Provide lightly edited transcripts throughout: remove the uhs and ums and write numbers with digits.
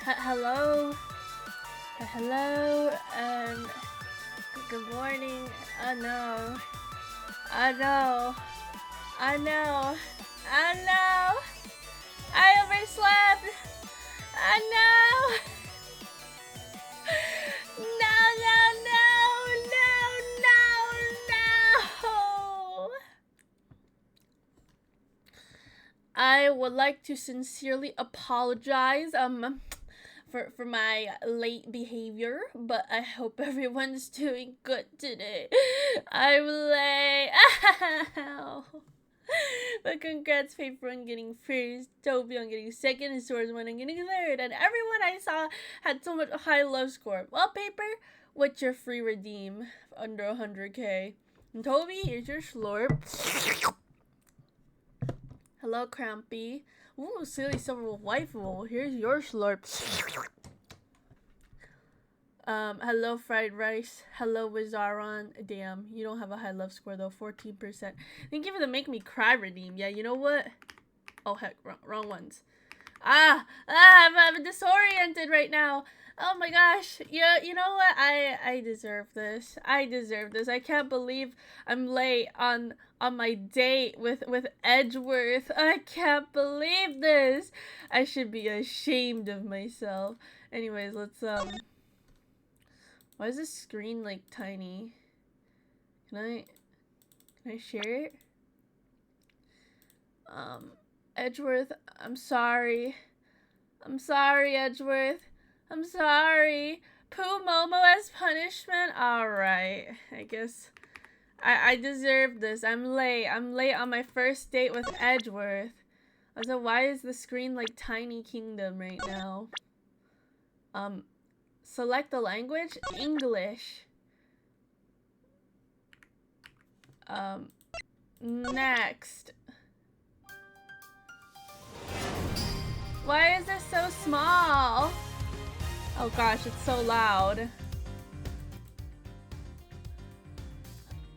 Hello? Hello? Good morning. Oh no. Oh no. Oh no. Oh no. I overslept. Oh no. No, no, no, no, no, no. I would like to sincerely apologize for my late behavior, but I hope everyone's doing good today. I'm late. Ow. But congrats, Paper, on getting first, Toby on getting second, and Swordsman on getting third. And everyone I saw had so much high love score. Well, Paper, what's your free redeem under 100k? And Toby, here's your slurp. Hello, Crampy. Ooh, silly silver waifu. Here's your slurp. Hello, fried rice. Hello, Wizaron. Damn, you don't have a high love score though. 14%. Thank you for the make me cry redeem. Yeah, you know what? Oh heck, wrong ones. I'm disoriented right now. Oh my gosh. Yeah, you know what? I deserve this. I deserve this. I can't believe I'm late on my date with Edgeworth. I can't believe this. I should be ashamed of myself. Anyways, let's why is this screen like tiny? Can I share it? Edgeworth, I'm sorry. I'm sorry, Edgeworth. I'm sorry. Poo Momo as punishment? Alright. I guess I deserve this. I'm late. I'm late on my first date with Edgeworth. Also, why is the screen like Tiny Kingdom right now? Select the language? English. Next. Why is it so small? Oh gosh, it's so loud.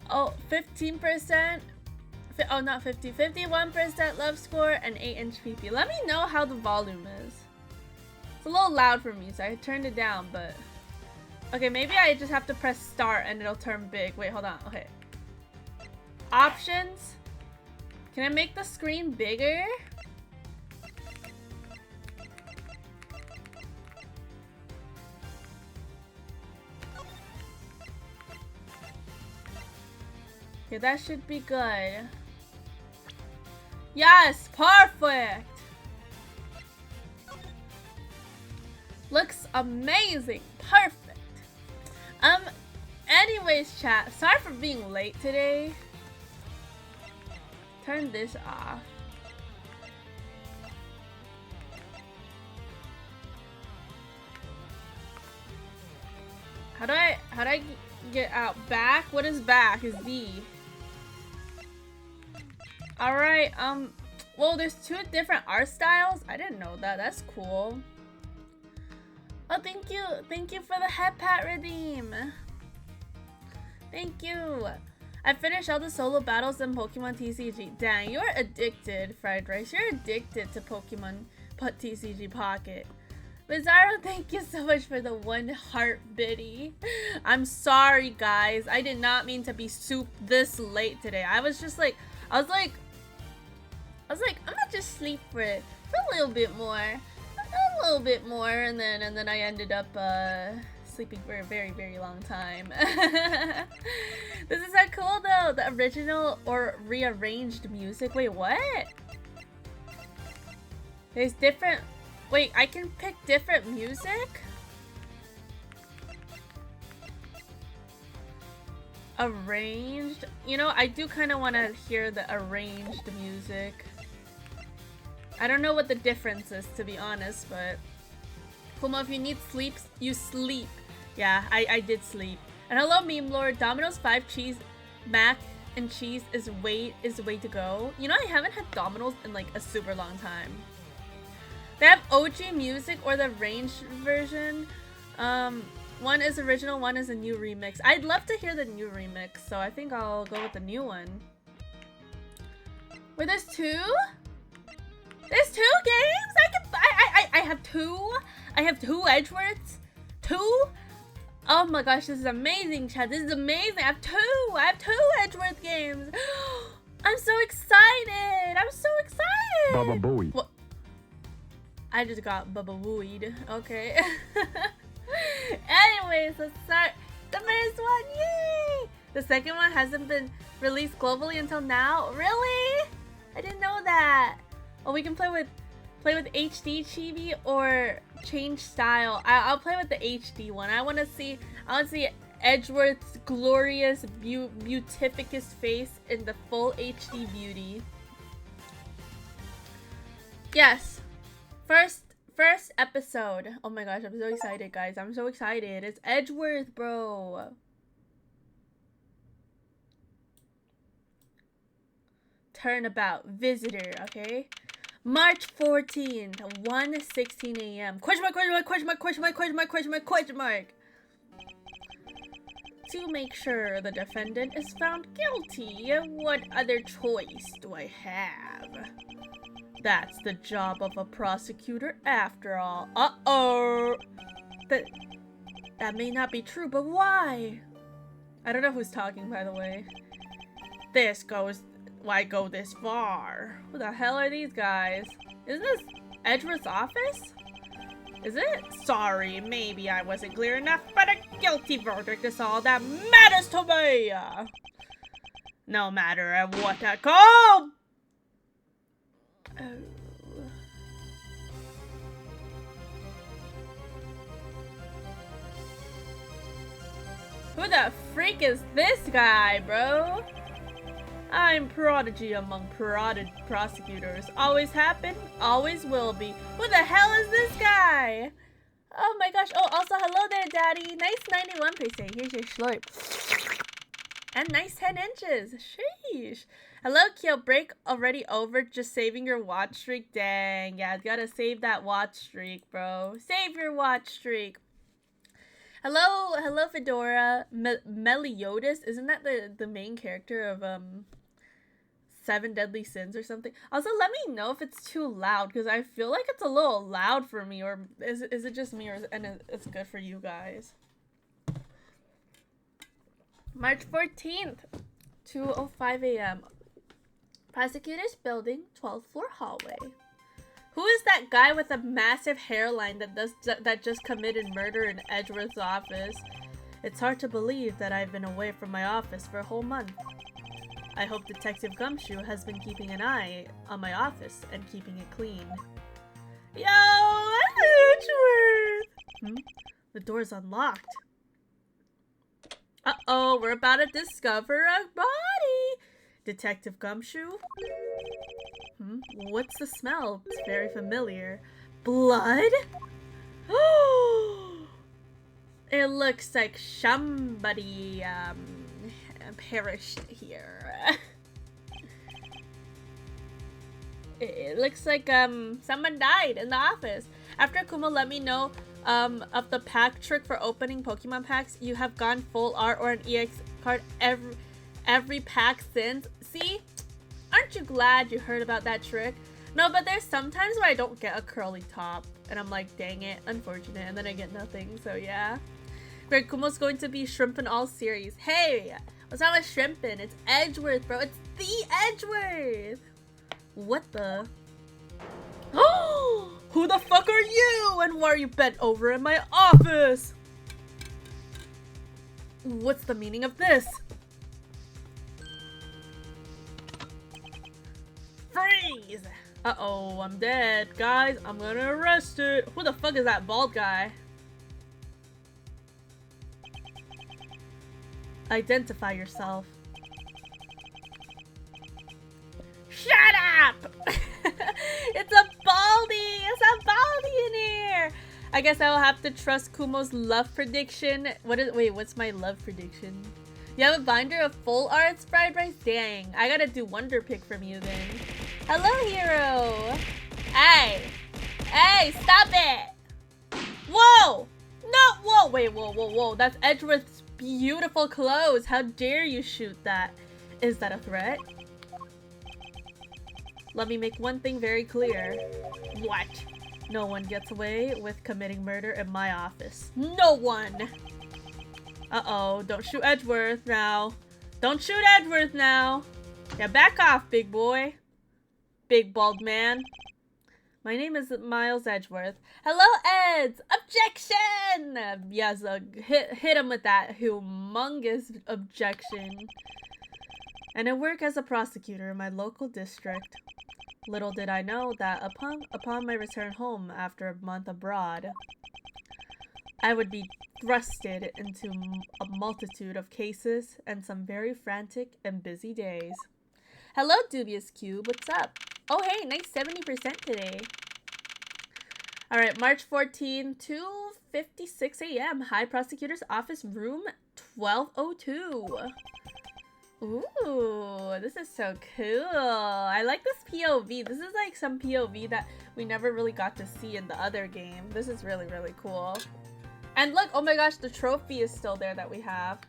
Oh, 15%? Oh, not 50. 51% love score and 8-inch PP. Let me know how the volume is. It's a little loud for me, so I turned it down, but... Okay, maybe I just have to press start and it'll turn big. Wait, hold on. Okay. Options? Can I make the screen bigger? Okay, that should be good. Yes, perfect! Looks amazing. Perfect. Anyways, chat. Sorry for being late today. Turn this off. How do I get out? Back? What is back? Is D. Alright, well, there's 2 different art styles. I didn't know that. That's cool. Oh, thank you. Thank you for the head pat redeem. Thank you. I finished all the solo battles in Pokemon TCG. Dang, you're addicted, Fried Rice. You're addicted to Pokemon TCG Pocket. Bizarro, thank you so much for the 1 heart biddy. I'm sorry, guys. I did not mean to be soup this late today. I was like, I'm gonna just sleep for a little bit more. A little bit more, and then I ended up sleeping for a very, very long time. This is so cool though. The original or rearranged music. Wait, what? There's different. Wait, I can pick different music? Arranged? You know, I do kind of want to hear the arranged music. I don't know what the difference is, to be honest, but... Kuma, if you need sleep, you sleep. Yeah, I did sleep. And hello, Meme Lord. Domino's 5 cheese, mac and cheese is way to go. You know, I haven't had Domino's in like a super long time. They have OG music or the arranged version. One is original, one is a new remix. I'd love to hear the new remix, so I think I'll go with the new one. Wait, there's 2? There's 2 games? I have two? I have two Edgeworths? Two? Oh my gosh, this is amazing, chat. This is amazing. I have two Edgeworth games. I'm so excited. I'm so excited. Baba Booey. What? I just got Baba Booeyed. Okay. Anyways, let's start the first one. Yay! The second one hasn't been released globally until now. Really? I didn't know that. Oh, we can play with HD chibi or change style. I'll play with the HD one. I want to see Edgeworth's glorious, beautificus face in the full HD beauty. Yes, first episode. Oh my gosh, I'm so excited, guys. I'm so excited. It's Edgeworth, bro. Turnabout visitor. Okay. March 14th, 1:16 a.m. Question mark. To make sure the defendant is found guilty, what other choice do I have? That's the job of a prosecutor after all. Uh-oh! That may not be true, but why? I don't know who's talking, by the way. Why go this far? Who the hell are these guys? Isn't this Edgeworth's office? Is it? Sorry, maybe I wasn't clear enough, but a guilty verdict is all that matters to me! No matter at what I go! Oh. Who the freak is this guy, bro? I'm prodigy among prosecutors. Always happened, always will be. Who the hell is this guy? Oh my gosh. Oh, also, hello there, Daddy. Nice 91%. Here's your slurp. And nice 10 inches. Sheesh. Hello, Kyo. Break already over. Just saving your watch streak. Dang. Yeah, gotta save that watch streak, bro. Save your watch streak. Hello, Fedora. Meliodas. Isn't that the main character of, 7 Deadly Sins or something? Also, let me know if it's too loud, because I feel like it's a little loud for me, or is it just me, and it's good for you guys. March 14th, 2:05 a.m. Prosecutor's building, 12th floor hallway. Who is that guy with a massive hairline that just committed murder in Edgeworth's office? It's hard to believe that I've been away from my office for a whole month. I hope Detective Gumshoe has been keeping an eye on my office and keeping it clean. Yo, Edgeworth! The door's unlocked. Uh-oh, we're about to discover a body! Detective Gumshoe? What's the smell? It's very familiar. Blood? It looks like somebody, perished here. It looks like, someone died in the office. After Kumo let me know, of the pack trick for opening Pokemon packs, you have gone full art or an EX card every pack since. See? Aren't you glad you heard about that trick? No, but there's sometimes where I don't get a curly top, and I'm like, dang it, unfortunate, and then I get nothing, so yeah. Greg Kumo's going to be shrimpin' all series. Hey, what's wrong with shrimpin'? It's Edgeworth, bro. It's the Edgeworth. What the? Oh, who the fuck are you? And why are you bent over in my office? What's the meaning of this? Freeze! Uh-oh, I'm dead. Guys, I'm gonna arrest it. Who the fuck is that bald guy? Identify yourself. Shut up! It's a baldy! It's a baldy in here! I guess I will have to trust Kumo's love prediction. Wait, what's my love prediction? You have a binder of full arts, fried rice? Dang, I gotta do Wonder Pick from you then. Hello, hero! Hey! Hey, stop it! Whoa! No! Whoa! Wait, whoa. That's Edgeworth's beautiful clothes. How dare you shoot that? Is that a threat? Let me make one thing very clear. What? No one gets away with committing murder in my office. No one! Uh-oh, don't shoot Edgeworth now. Don't shoot Edgeworth now. Yeah, back off, big boy. Big bald man. My name is Miles Edgeworth. Hello, Eds! Objection! Yes, hit him with that humongous objection. And I work as a prosecutor in my local district. Little did I know that upon my return home after a month abroad, I would be thrusted into a multitude of cases and some very frantic and busy days. Hello, Dubious Cube. What's up? Oh, hey, nice 70% today. Alright, March 14, 2:56 a.m. High Prosecutor's Office, room 1202. Ooh, this is so cool. I like this POV. This is like some POV that we never really got to see in the other game. This is really, really cool. And look, oh my gosh, the trophy is still there that we have.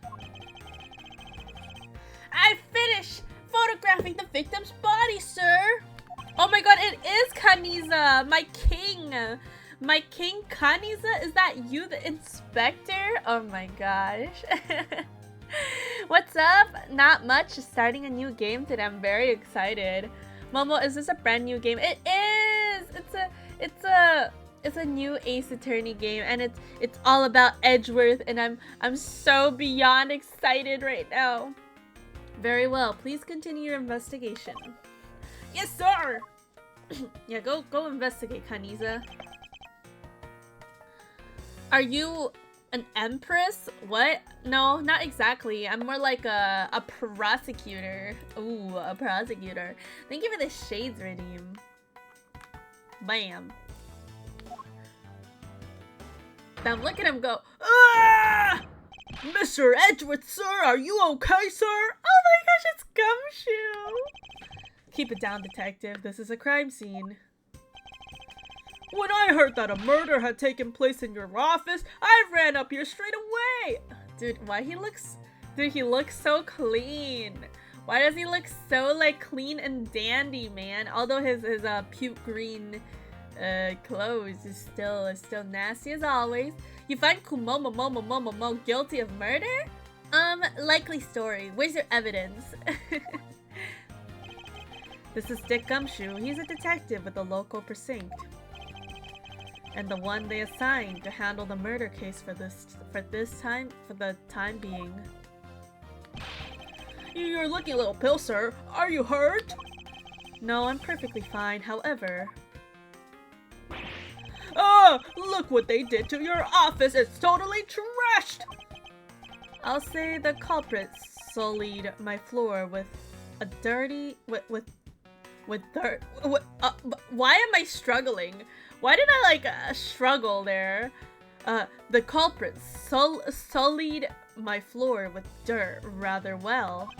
I finished photographing the victim's body, sir. Oh my god, it is Kaniza, my king. My king Kaniza, is that you, the inspector? Oh my gosh. What's up? Not much, just starting a new game today. I'm very excited. Momo, is this a brand new game? It is! It's a new Ace Attorney game, and it's all about Edgeworth, and I'm so beyond excited right now. Very well, please continue your investigation. Yes, sir! Yeah, go investigate, Kaniza. Are you an empress? What? No, not exactly. I'm more like a prosecutor. Ooh, a prosecutor. Thank you for the shades redeem. Bam. Now look at him go. Ah! Mr. Edgeworth, sir, are you okay, sir? Oh my gosh, it's Gumshoe. Keep it down, detective. This is a crime scene. When I heard that a murder had taken place in your office, I ran up here straight away. Dude, he looks so clean. Why does he look so like clean and dandy, man? Although his puke green clothes is still nasty as always. You find Kumomo guilty of murder? Likely story. Where's your evidence? This is Dick Gumshoe. He's a detective with the local precinct, and the one they assigned to handle the murder case for the time being. You're looking a little pale, sir. Are you hurt? No, I'm perfectly fine. However, ah, look what they did to your office. It's totally trashed. I'll say the culprit sullied my floor with a dirty with dirt. Why am I struggling? Why did I struggle there? The culprit sullied my floor with dirt rather well.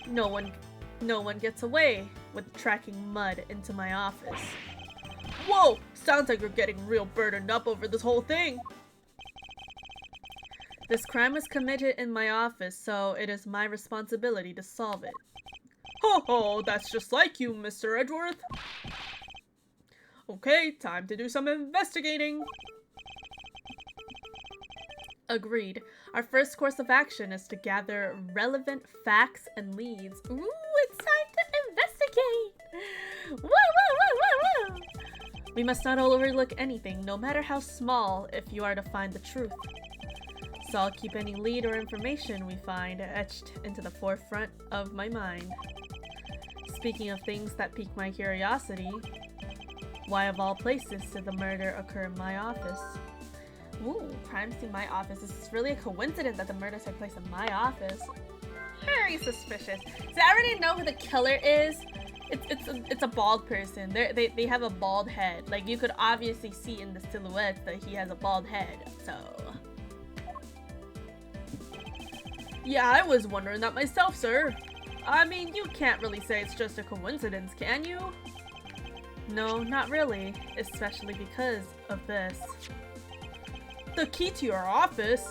No one gets away with tracking mud into my office. Whoa! Sounds like you're getting real burdened up over this whole thing. This crime was committed in my office, so it is my responsibility to solve it. Ho ho! That's just like you, Mr. Edgeworth. Okay, time to do some investigating. Agreed. Our first course of action is to gather relevant facts and leads. Ooh, it's time to investigate! Woo, woo, woo, woo, woo! We must not overlook anything, no matter how small, if you are to find the truth. So I'll keep any lead or information we find etched into the forefront of my mind. Speaking of things that pique my curiosity, why of all places did the murder occur in my office? Ooh, crime scene my office. This is really a coincidence that the murder took place in my office. Very suspicious. So I already know who the killer is. It's a bald person. They have a bald head. Like, you could obviously see in the silhouette that he has a bald head. So yeah, I was wondering that myself, sir. I mean, you can't really say it's just a coincidence, can you? No, not really. Especially because of this. The key to your office?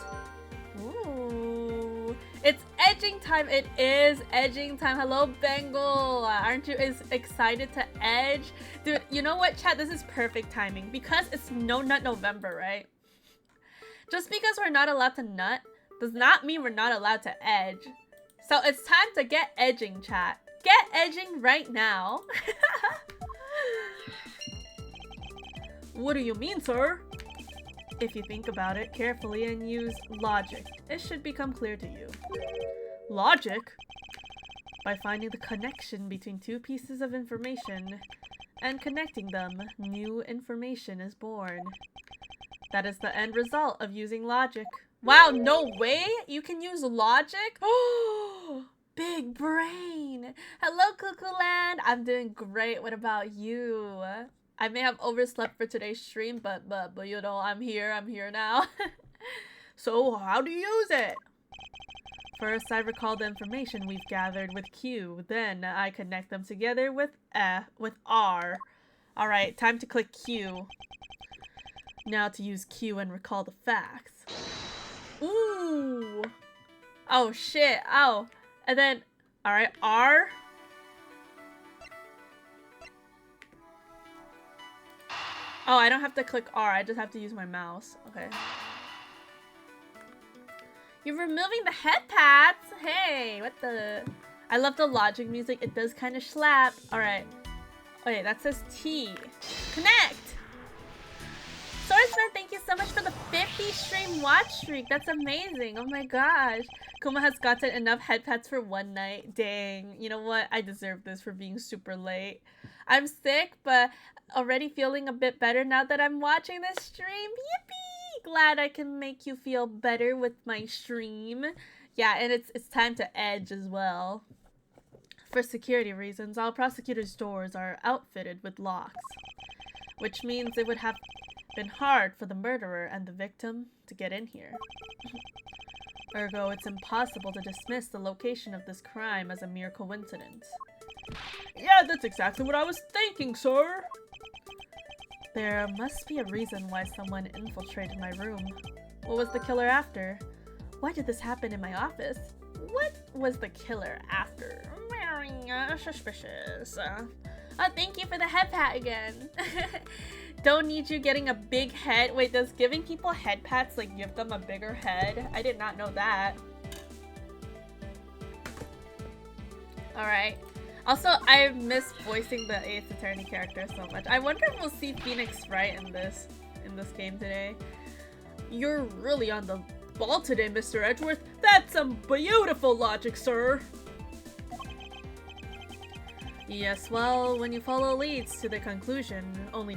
Ooh. It's edging time. It is edging time. Hello, Bengal. Aren't you as excited to Edge. Dude, you know what, chat? This is perfect timing because it's No Nut November, right? Just because we're not allowed to nut does not mean we're not allowed to edge. So it's time to get edging, chat. Get edging right now. What do you mean, sir? If you think about it carefully and use logic, it should become clear to you. Logic? By finding the connection between two pieces of information and connecting them, new information is born. That is the end result of using logic. Wow, no way? You can use logic? Oh, big brain. Hello, Cuckoo Land. I'm doing great. What about you? I may have overslept for today's stream, but you know, I'm here now. So, how do you use it? First, I recall the information we've gathered with Q. Then, I connect them together with R. Alright, time to click Q. Now to use Q and recall the facts. Ooh! Oh, shit. Oh. And then, alright, R. Oh, I don't have to click R. I just have to use my mouse. Okay. You're removing the head pads? Hey, what the... I love the logic music. It does kind of slap. Alright. Wait, that says T. Connect! Swordsman, thank you so much for the 50 stream watch streak. That's amazing. Oh my gosh. Kuma has gotten enough head pads for one night. Dang. You know what? I deserve this for being super late. I'm sick, but already feeling a bit better now that I'm watching this stream. Yippee! Glad I can make you feel better with my stream. Yeah, and it's time to edge as well. For security reasons, all prosecutors' doors are outfitted with locks, which means it would have been hard for the murderer and the victim to get in here. Ergo, it's impossible to dismiss the location of this crime as a mere coincidence. Yeah, that's exactly what I was thinking, sir. There must be a reason why someone infiltrated my room. What was the killer after? Why did this happen in my office? What was the killer after? Very suspicious. Thank you for the head pat again. Don't need you getting a big head. Wait, does giving people head pats like give them a bigger head? I did not know that. Alright. Also, I miss voicing the Ace Attorney character so much. I wonder if we'll see Phoenix Wright in this game today. You're really on the ball today, Mr. Edgeworth. That's some beautiful logic, sir. Yes, well, when you follow leads to the conclusion, only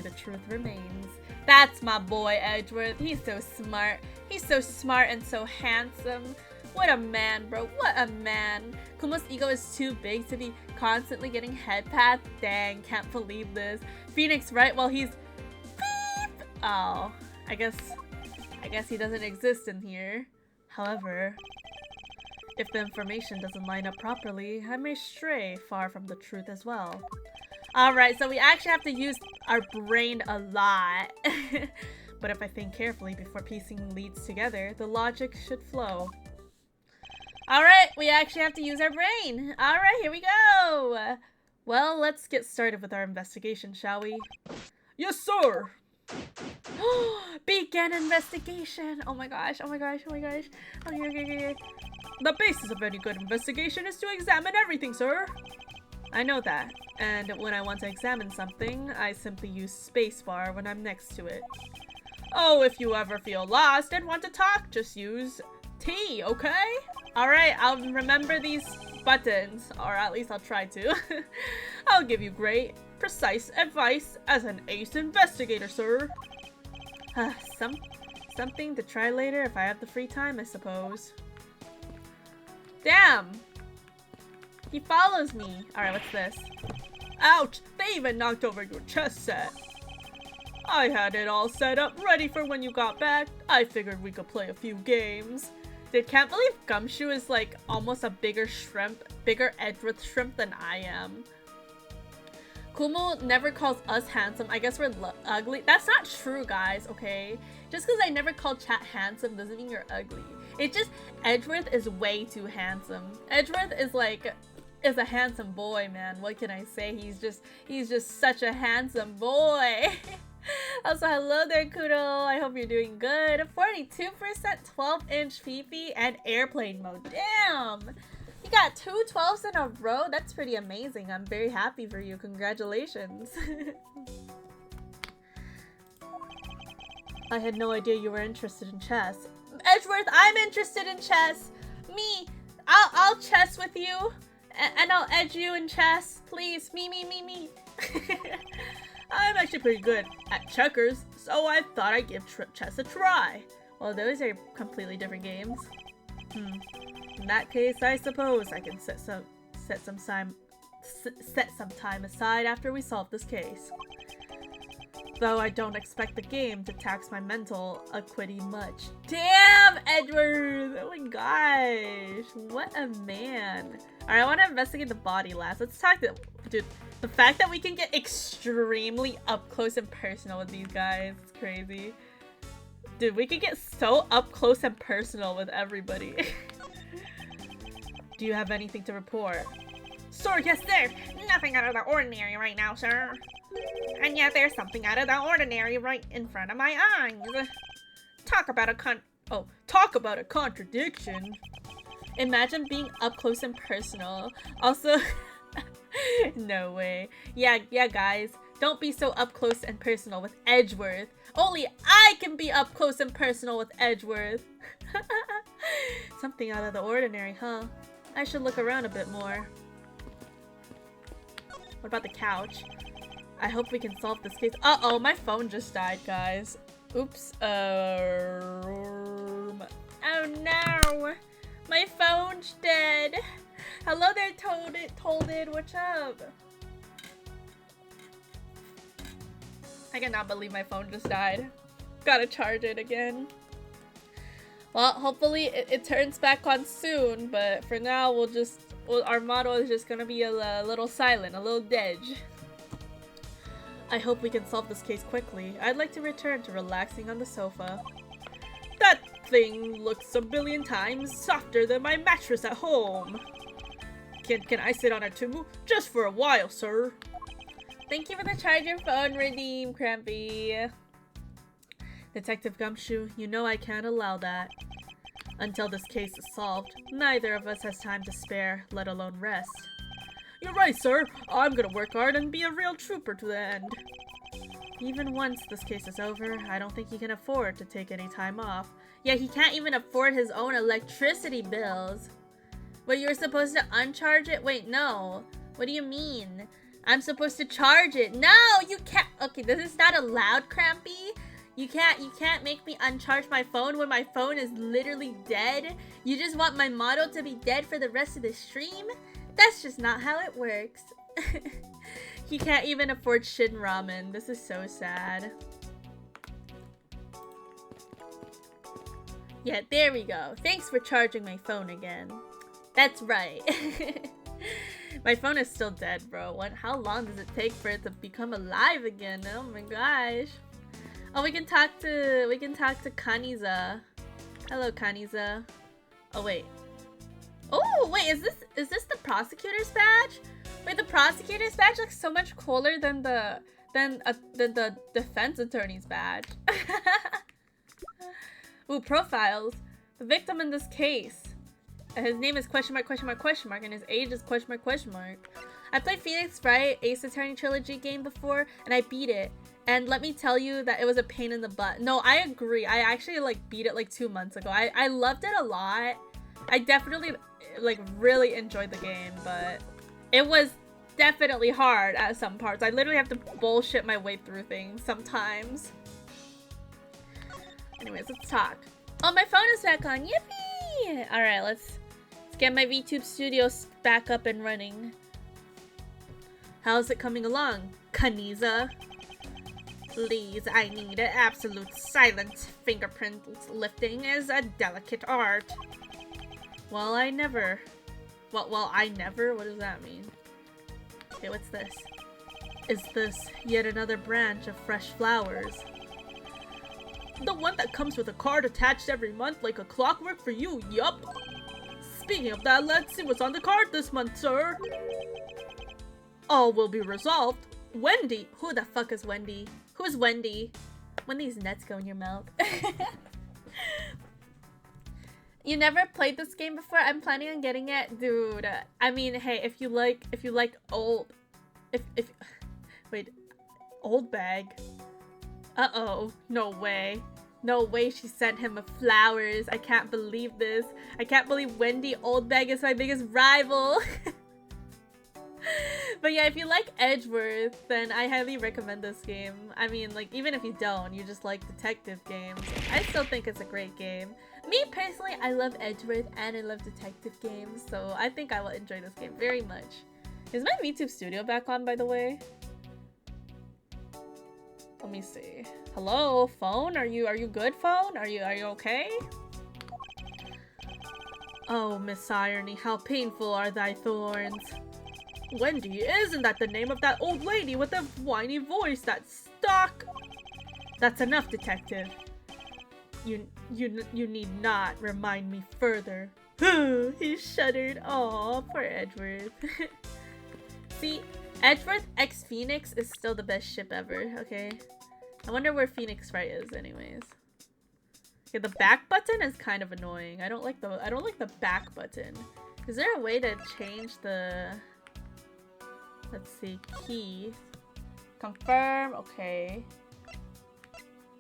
the truth remains. That's my boy, Edgeworth. He's so smart. He's so smart and so handsome. What a man, bro. What a man. Kumo's ego is too big to be constantly getting head pats. Dang, can't believe this. Phoenix, right? Well, he's beep. Oh, I guess he doesn't exist in here. However, if the information doesn't line up properly, I may stray far from the truth as well. Alright, so we actually have to use our brain a lot. But if I think carefully before piecing leads together, the logic should flow. Alright, we actually have to use our brain. Alright, here we go. Well, let's get started with our investigation, shall we? Yes, sir! Begin investigation! Oh my gosh, oh my gosh, oh my gosh. Okay. The basis of any good investigation is to examine everything, sir. I know that, and when I want to examine something, I simply use spacebar when I'm next to it. Oh, if you ever feel lost and want to talk, just use T, okay? Alright, I'll remember these buttons, or at least I'll try to. I'll give you great, precise advice as an ace investigator, sir. Something to try later if I have the free time, I suppose. Damn! He follows me. Alright, what's this? Ouch! They even knocked over your chess set. I had it all set up, ready for when you got back. I figured we could play a few games. Dude, can't believe Gumshoe is like almost a bigger Edgeworth shrimp than I am. Kumo never calls us handsome. I guess we're ugly. That's not true, guys, okay? Just because I never called chat handsome doesn't mean you're ugly. It's just Edgeworth is way too handsome. Edgeworth is like is a handsome boy, man. What can I say? He's just such a handsome boy. Also, hello there, Kudo. I hope you're doing good. 42%, 12-inch Fifi, and airplane mode. Damn! You got 2 12s in a row? That's pretty amazing. I'm very happy for you. Congratulations. I had no idea you were interested in chess. Edgeworth, I'm interested in chess. Me, I'll chess with you. And I'll edge you in chess. Please, me. I'm actually pretty good at checkers, so I thought I'd give chess a try. Well, those are completely different games. In that case, I suppose I can set some time aside after we solve this case. Though I don't expect the game to tax my mental acuity much. Damn, Edgeworth! Oh my gosh, what a man. Alright, I want to investigate the body last. Let's talk to... Dude, the fact that we can get extremely up close and personal with these guys, it's crazy. Dude, we could get so up close and personal with everybody. Do you have anything to report? Sir, yes sir! Nothing out of the ordinary right now, sir. And yet there's something out of the ordinary right in front of my eyes. Talk about a contradiction. Imagine being up close and personal. Also, no way. Yeah, guys. Don't be so up close and personal with Edgeworth. Only I can be up close and personal with Edgeworth. Something out of the ordinary, huh? I should look around a bit more. What about the couch? I hope we can solve this case. Uh-oh, my phone just died, guys. Oops. Oh no! My phone's dead! Hello there, Tolded. What's up? I cannot believe my phone just died. Gotta charge it again. Well, hopefully it turns back on soon, but for now our motto is just gonna be a little silent, a little dead. I hope we can solve this case quickly. I'd like to return to relaxing on the sofa. That thing looks a billion times softer than my mattress at home. Can I sit on it too? Just for a while, sir. Thank you for the charger phone redeem, Crampy. Detective Gumshoe, you know I can't allow that. Until this case is solved, neither of us has time to spare, let alone rest. You're right, sir. I'm gonna work hard and be a real trooper to the end. Even once this case is over, I don't think he can afford to take any time off. Yeah, he can't even afford his own electricity bills. Wait, you were supposed to uncharge it? Wait, no. What do you mean? I'm supposed to charge it. No, you can't. Okay, this is not allowed, Crampy. You can't make me uncharge my phone when my phone is literally dead. You just want my model to be dead for the rest of the stream? That's just not how it works. He can't even afford Shin Ramen. This is so sad. Yeah, there we go. Thanks for charging my phone again. That's right. My phone is still dead, bro. How long does it take for it to become alive again? Oh my gosh. Oh, we can talk to Kaniza. Hello, Kaniza. Oh wait. Oh wait, is this the prosecutor's badge? Wait, the prosecutor's badge looks so much cooler than the defense attorney's badge. Ooh, profiles. The victim in this case. His name is question mark, and his age is question mark. I played Phoenix Wright Ace Attorney Trilogy game before, and I beat it. And let me tell you that it was a pain in the butt. No, I agree. I actually beat it 2 months ago. I loved it a lot. I definitely really enjoyed the game, but it was definitely hard at some parts. I literally have to bullshit my way through things sometimes. Anyways, let's talk. Oh, my phone is back on. Yippee! Alright, let's get my VTube studio back up and running. How's it coming along, Kaniza? Please, I need it. Absolute silence. Fingerprint lifting is a delicate art. Well, I never. What does that mean? Okay, what's this? Is this yet another branch of fresh flowers? The one that comes with a card attached every month like a clockwork for you, yup. speaking of that, let's see what's on the card this month, sir. All will be resolved. Wendy. Who the fuck is Wendy? Who's Wendy? When these nuts go in your mouth. You never played this game before? I'm planning on getting it, dude. I mean, hey, if you like old, wait, old bag. Uh-oh, no way. No way she sent him flowers. I can't believe this. I can't believe Wendy Oldbag is my biggest rival. But yeah, if you like Edgeworth, then I highly recommend this game. I mean, like, even if you don't, you just like detective games, I still think it's a great game. Me, personally, I love Edgeworth and I love detective games, so I think I will enjoy this game very much. Is my VTube Studio back on, by the way? Let me see. Hello, phone? Are you good, phone? Are you okay? Oh, Miss Irony, how painful are thy thorns. Wendy, isn't that the name of that old lady with the whiny voice that stuck? That's enough, detective. You need not remind me further. He shuddered. Aw, poor Edgeworth. See, Edgeworth x Phoenix is still the best ship ever, okay? I wonder where Phoenix Wright is anyways. Okay, the back button is kind of annoying. I don't like the back button. Is there a way to change the, let's see, key? Confirm, okay.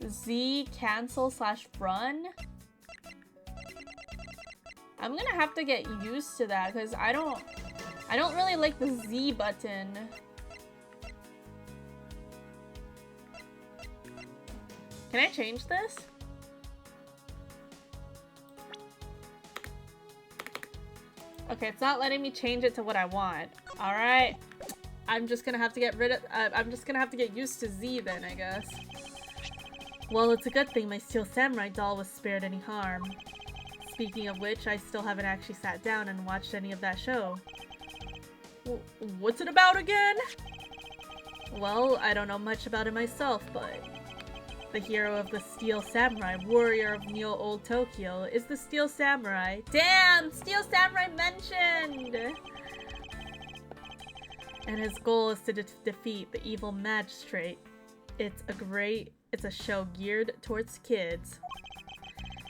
Z cancel / run. I'm gonna have to get used to that because I don't really like the Z button. Can I change this? Okay, it's not letting me change it to what I want. Alright. I'm just gonna have to get rid of I'm just gonna have to get used to Z then, I guess. Well, it's a good thing my Steel Samurai doll was spared any harm. Speaking of which, I still haven't actually sat down and watched any of that show. What's it about again? Well, I don't know much about it myself, but the hero of the Steel Samurai, warrior of Neo Old Tokyo, is the Steel Samurai. Damn! Steel Samurai mentioned! And his goal is to defeat the evil magistrate. It's a show geared towards kids.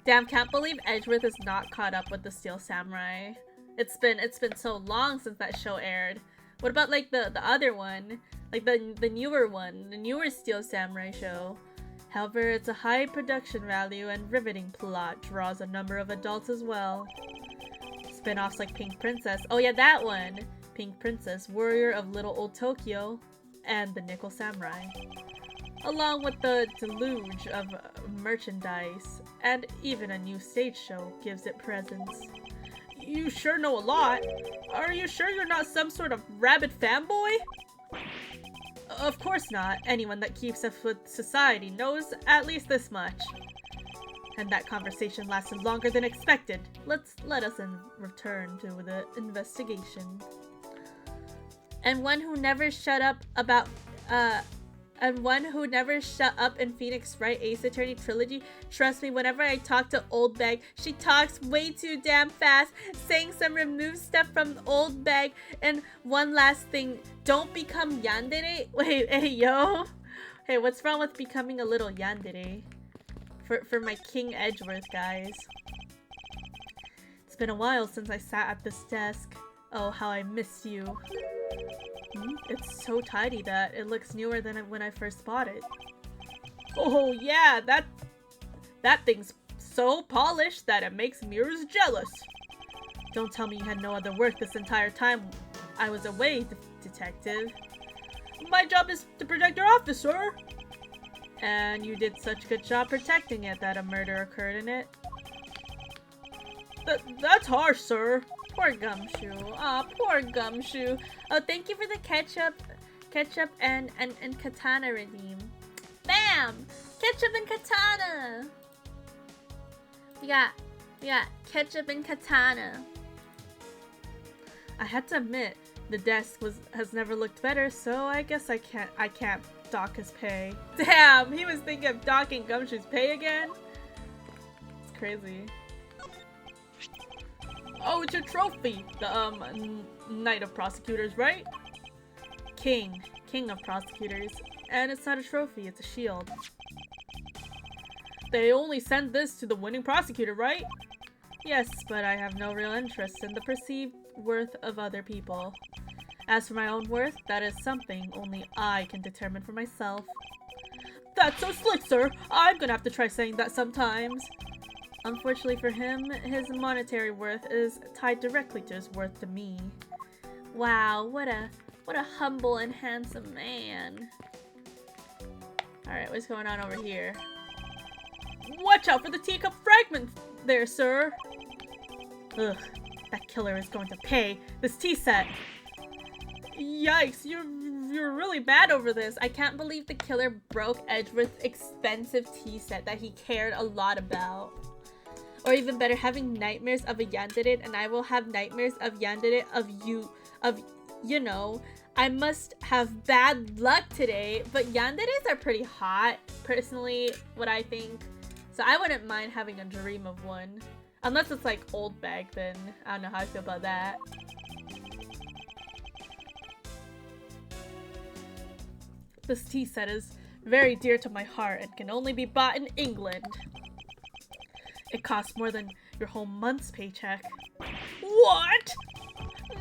Damn, can't believe Edgeworth is not caught up with the Steel Samurai. It's been so long since that show aired. What about like the other one? Like the newer one, the newer Steel Samurai show. However, it's a high production value and riveting plot draws a number of adults as well. Spin-offs like Pink Princess. Oh yeah, that one! Pink Princess, Warrior of Little Old Tokyo, and the Nickel Samurai. Along with the deluge of merchandise, and even a new stage show gives it presence. You sure know a lot. Are you sure you're not some sort of rabid fanboy? Of course not. Anyone that keeps up with society knows at least this much. And that conversation lasted longer than expected. Let us return to the investigation. And one who never shut up in Phoenix Wright Ace Attorney Trilogy. Trust me, whenever I talk to Old Bag, she talks way too damn fast, saying some removed stuff from Old Bag. And one last thing, don't become yandere. Wait, hey yo. Hey, what's wrong with becoming a little yandere? For my King Edgeworth, guys. It's been a while since I sat at this desk. Oh, how I miss you. It's so tidy that it looks newer than when I first bought it. Oh yeah, that thing's so polished that it makes mirrors jealous. Don't tell me you had no other work this entire time I was away, detective. My job is to protect your office, sir. And you did such a good job protecting it that a murder occurred in it. That's harsh, sir. Poor Gumshoe. Aw, poor Gumshoe. Oh, thank you for the ketchup and katana redeem. Bam! Ketchup and katana! We got ketchup and katana. I had to admit, the desk has never looked better, so I guess I can't dock his pay. Damn, he was thinking of docking Gumshoe's pay again? It's crazy. Oh, it's your trophy. The, Knight of Prosecutors, right? King of Prosecutors. And it's not a trophy, it's a shield. They only send this to the winning prosecutor, right? Yes, but I have no real interest in the perceived worth of other people. As for my own worth, that is something only I can determine for myself. That's so slick, sir! I'm gonna have to try saying that sometimes. Unfortunately for him, his monetary worth is tied directly to his worth to me. Wow, what a humble and handsome man. Alright, what's going on over here? Watch out for the teacup fragments there, sir! Ugh, that killer is going to pay. This tea set! Yikes, you're really bad over this. I can't believe the killer broke Edgeworth's expensive tea set that he cared a lot about. Or even better, having nightmares of a yandere, and I will have nightmares of yandere of you know. I must have bad luck today, but yanderes are pretty hot, personally, what I think. So I wouldn't mind having a dream of one. Unless it's like old bag, then I don't know how I feel about that. This tea set is very dear to my heart and can only be bought in England. It costs more than your whole month's paycheck. What?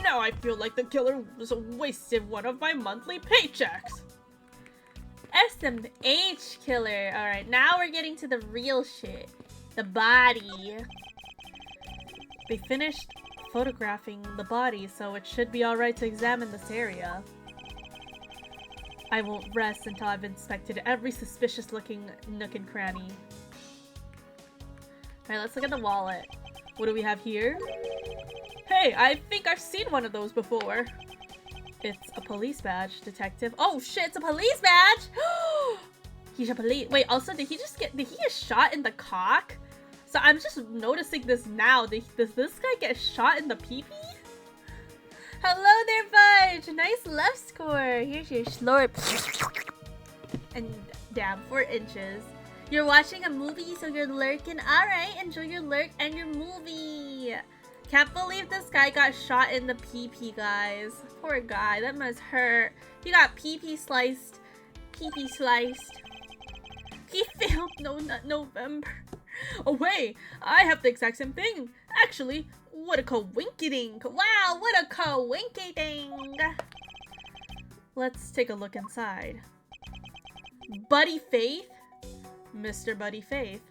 Now I feel like the killer was wasted one of my monthly paychecks. SMH killer. Alright, now we're getting to the real shit. The body. They finished photographing the body, so it should be alright to examine this area. I won't rest until I've inspected every suspicious looking nook and cranny. Alright, let's look at the wallet. What do we have here? Hey, I think I've seen one of those before. It's a police badge, detective. Oh shit, it's a police badge! He's a police. Wait, also, did he get shot in the cock? So I'm just noticing this now. Does this guy get shot in the pee-pee? Hello there, Fudge! Nice love score. Here's your slurp. And damn, 4 inches. You're watching a movie, so you're lurking. Alright, enjoy your lurk and your movie. Can't believe this guy got shot in the pee-pee, guys. Poor guy, that must hurt. He got pee-pee sliced. Pee-pee sliced. He filmed No Nut November. Oh wait, I have the exact same thing. Actually, what a coinky-dink. Wow, what a coinky-dink. Let's take a look inside. Buddy Faith? Mr. Buddy Faith.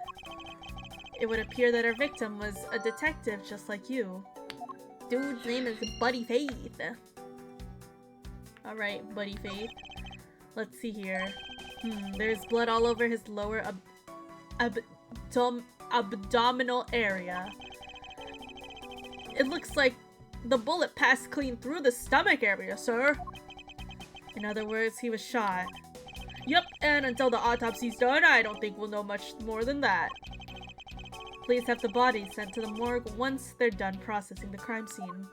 It would appear that our victim was a detective just like you. Dude's name is Buddy Faith. Alright, Buddy Faith. Let's see here. There's blood all over his lower abdominal area. It looks like the bullet passed clean through the stomach area, sir. In other words, he was shot. Yep, and until the autopsy's done, I don't think we'll know much more than that. Please have the body sent to the morgue once they're done processing the crime scene.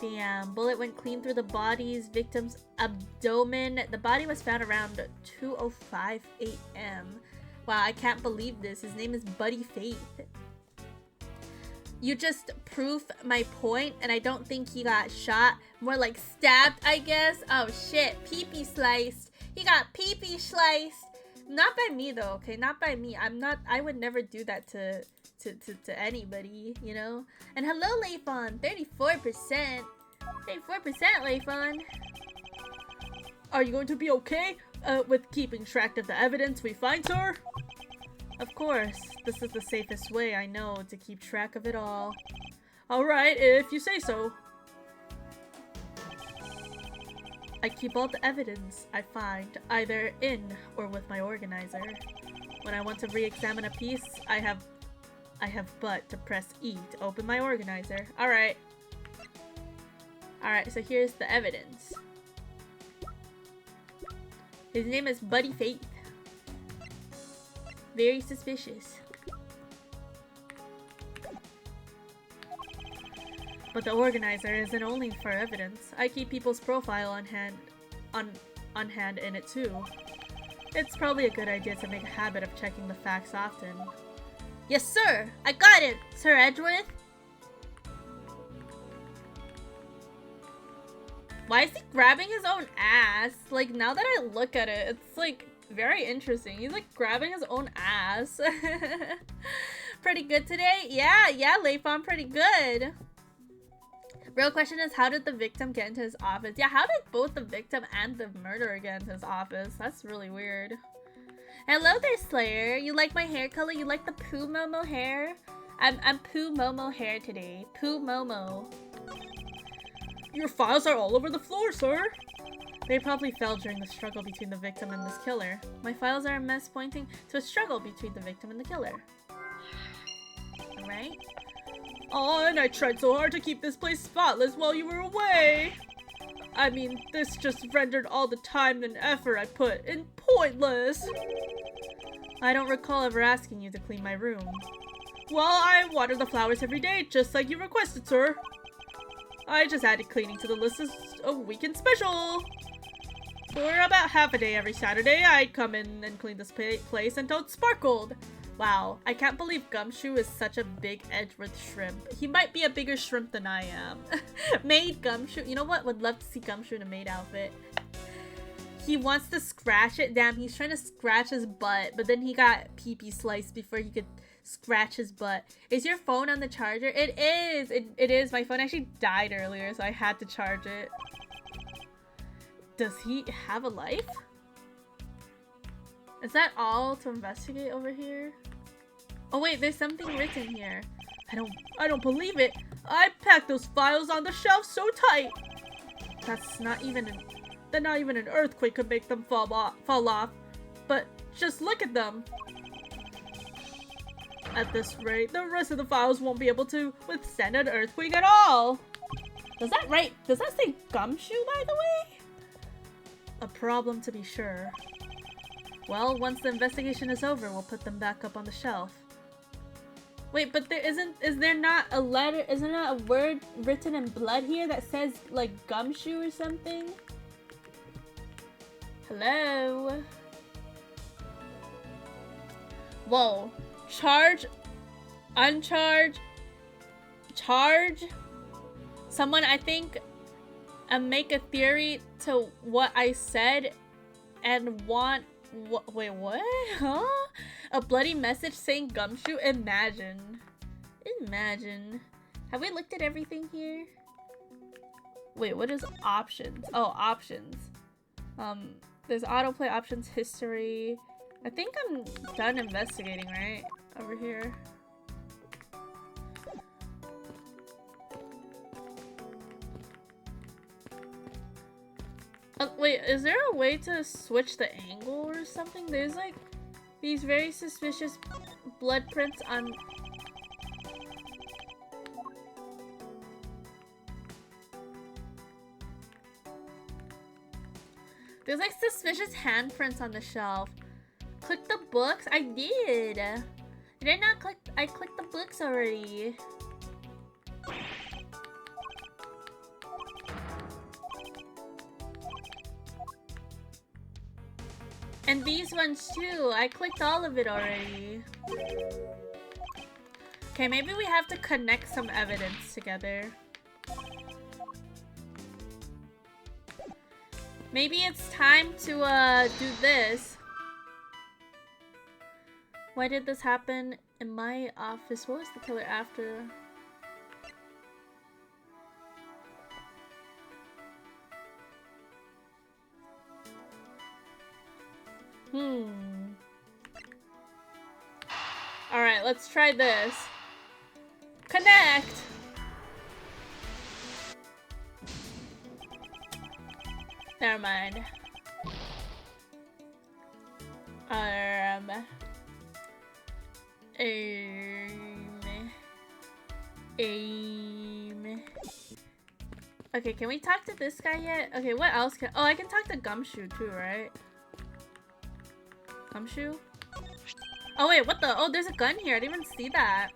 Damn, bullet went clean through the victim's abdomen. The body was found around 2:05 a.m. Wow, I can't believe this. His name is Buddy Faith. You just prove my point, and I don't think he got shot. More like stabbed, I guess. Oh shit, pee-pee sliced. He got pee-pee sliced. Not by me though, okay? Not by me. I would never do that to anybody, you know? And hello, Leifon. 34%. 34%, Leifon. Are you going to be okay with keeping track of the evidence we find, sir? Of course. This is the safest way I know to keep track of it all. Alright, if you say so. I keep all the evidence I find, either in or with my organizer. When I want to re-examine a piece, I have but to press E to open my organizer. Alright. Alright, so here's the evidence. His name is Buddy Faith. Very suspicious. But the organizer isn't only for evidence. I keep people's profile on hand in it too. It's probably a good idea to make a habit of checking the facts often. Yes, sir! I got it, Sir Edgeworth! Why is he grabbing his own ass? Like, now that I look at it, it's like very interesting. He's like grabbing his own ass. Pretty good today? Yeah, Leifon, pretty good. Real question is, how did the victim get into his office? Yeah, how did both the victim and the murderer get into his office? That's really weird. Hello there, Slayer. You like my hair color? You like the Poo Momo hair? I'm Poo Momo hair today. Poo Momo. Your files are all over the floor, sir. They probably fell during the struggle between the victim and this killer. My files are a mess pointing to a struggle between the victim and the killer. Alright? Oh, and I tried so hard to keep this place spotless while you were away. I mean, this just rendered all the time and effort I put in pointless. I don't recall ever asking you to clean my room. Well, I water the flowers every day, just like you requested, sir. I just added cleaning to the list as a weekend special. For about half a day every Saturday, I'd come in and clean this place until it sparkled. Wow, I can't believe Gumshoe is such a big Edgeworth shrimp. He might be a bigger shrimp than I am. Maid Gumshoe. You know what? Would love to see Gumshoe in a maid outfit. He wants to scratch it. Damn, he's trying to scratch his butt, but then he got pee-pee sliced before he could scratch his butt. Is your phone on the charger? It is! It is. My phone actually died earlier, so I had to charge it. Does he have a life? Is that all to investigate over here? Oh wait, there's something written here. I don't believe it. I packed those files on the shelf so tight. That's not even an earthquake could make them fall off. But just look at them. At this rate, the rest of the files won't be able to withstand an earthquake at all. Does that say Gumshoe, by the way? A problem to be sure. Well, once the investigation is over, we'll put them back up on the shelf. Wait, but is there not a letter, isn't there a word written in blood here that says, like, Gumshoe or something? Hello? Whoa. Charge, uncharge, charge. Someone, I think, make a theory to what I said and want. Wait, what? Huh? A bloody message saying Gumshoe? Imagine. Imagine. Have we looked at everything here? Wait, what is options? Oh, options. There's autoplay options, history. I think I'm done investigating, right? Over here. Wait, is there a way to switch the angle or something? There's like these very suspicious blood prints on... There's like suspicious handprints on the shelf. Click the books? I did! Did I not click? I clicked the books already. And these ones too. I clicked all of it already. Okay, maybe we have to connect some evidence together. Maybe it's time to do this. Why did this happen in my office? What was the killer after? Alright, let's try this. Connect! Never mind. Aim. Okay, can we talk to this guy yet? Okay, what else can... Oh, I can talk to Gumshoe too, right? Gumshoe? Oh wait, what the? Oh, there's a gun here. I didn't even see that.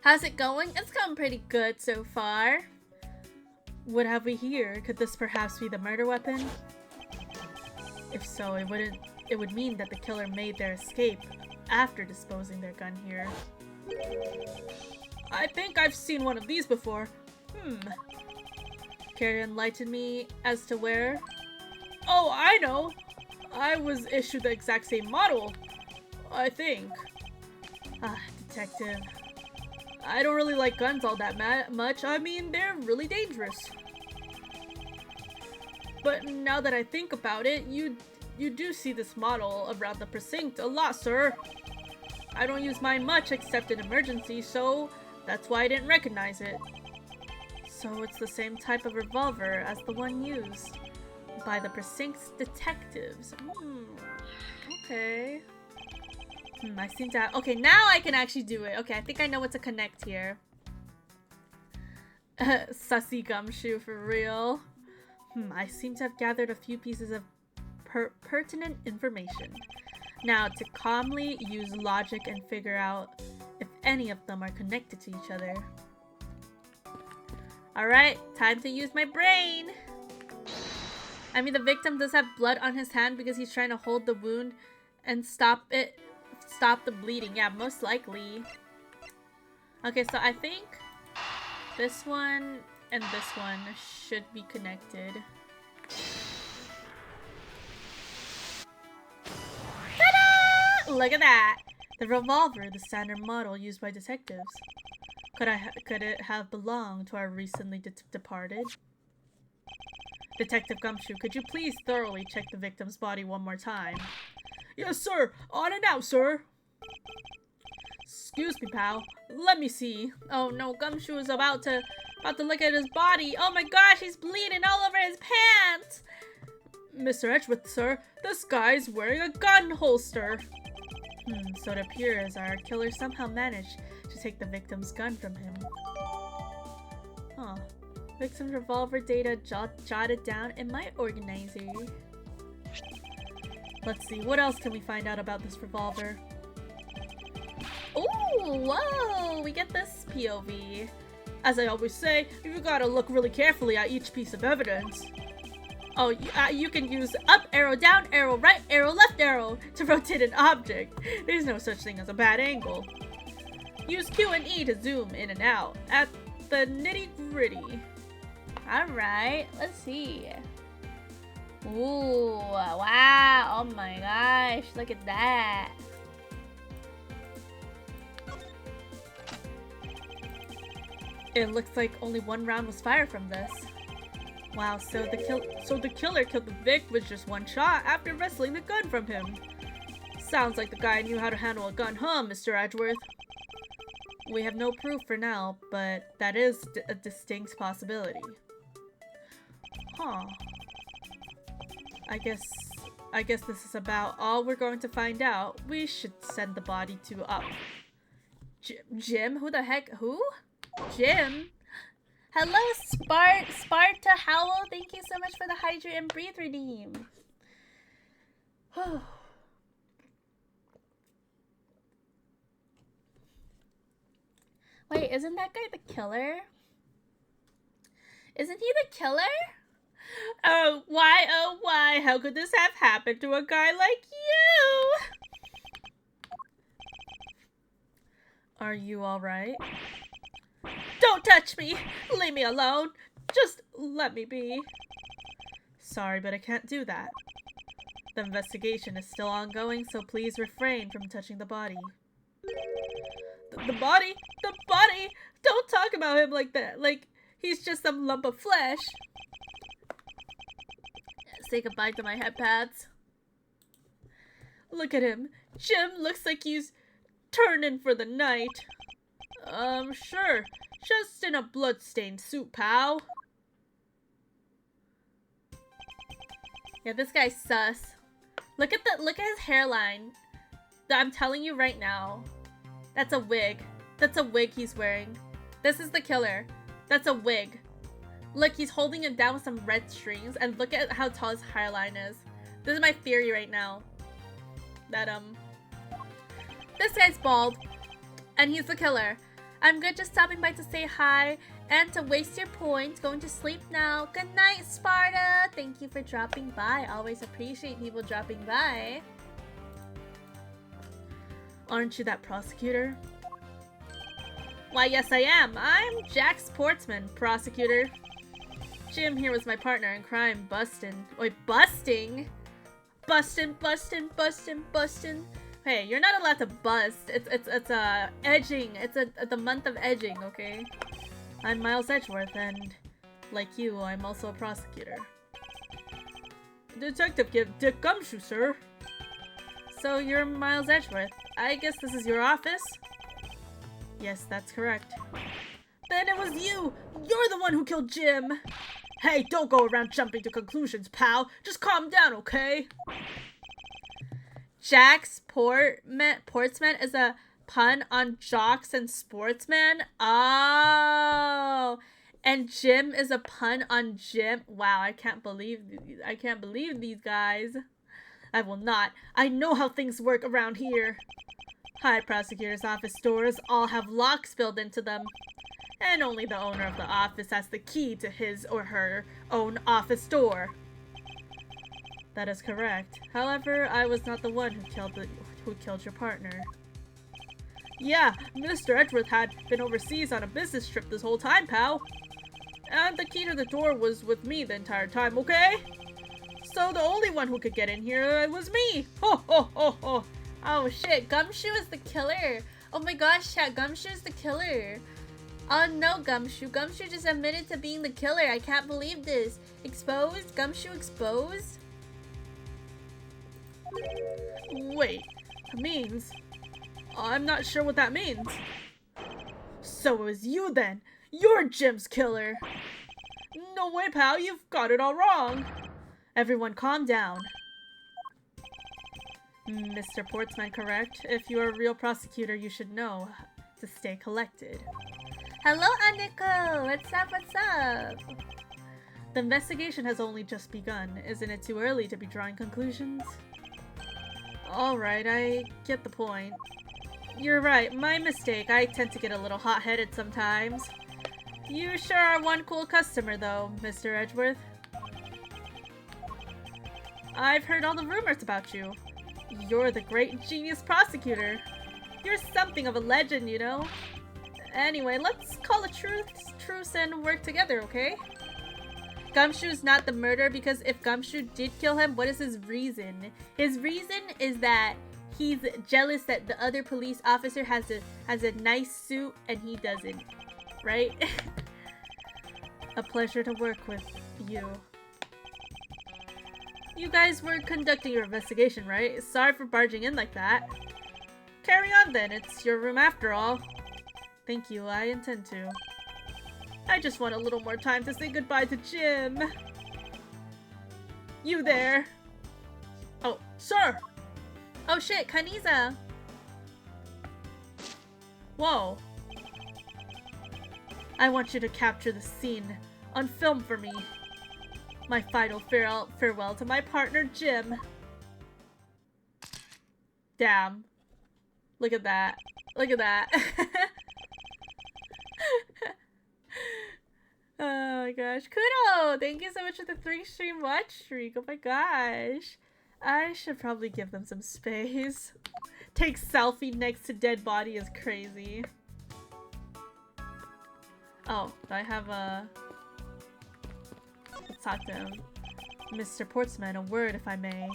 How's it going? It's going pretty good so far. What have we here? Could this perhaps be the murder weapon? If so, it would mean that the killer made their escape after disposing their gun here. I think I've seen one of these before. Care to enlighten me as to where? Oh, I know! I was issued the exact same model, I think. Ah, detective. I don't really like guns all that much. I mean, they're really dangerous. But now that I think about it, you do see this model around the precinct a lot, sir. I don't use mine much except in emergencies, so that's why I didn't recognize it. So it's the same type of revolver as the one used by the precinct's detectives. Okay. I seem to have— okay, now I can actually do it. Okay, I think I know what to connect here. Sussy gumshoe for real. I seem to have gathered a few pieces of pertinent information. Now, to calmly use logic and figure out if any of them are connected to each other. Alright, time to use my brain! I mean, the victim does have blood on his hand because he's trying to hold the wound and stop the bleeding. Yeah, most likely. Okay, so I think this one and this one should be connected. Ta-da! Look at that! The revolver, the standard model used by detectives. Could it have belonged to our recently departed? Detective Gumshoe, could you please thoroughly check the victim's body one more time? Yes, sir! On and out, sir! Excuse me, pal. Let me see. Oh no, Gumshoe is about to look at his body. Oh my gosh, he's bleeding all over his pants! Mr. Edgeworth, sir, this guy's wearing a gun holster. So it appears our killer somehow managed to take the victim's gun from him. Huh. Victim's revolver data jotted down in my organizer. Let's see, what else can we find out about this revolver? Ooh, whoa, we get this POV. As I always say, you gotta look really carefully at each piece of evidence. Oh, you can use up arrow, down arrow, right arrow, left arrow to rotate an object. There's no such thing as a bad angle. Use Q and E to zoom in and out at the nitty-gritty. Alright, let's see. Ooh, wow, oh my gosh, look at that. It looks like only one round was fired from this. Wow, so the killer killed the Vic with just one shot after wresting the gun from him. Sounds like the guy knew how to handle a gun, huh, Mr. Edgeworth? We have no proof for now, but that is a distinct possibility. Huh. I guess this is about all we're going to find out. We should send the body to Jim? Who the heck? Who? Jim? Hello, Sparta Howell. Thank you so much for the Hydrate and Breathe redeem. Wait, isn't that guy the killer? Isn't he the killer? Oh, why? How could this have happened to a guy like you? Are you alright? Don't touch me! Leave me alone! Just let me be. Sorry, but I can't do that. The investigation is still ongoing, so please refrain from touching the body. The body? The body? Don't talk about him like that. Like, he's just some lump of flesh. Say goodbye to my head pads. Look at him. Jim looks like he's turning for the night. Sure. Just in a blood-stained suit, pal. Yeah, this guy's sus. Look at his hairline. I'm telling you right now. That's a wig. That's a wig he's wearing. This is the killer. That's a wig. Look, he's holding it down with some red strings, and look at how tall his hairline is. This is my theory right now. That, this guy's bald, and he's the killer. I'm good just stopping by to say hi, and to waste your points, going to sleep now. Good night, Sparta! Thank you for dropping by. Always appreciate people dropping by. Aren't you that prosecutor? Why, yes I am. I'm Jack Sportsman, prosecutor. Jim here was my partner in crime, bustin'. Wait, busting? Bustin'. Hey, you're not allowed to bust. It's edging. It's the month of edging, okay? I'm Miles Edgeworth, and like you, I'm also a prosecutor. Detective Dick Gumshoe, sir. So you're Miles Edgeworth. I guess this is your office? Yes, that's correct. Then it was you! You're the one who killed Jim! Hey, don't go around jumping to conclusions, pal. Just calm down, okay? Jack's Portsman is a pun on jocks and sportsmen? Oh! And Jim is a pun on Jim? Wow, I can't believe these guys. I will not. I know how things work around here. High prosecutor's office doors all have locks built into them. And only the owner of the office has the key to his or her own office door. That is correct. However, I was not the one who killed your partner. Yeah, Mr. Edgeworth had been overseas on a business trip this whole time, pal. And the key to the door was with me the entire time, okay? So the only one who could get in here was me! Ho ho ho ho! Oh shit, Gumshoe is the killer! Oh my gosh, chat, Gumshoe is the killer! Oh no, Gumshoe. Gumshoe just admitted to being the killer. I can't believe this. Exposed? Gumshoe exposed? Wait, that means... I'm not sure what that means. So it was you then. You're Jim's killer. No way, pal. You've got it all wrong. Everyone calm down. Mr. Portsman, correct? If you're a real prosecutor, you should know to stay collected. Hello, Aniko! What's up, what's up? The investigation has only just begun. Isn't it too early to be drawing conclusions? Alright, I get the point. You're right, my mistake. I tend to get a little hot-headed sometimes. You sure are one cool customer, though, Mr. Edgeworth. I've heard all the rumors about you. You're the great genius prosecutor. You're something of a legend, you know? Anyway, let's call a truce and work together, okay? Gumshoe's not the murderer because if Gumshoe did kill him, what is his reason? His reason is that he's jealous that the other police officer has a nice suit and he doesn't, right? A pleasure to work with you. You guys were conducting your investigation, right? Sorry for barging in like that. Carry on then, it's your room after all. Thank you, I intend to. I just want a little more time to say goodbye to Jim. You there? Oh, sir! Oh shit, Kaniza! Whoa. I want you to capture the scene on film for me. My final farewell to my partner, Jim. Damn. Look at that. Look at that. Oh my gosh. Kudo! Thank you so much for the 3-stream watch streak. Oh my gosh. I should probably give them some space. Take selfie next to dead body is crazy. Oh, I have a... Let's talk to him. Mr. Portsman, a word if I may.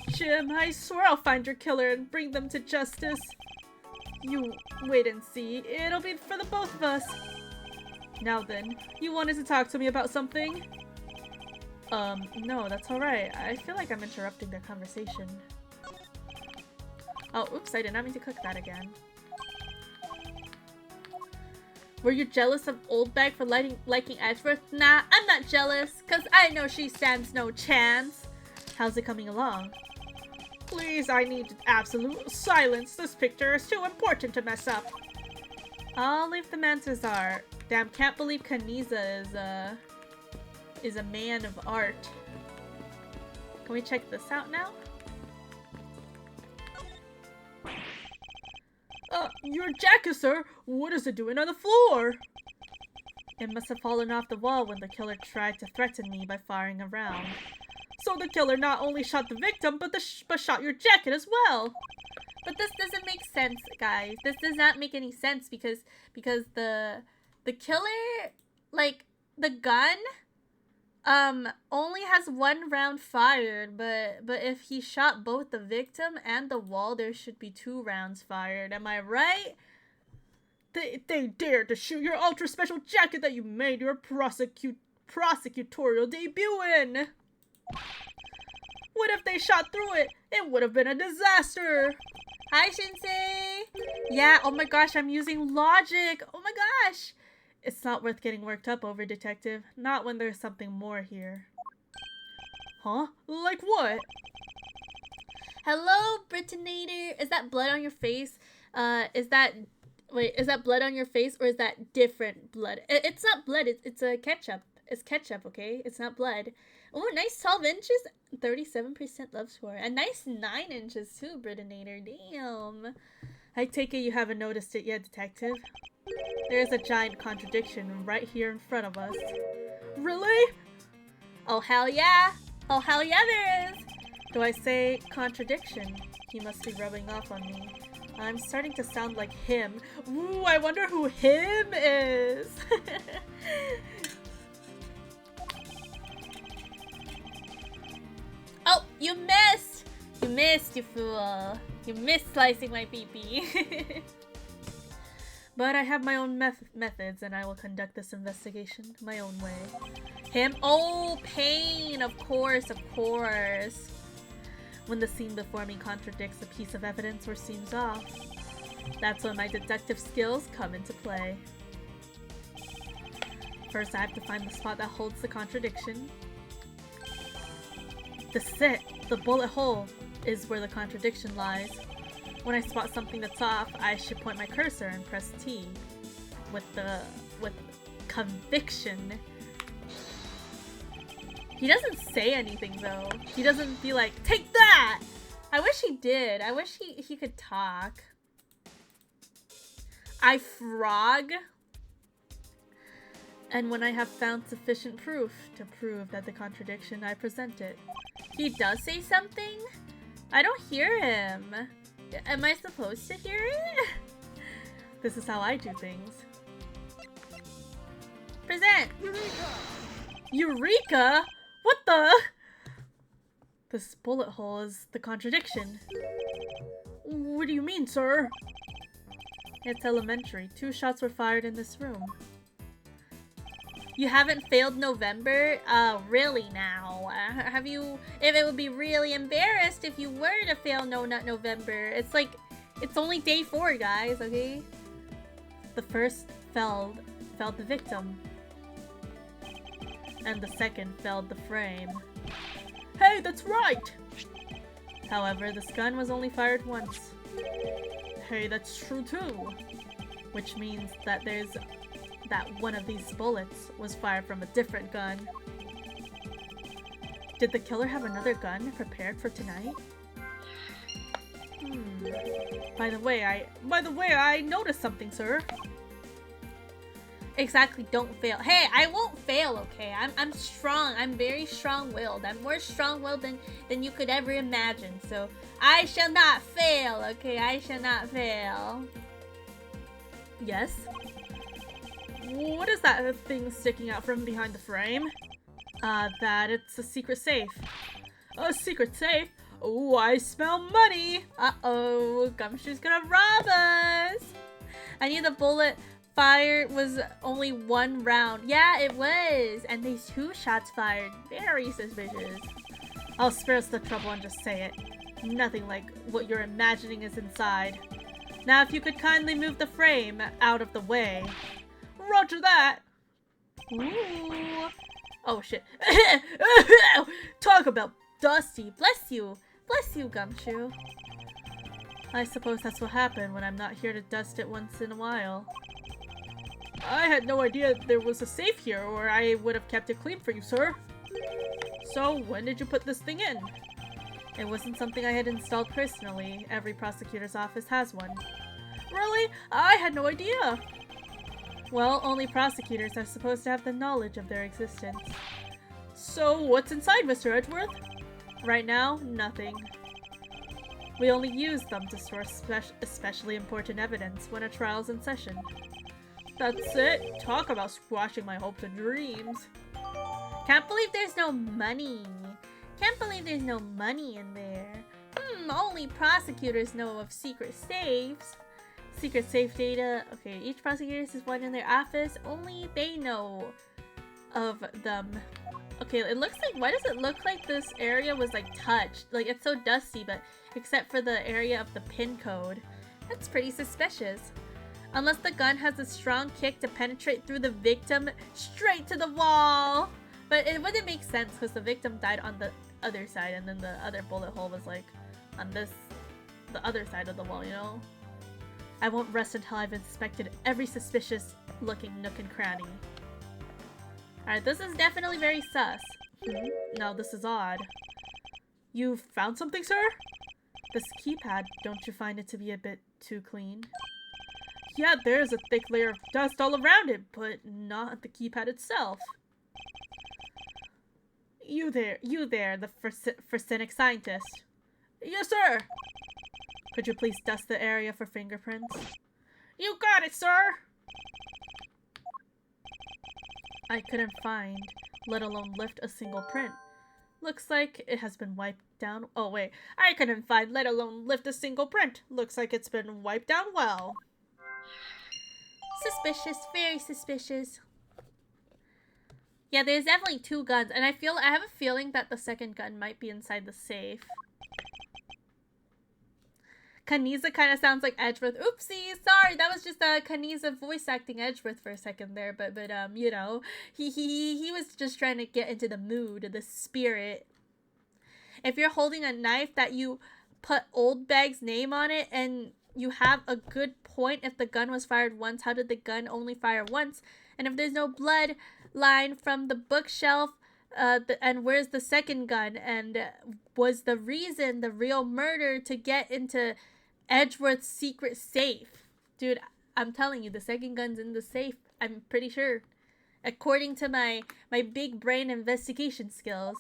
Jim, I swear I'll find your killer and bring them to justice. You wait and see. It'll be for the both of us. Now then, you wanted to talk to me about something? No, that's alright. I feel like I'm interrupting their conversation. Oh, oops, I did not mean to cook that again. Were you jealous of Oldbag for liking Edgeworth? Nah, I'm not jealous, cause I know she stands no chance. How's it coming along? Please, I need absolute silence. This picture is too important to mess up. I'll leave the man to his art. Damn, can't believe Kaniza is a man of art. Can we check this out now? Your jacket, sir! What is it doing on the floor? It must have fallen off the wall when the killer tried to threaten me by firing a round. So the killer not only shot the victim, but shot your jacket as well! But this doesn't make sense, guys. This does not make any sense because the killer, like, the gun only has 1 round fired, but if he shot both the victim and the wall, there should be 2 rounds fired. Am I right? They dared to shoot your ultra special jacket that you made your prosecutorial debut in. What if they shot through it? It would have been a disaster. Hi, Shinsei. Yeah, oh my gosh, I'm using logic. Oh my gosh. It's not worth getting worked up over, Detective. Not when there's something more here. Huh? Like what? Hello, Britannator. Is that blood on your face? Is that blood on your face, or is that different blood? It's not blood. It's a ketchup. It's ketchup, okay? It's not blood. Oh, nice 12 inches. 37% love score. A nice 9 inches too, Britannator. Damn. I take it you haven't noticed it yet, Detective. There's a giant contradiction right here in front of us. Really? Oh, hell yeah. Oh, hell yeah, there is. Do I say contradiction? He must be rubbing off on me. I'm starting to sound like him. Ooh, I wonder who him is. Oh, you missed! You missed, you fool. You missed slicing my pee-pee. But I have my own methods, and I will conduct this investigation my own way. Him? Oh, pain! Of course, of course. When the scene before me contradicts a piece of evidence or seems off, that's when my deductive skills come into play. First, I have to find the spot that holds the contradiction. This is it. The bullet hole is where the contradiction lies. When I spot something that's off, I should point my cursor and press T with conviction. He doesn't say anything though. He doesn't be like, take that! I wish he did. I wish he could talk. I frog. And when I have found sufficient proof to prove that the contradiction, I present it. He does say something? I don't hear him. Am I supposed to hear it? This is how I do things. Present! Eureka! Eureka? What the? This bullet hole is the contradiction. What do you mean, sir? It's elementary. 2 shots were fired in this room. You haven't failed November? Really now? Have you... If it would be really embarrassed if you were to fail No Nut November. It's like... It's only day 4, guys, okay? The first failed the victim. And the second failed the frame. Hey, that's right! However, this gun was only fired once. Hey, that's true too. Which means that one of these bullets was fired from a different gun. Did the killer have another gun prepared for tonight? By the way, I noticed something, sir. Exactly, don't fail. Hey, I won't fail, okay? I'm strong. I'm very strong-willed. I'm more strong-willed than you could ever imagine. So, I shall not fail, okay? I shall not fail. Yes? What is that thing sticking out from behind the frame? That it's a secret safe. A secret safe? Oh, I smell money! Uh-oh, Gumshoe's gonna rob us! I knew the bullet fired was only 1 round. Yeah, it was! And these 2 shots fired. Very suspicious. I'll spare us the trouble and just say it. Nothing like what you're imagining is inside. Now, if you could kindly move the frame out of the way. Roger that! Ooh. Oh, shit. Talk about dusty. Bless you. Bless you, Gumshoe. I suppose that's what happened when I'm not here to dust it once in a while. I had no idea there was a safe here, or I would have kept it clean for you, sir. So, when did you put this thing in? It wasn't something I had installed personally. Every prosecutor's office has one. Really? I had no idea! Well, only prosecutors are supposed to have the knowledge of their existence. So, what's inside, Mr. Edgeworth? Right now, nothing. We only use them to store especially important evidence when a trial's in session. That's it. Talk about squashing my hopes and dreams. Can't believe there's no money. Can't believe there's no money in there. Only prosecutors know of secret safes. Secret safe data. Okay, each prosecutor has one in their office. Only they know of them. Okay, it looks like, why does it look like this area was like touched? Like it's so dusty, but except for the area of the pin code. That's pretty suspicious. Unless the gun has a strong kick to penetrate through the victim straight to the wall. But it wouldn't make sense because the victim died on the other side and then the other bullet hole was like on the other side of the wall, you know? I won't rest until I've inspected every suspicious looking nook and cranny. Alright, this is definitely very sus. No, this is odd. You found something, sir? This keypad, don't you find it to be a bit too clean? Yeah, there's a thick layer of dust all around it, but not the keypad itself. You there, the forensic scientist. Yes, sir! Could you please dust the area for fingerprints? You got it, sir! I couldn't find, let alone lift a single print. Looks like it has been wiped down. Oh, wait. I couldn't find, let alone lift a single print. Looks like it's been wiped down well. Suspicious. Very suspicious. Yeah, there's definitely two guns. And I have a feeling that the second gun might be inside the safe. Kaniza kind of sounds like Edgeworth. Oopsie, sorry, that was just Kaniza voice acting Edgeworth for a second there, but you know, he was just trying to get into the mood, the spirit. If you're holding a knife that you put Old Bag's name on it and you have a good point, if the gun was fired once, how did the gun only fire once? And if there's no blood line from the bookshelf, and where's the second gun? And was the reason the real murder to get into Edgeworth's secret safe? Dude, I'm telling you, the second gun's in the safe. I'm pretty sure. According to my big brain investigation skills.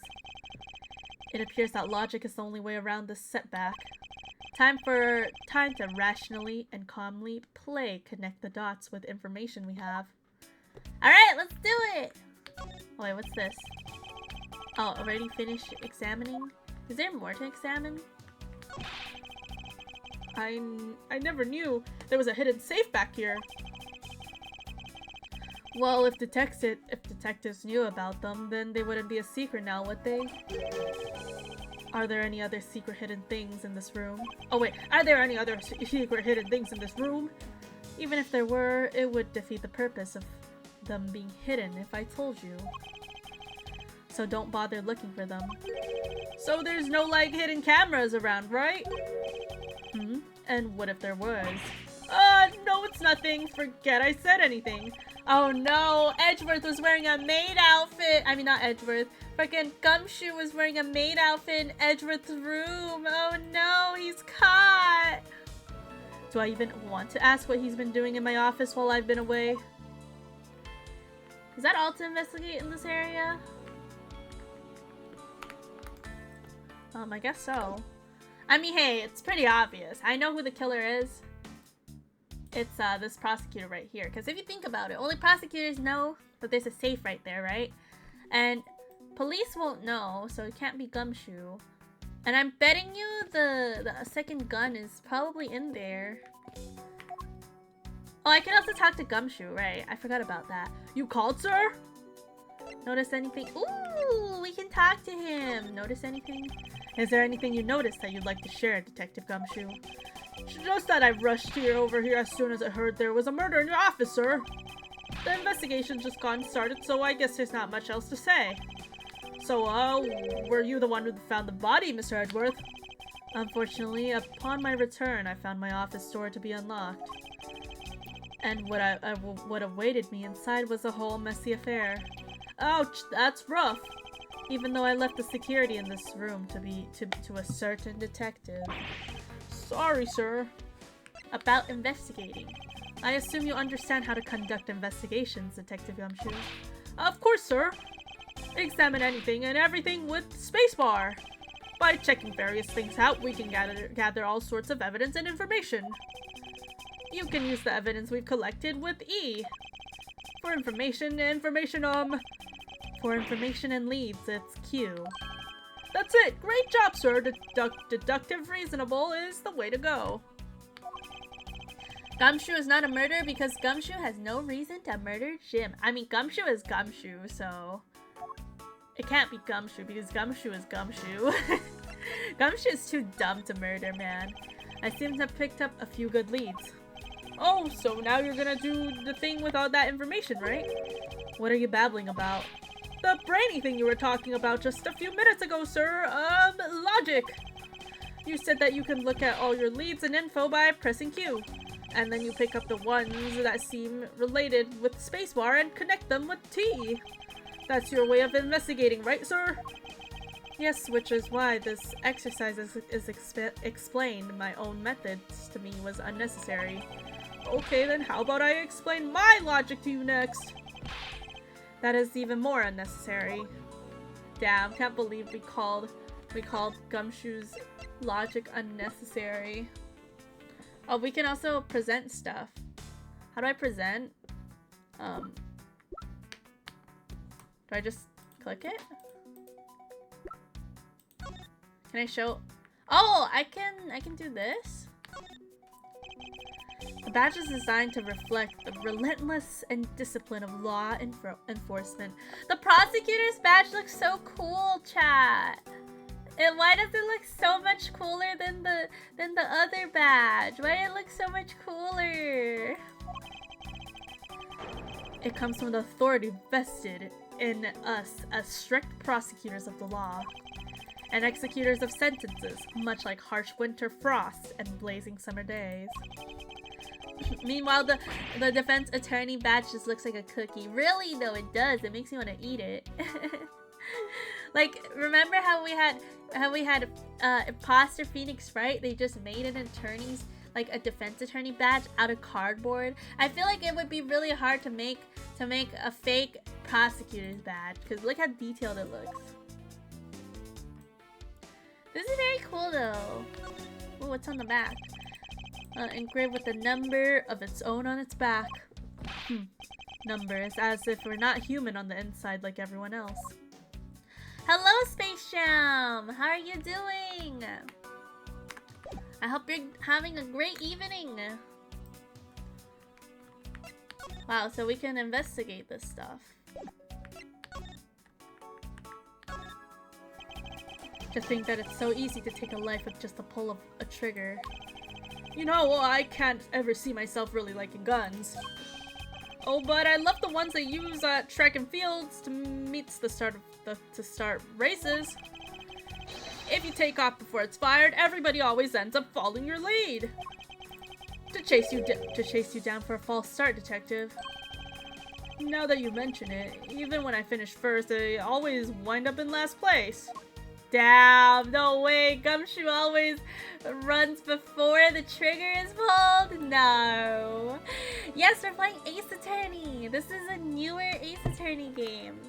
It appears that logic is the only way around this setback. Time to rationally and calmly connect the dots with information we have. Alright, let's do it! Oh wait, what's this? Oh, already finished examining? Is there more to examine? I never knew there was a hidden safe back here. Well, if detectives knew about them, then they wouldn't be a secret now, would they? Are there any other secret hidden things in this room? Oh wait, are there any other secret hidden things in this room? Even if there were, it would defeat the purpose of them being hidden if I told you. So don't bother looking for them. So there's no, like, hidden cameras around, right? And what if there was? No, it's nothing. Forget I said anything. Oh no, Edgeworth was wearing a maid outfit. I mean, not Edgeworth. Freaking Gumshoe was wearing a maid outfit in Edgeworth's room. Oh no, he's caught. Do I even want to ask what he's been doing in my office while I've been away? Is that all to investigate in this area? I guess so. I mean, hey, it's pretty obvious. I know who the killer is. It's this prosecutor right here. Because if you think about it, only prosecutors know that there's a safe right there, right? And police won't know, so it can't be Gumshoe. And I'm betting you the second gun is probably in there. Oh, I can also talk to Gumshoe, right? I forgot about that. You called, sir? Notice anything? Ooh, we can talk to him. Notice anything? Is there anything you noticed that you'd like to share, Detective Gumshoe? Just that I rushed over here as soon as I heard there was a murder in your office, sir. The investigation's just gotten started, so I guess there's not much else to say. So, were you the one who found the body, Mr. Edgeworth? Unfortunately, upon my return, I found my office door to be unlocked. And what awaited me inside was a whole messy affair. Ouch, that's rough. Even though I left the security in this room to a certain detective. Sorry, sir. About investigating. I assume you understand how to conduct investigations, Detective Gumshoe. Of course, sir. Examine anything and everything with spacebar. By checking various things out, we can gather all sorts of evidence and information. You can use the evidence we've collected with E. For information and leads, it's Q. That's it! Great job, sir! Deductive reasonable is the way to go. Gumshoe is not a murderer because Gumshoe has no reason to murder Jim. I mean, Gumshoe is Gumshoe, so... It can't be Gumshoe because Gumshoe is Gumshoe. Gumshoe is too dumb to murder, man. I seem to have picked up a few good leads. Oh, so now you're gonna do the thing with all that information, right? What are you babbling about? The brainy thing you were talking about just a few minutes ago, sir. Logic. You said that you can look at all your leads and info by pressing Q. And then you pick up the ones that seem related with spacebar and connect them with T. That's your way of investigating, right, sir? Yes, which is why this exercise is explained. My own methods to me was unnecessary. Okay, then how about I explain my logic to you next? That is even more unnecessary. Damn, can't believe we called Gumshoe's logic unnecessary. Oh, we can also present stuff. How do I present? Do I just click it? Can I show? Oh, I can do this. The badge is designed to reflect the relentless and discipline of law enforcement. The prosecutor's badge looks so cool, chat. And why does it look so much cooler than the other badge? Why did it look so much cooler? It comes from the authority vested in us as strict prosecutors of the law and executors of sentences, much like harsh winter frosts and blazing summer days. Meanwhile, the defense attorney badge just looks like a cookie. Really, though, it does. It makes me want to eat it. Like, remember how we had Imposter Phoenix, right? They just made an attorney's, like a defense attorney badge out of cardboard. I feel like it would be really hard to make a fake prosecutor's badge because look how detailed it looks. This is very cool though. Oh, what's on the back? Engraved with a number of its own on its back. Numbers, as if we're not human on the inside like everyone else. Hello, Space Jam! How are you doing? I hope you're having a great evening. Wow, so we can investigate this stuff. To think that it's so easy to take a life with just a pull of a trigger. You know, I can't ever see myself really liking guns. Oh, but I love the ones they use at track and fields to start races. If you take off before it's fired, everybody always ends up following your lead. To chase you down for a false start, detective. Now that you mention it, even when I finish first, I always wind up in last place. Damn, no way, Gumshoe always runs before the trigger is pulled? No. Yes, we're playing Ace Attorney. This is a newer Ace Attorney game.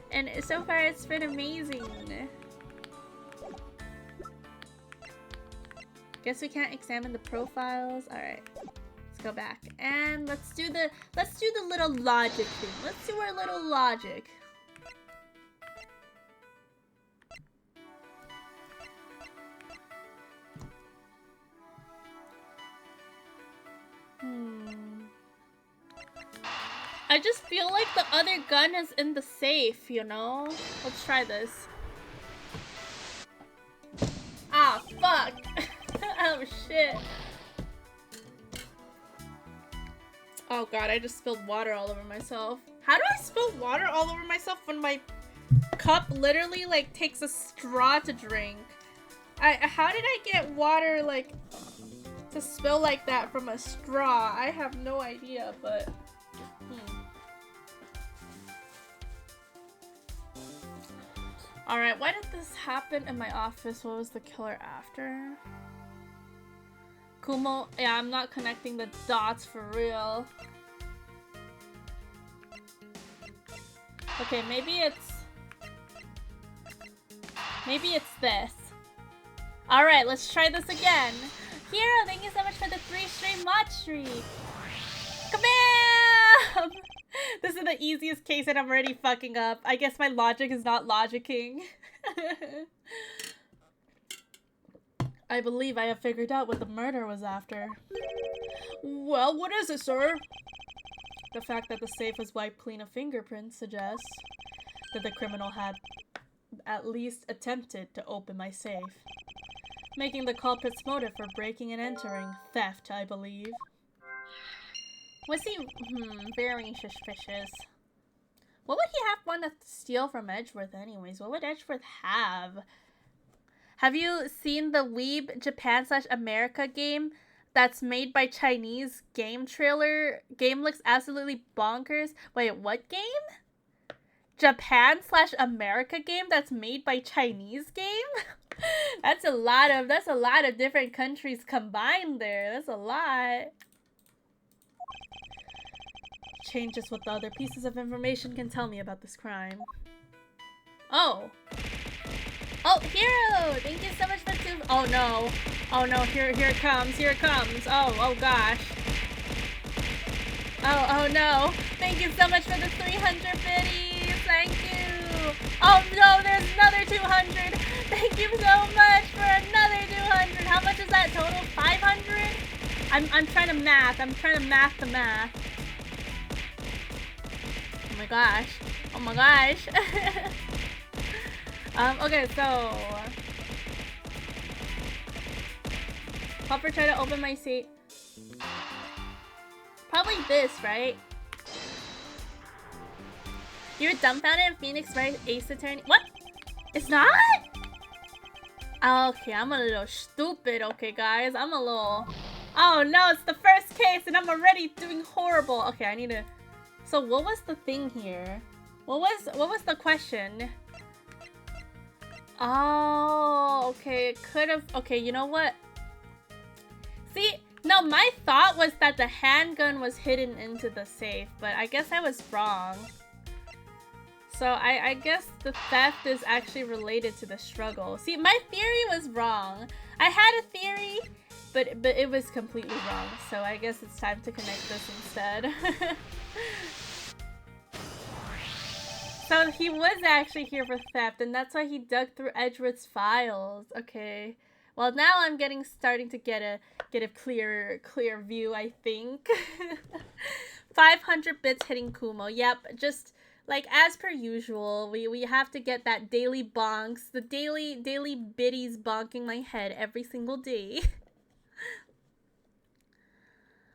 And so far it's been amazing. Guess we can't examine the profiles. Alright. Let's go back. And let's do the little logic thing. Let's do our little logic. I just feel like the other gun is in the safe, you know? Let's try this. Ah, fuck! Oh, shit. Oh god, I just spilled water all over myself. How do I spill water all over myself when my cup literally, like, takes a straw to drink? How did I get water, like, to spill like that from a straw? I have no idea, but... Alright, why did this happen in my office? What was the killer after? Kumo? Yeah, I'm not connecting the dots for real. Okay, maybe it's this. Alright, let's try this again. Hero, thank you so much for the 3 stream watch streak. Kabam! This is the easiest case and I'm already fucking up. I guess my logic is not logicking. I believe I have figured out what the murder was after. Well, what is it, sir? The fact that the safe was wiped clean of fingerprints suggests that the criminal had at least attempted to open my safe, making the culprit's motive for breaking and entering theft, I believe. Was he, very suspicious. What would he have want to steal from Edgeworth anyways? What would Edgeworth have? Have you seen the Weeb Japan/America game that's made by Chinese game trailer? Game looks absolutely bonkers. Wait, what game? Japan/America game that's made by Chinese game? That's a lot of different countries combined there. That's a lot. Changes what the other pieces of information can tell me about this crime. Oh, Hero! Thank you so much for two. Oh no! Oh no! Here it comes! Here it comes! Oh gosh! Oh no! Thank you so much for the 300 biddies! Thank you! Oh no! There's another 200! Thank you so much for another 200! How much is that total? 500? I'm trying to math. I'm trying to math the math. Oh my gosh. Oh my gosh. Okay, so Hopper tried to open my safe. Probably this, right? You're dumbfounded in Phoenix, right? Ace Attorney. What? It's not? Okay, I'm a little stupid, okay guys. I'm a little... Oh no, it's the first case and I'm already doing horrible. Okay, I need to... So what was the thing here? What was the question? Oh, okay, it could have... Okay, you know what? See, no, my thought was that the handgun was hidden into the safe, but I guess I was wrong. So I guess the theft is actually related to the struggle. See, my theory was wrong. I had a theory, but it was completely wrong. So I guess it's time to connect this instead. So he was actually here for theft, and that's why he dug through Edgeworth's files. Okay. Well, now I'm starting to get a clear view, I think. 500 bits hitting Kumo. Yep, just like as per usual, we have to get that daily bonks, the daily biddies bonking my head every single day.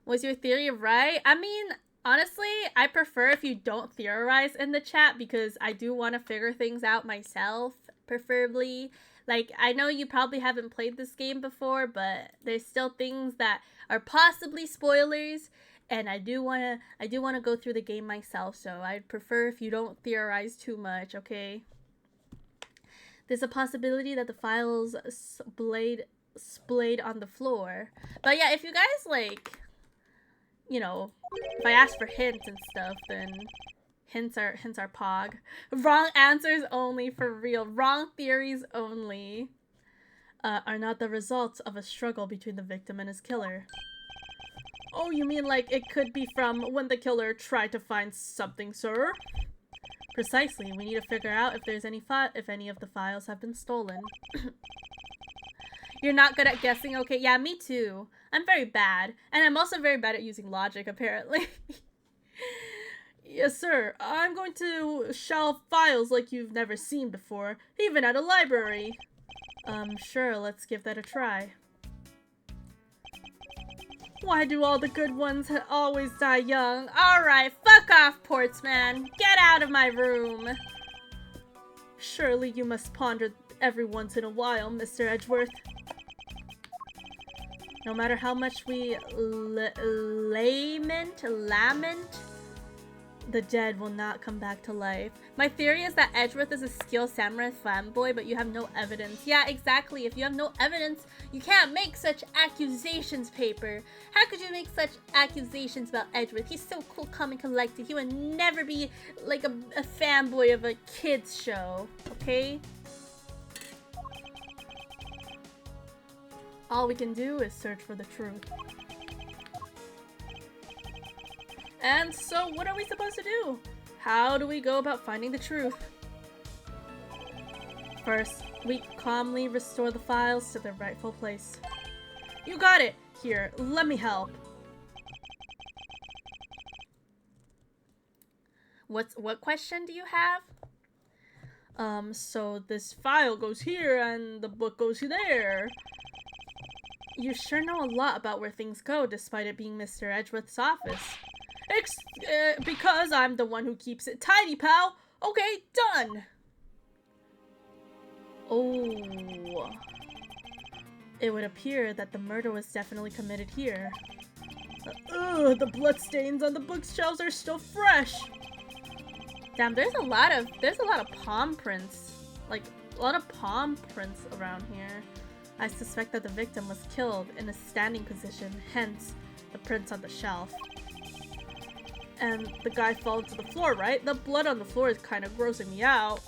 Was your theory right? I mean, honestly, I prefer if you don't theorize in the chat because I do want to figure things out myself, preferably. Like, I know you probably haven't played this game before, but there's still things that are possibly spoilers, and I do want to go through the game myself, so I'd prefer if you don't theorize too much, okay? There's a possibility that the files splayed on the floor. But yeah, if you guys, like, you know, if I ask for hints and stuff, then hints are pog. Wrong answers only, for real. Wrong theories only are not the results of a struggle between the victim and his killer. Oh, you mean like it could be from when the killer tried to find something, sir? Precisely. We need to figure out if there's if any of the files have been stolen. You're not good at guessing? Okay, yeah, me too. I'm very bad. And I'm also very bad at using logic, apparently. Yes, sir. I'm going to shelve files like you've never seen before, even at a library. Sure, let's give that a try. Why do all the good ones always die young? Alright, fuck off, Portsman. Get out of my room. Surely you must ponder every once in a while, Mr. Edgeworth. No matter how much we lament, the dead will not come back to life. My theory is that Edgeworth is a skilled samurai fanboy, but you have no evidence. Yeah, exactly. If you have no evidence, you can't make such accusations, Paper. How could you make such accusations about Edgeworth? He's so cool, calm, and collected. He would never be like a fanboy of a kid's show, okay? All we can do is search for the truth. And so what are we supposed to do? How do we go about finding the truth? First, we calmly restore the files to their rightful place. You got it! Here, let me help. What question do you have? So this file goes here and the book goes there. You sure know a lot about where things go, despite it being Mr. Edgeworth's office. Because I'm the one who keeps it tidy, pal. Okay, done. Oh. It would appear that the murder was definitely committed here. The bloodstains on the bookshelves are still fresh. Damn, there's a lot of palm prints. Like, a lot of palm prints around here. I suspect that the victim was killed in a standing position, hence the prints on the shelf. And the guy fell to the floor, right? The blood on the floor is kind of grossing me out.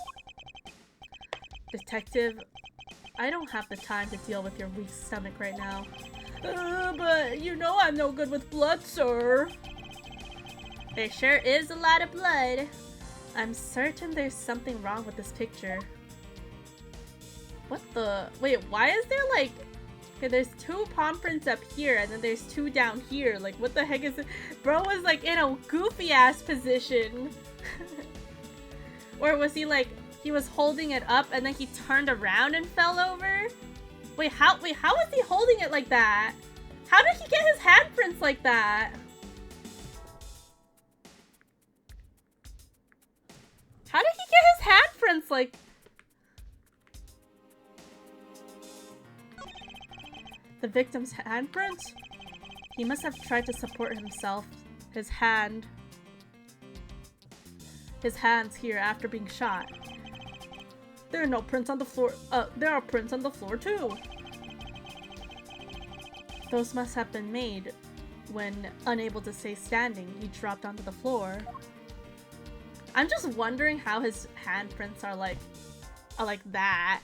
Detective, I don't have the time to deal with your weak stomach right now. But you know I'm no good with blood, sir. There sure is a lot of blood. I'm certain there's something wrong with this picture. What the? Wait, why is there like... Okay, there's 2 palm prints up here and then there's 2 down here. Like, what the heck is it? Bro was like in a goofy ass position. Or was he like... He was holding it up and then he turned around and fell over? Wait, how was he holding it like that? How did he get his handprints like that? How did he get his handprints like... The victim's handprints? He must have tried to support himself. His hands here after being shot. There are no prints on the floor. There are prints on the floor too. Those must have been made when, unable to stay standing, he dropped onto the floor. I'm just wondering how his handprints are like that.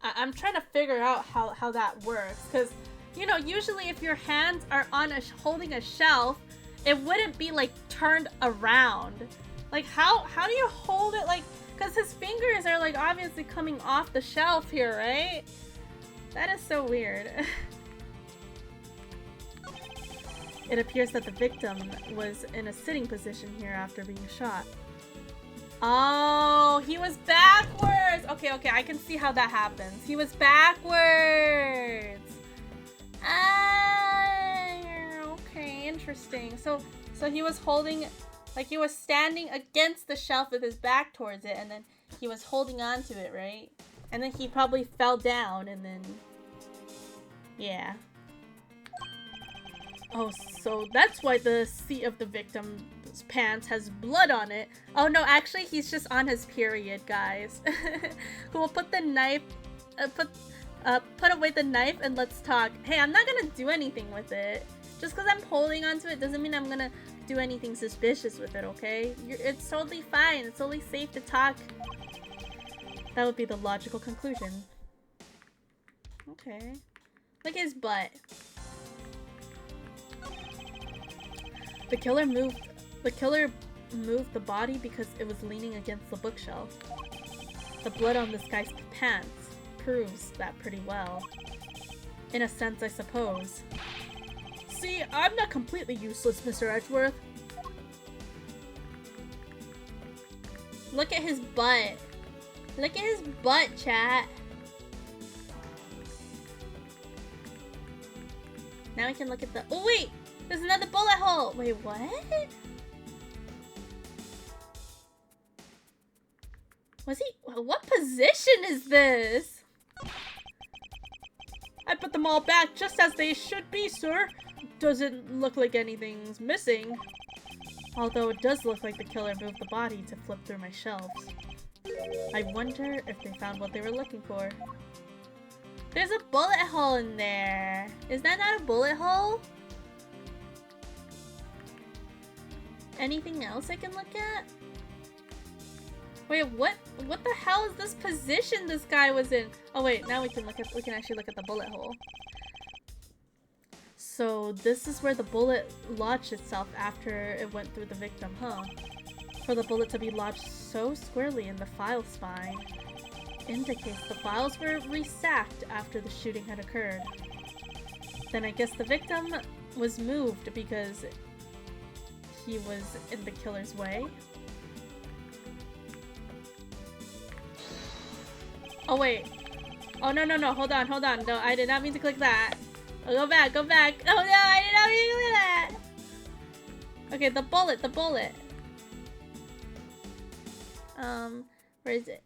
I'm trying to figure out how that works, because, you know, usually if your hands are on holding a shelf, it wouldn't be like turned around. Like, how do you hold it? Like, because his fingers are like obviously coming off the shelf here, right? That is so weird. It appears that the victim was in a sitting position here after being shot. Oh, he was backwards! Okay, I can see how that happens. He was backwards! Okay, interesting. So he was holding, like he was standing against the shelf with his back towards it, and then he was holding on to it, right? And then he probably fell down, and then... Yeah. Oh, so that's why the seat of the victim's pants has blood on it. Oh no, actually he's just on his period, guys. We'll put the knife, put away the knife and let's talk. Hey, I'm not gonna do anything with it. Just because I'm holding onto it doesn't mean I'm gonna do anything suspicious with it, okay? It's totally fine. It's totally safe to talk. That would be the logical conclusion. Okay. Look at his butt. The killer moved the body because it was leaning against the bookshelf. The blood on this guy's pants proves that pretty well. In a sense, I suppose. See, I'm not completely useless, Mr. Edgeworth. Look at his butt. Look at his butt, chat. Now we can look at the... Oh, wait! There's another bullet hole! Wait, what? Was he... What position is this? I put them all back just as they should be, sir. Doesn't look like anything's missing. Although it does look like the killer moved the body to flip through my shelves. I wonder if they found what they were looking for. There's a bullet hole in there. Is that not a bullet hole? Anything else I can look at? Wait, what the hell is this position this guy was in? Oh wait, now we can actually look at the bullet hole. So this is where the bullet lodged itself after it went through the victim, huh? For the bullet to be lodged so squarely in the file spine indicates the files were resacked after the shooting had occurred. Then I guess the victim was moved because he was in the killer's way. Oh wait. Oh no, hold on. No, I did not mean to click that. Oh, go back. Oh no, I did not mean to click that. Okay, the bullet. Where is it?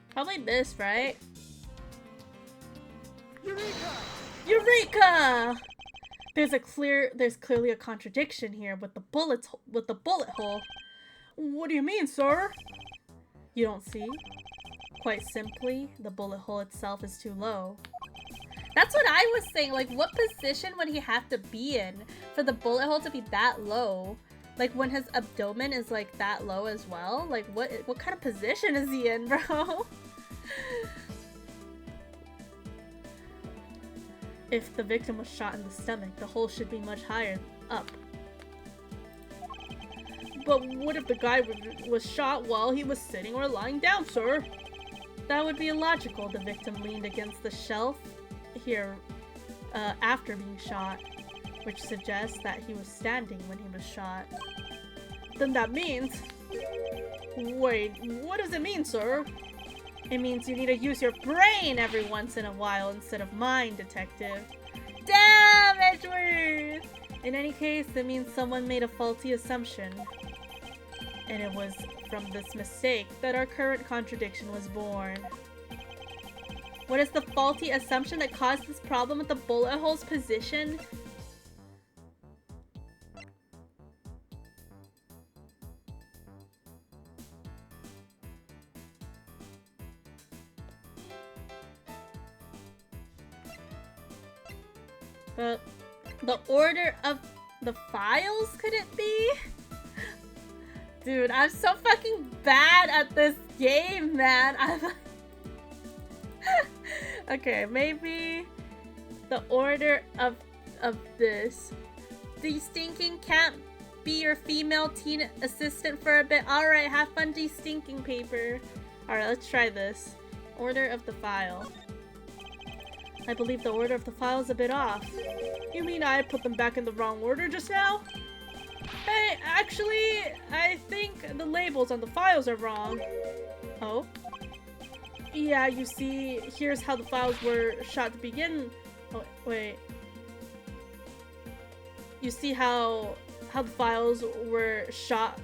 Probably this, right? Eureka! There's clearly a contradiction here with the bullet hole. What do you mean, sir? You don't see? Quite simply, the bullet hole itself is too low. That's what I was saying. Like, what position would he have to be in for the bullet hole to be that low? Like, when his abdomen is, like, that low as well? Like, what kind of position is he in, bro? If the victim was shot in the stomach, the hole should be much higher up. But what if the guy was shot while he was sitting or lying down, sir? That would be illogical. The victim leaned against the shelf here after being shot, which suggests that he was standing when he was shot. Then that means... Wait, what does it mean, sir? It means you need to use your brain every once in a while instead of mine, detective. Damn, Edgeworth! In any case, it means someone made a faulty assumption. And it was from this mistake that our current contradiction was born. What is the faulty assumption that caused this problem with the bullet hole's position? The order of the files, could it be? Dude, I'm so fucking bad at this game, man. Okay, maybe the order of this. De-stinking can't be your female teen assistant for a bit. Alright, have fun de-stinking, paper. Alright, let's try this. Order of the file. I believe the order of the file is a bit off. You mean I put them back in the wrong order just now? Hey, actually, I think the labels on the files are wrong. Oh? Yeah, you see, here's how the files were shot to begin. Oh, wait. You see how the files were shot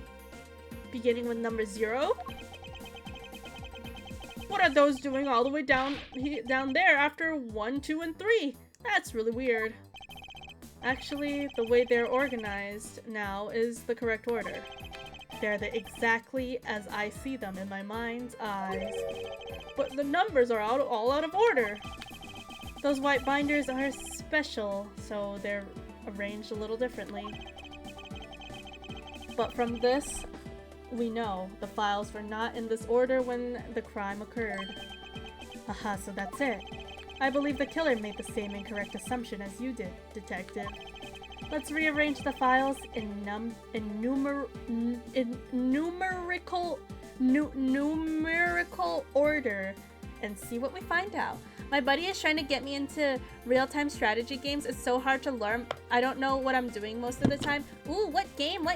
beginning with number 0? What are those doing all the way down there after 1, 2, and 3? That's really weird. Actually, the way they're organized now is the correct order. They're exactly as I see them in my mind's eyes. But the numbers are all out of order. Those white binders are special, so they're arranged a little differently. But from this, we know the files were not in this order when the crime occurred. Aha, so that's it. I believe the killer made the same incorrect assumption as you did, detective. Let's rearrange the files in numerical order and see what we find out. My buddy is trying to get me into real-time strategy games. It's so hard to learn. I don't know what I'm doing most of the time. Ooh, what game?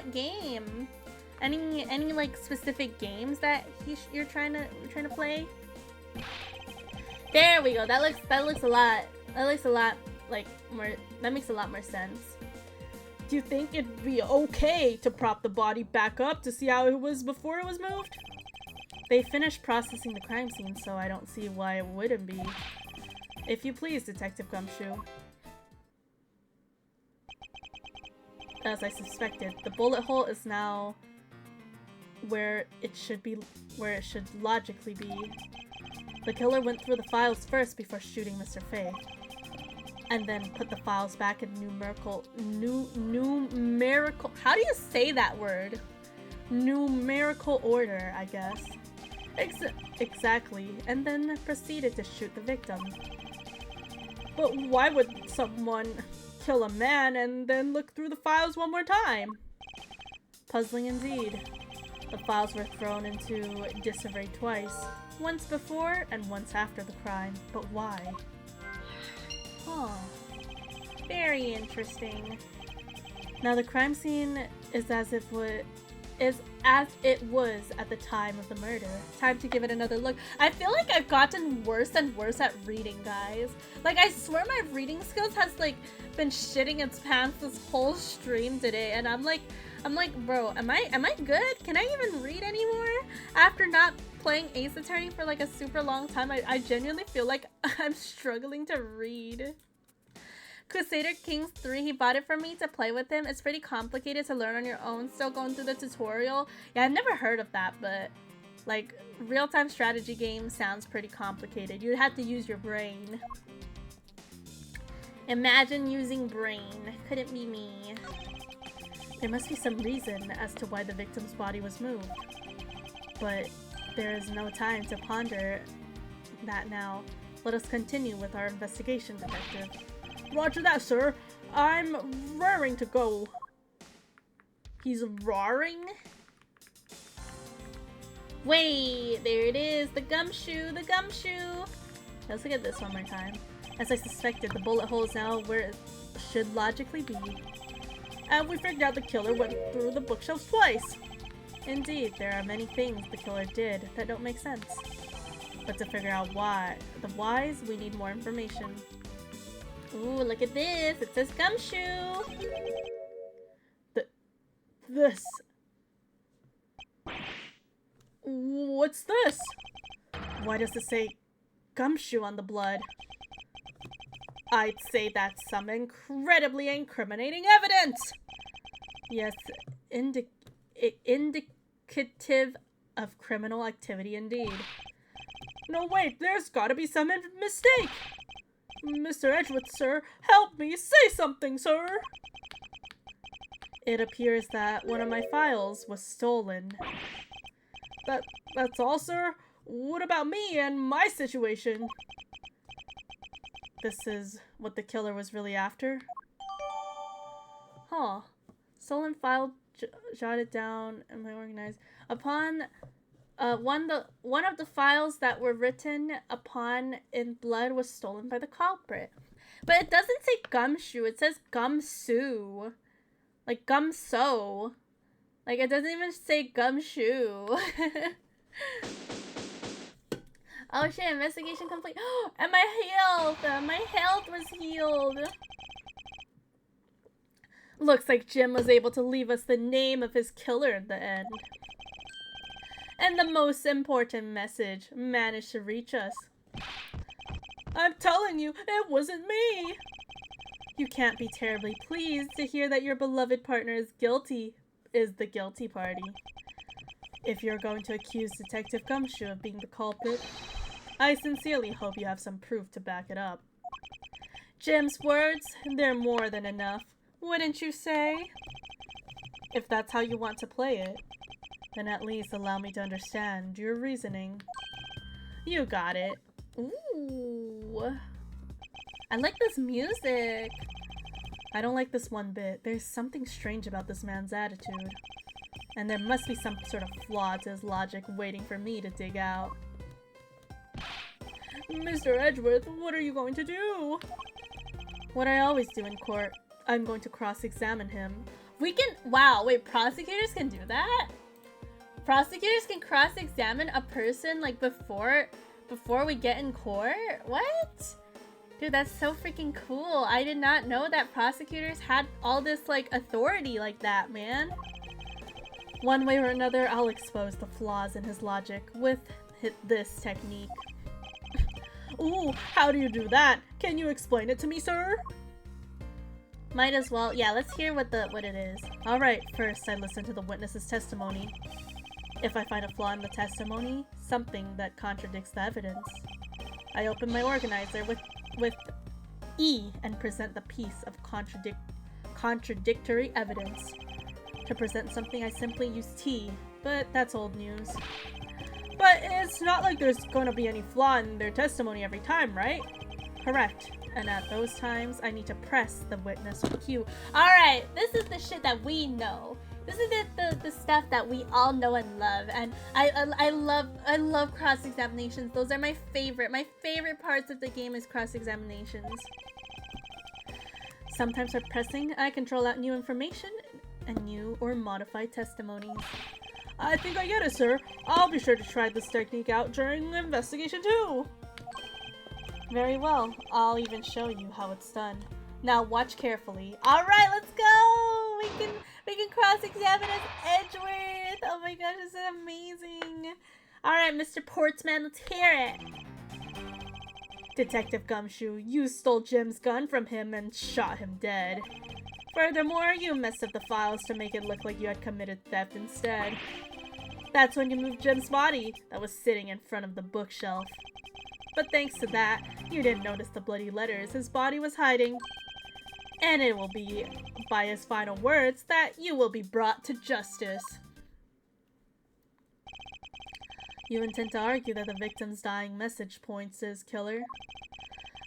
Any like specific games that you're trying to play? There we go. That looks a lot like more. That makes a lot more sense. Do you think it'd be okay to prop the body back up to see how it was before it was moved? They finished processing the crime scene, so I don't see why it wouldn't be. If you please, Detective Gumshoe. As I suspected, the bullet hole is now where it should logically be. The killer went through the files first before shooting Mr. Faith. and then put the files back in numerical, how do you say that word? Numerical order, I guess. Exactly, and then proceeded to shoot the victim. But why would someone kill a man and then look through the files one more time? Puzzling indeed. The files were thrown into disarray twice, once before and once after the crime. But why? Huh. Very interesting. Now the crime scene is as it was at the time of the murder. Time to give it another look. I feel like I've gotten worse and worse at reading, guys. Like, I swear my reading skills has, like, been shitting its pants this whole stream today, and I'm like, bro, am I good? Can I even read anymore? After not playing Ace Attorney for, like, a super long time, I genuinely feel like I'm struggling to read. Crusader Kings 3, he bought it for me to play with him. It's pretty complicated to learn on your own, still going through the tutorial. Yeah, I've never heard of that, but like real-time strategy game sounds pretty complicated. You'd have to use your brain. Imagine using brain. Couldn't be me. There must be some reason as to why the victim's body was moved. But there is no time to ponder that now. Let us continue with our investigation, detective. Roger that, sir. I'm raring to go. He's roaring? Wait, there it is. The gumshoe, the gumshoe. Let's look at this one more time. As I suspected, the bullet hole is now where it should logically be. And we figured out the killer went through the bookshelves twice. Indeed, there are many things the killer did that don't make sense. But to figure out why, the whys, we need more information. Ooh, look at this. It says gumshoe. This. What's this? Why does it say gumshoe on the blood? I'd say that's some incredibly incriminating evidence. Yes, indicative of criminal activity indeed. No, wait, there's gotta be some mistake. Mr. Edgeworth, sir, help me! Say something, sir! It appears that one of my files was stolen. That's all, sir? What about me and my situation? This is what the killer was really after? Huh. Stolen file jotted down and organized. Upon one of the files that were written upon in blood was stolen by the culprit. But it doesn't say gumshoe, it says gumshoe. Like gumso. Like it doesn't even say gumshoe. Oh shit, investigation complete. And my health was healed. Looks like Jim was able to leave us the name of his killer at the end. And the most important message managed to reach us. I'm telling you, it wasn't me! You can't be terribly pleased to hear that your beloved partner is the guilty party. If you're going to accuse Detective Gumshoe of being the culprit, I sincerely hope you have some proof to back it up. Jim's words, they're more than enough, wouldn't you say? If that's how you want to play it, then at least allow me to understand your reasoning. You got it. Ooh. I like this music. I don't like this one bit. There's something strange about this man's attitude. And there must be some sort of flaw to his logic waiting for me to dig out. Mr. Edgeworth, what are you going to do? What I always do in court. I'm going to cross-examine him. We can- wow, wait, prosecutors can do that? Prosecutors can cross-examine a person like before we get in court? What? Dude, that's so freaking cool. I did not know that prosecutors had all this like authority like that, man. One way or another, I'll expose the flaws in his logic with this technique. Ooh, how do you do that? Can you explain it to me, sir? Might as well. Yeah, let's hear what it is. Alright, first I listen to the witness's testimony. If I find a flaw in the testimony, something that contradicts the evidence, I open my organizer with E and present the piece of contradictory evidence. To present something, I simply use T, but that's old news. But it's not like there's gonna be any flaw in their testimony every time, right? Correct. And at those times, I need to press the witness with Q. Alright, this is the shit that we know. This is the stuff that we all know and love. And I love cross-examinations. Those are my favorite. My favorite parts of the game is cross-examinations. Sometimes for pressing, I control out new information and new or modified testimonies. I think I get it, sir. I'll be sure to try this technique out during the investigation too. Very well. I'll even show you how it's done. Now watch carefully. Alright, let's go! We can cross-examine as Edgeworth! Oh my gosh, this is amazing! Alright, Mr. Portsman, let's hear it! Detective Gumshoe, you stole Jim's gun from him and shot him dead. Furthermore, you messed up the files to make it look like you had committed theft instead. That's when you moved Jim's body that was sitting in front of the bookshelf. But thanks to that, you didn't notice the bloody letters his body was hiding. And it will be by his final words that you will be brought to justice. You intend to argue that the victim's dying message points to his killer.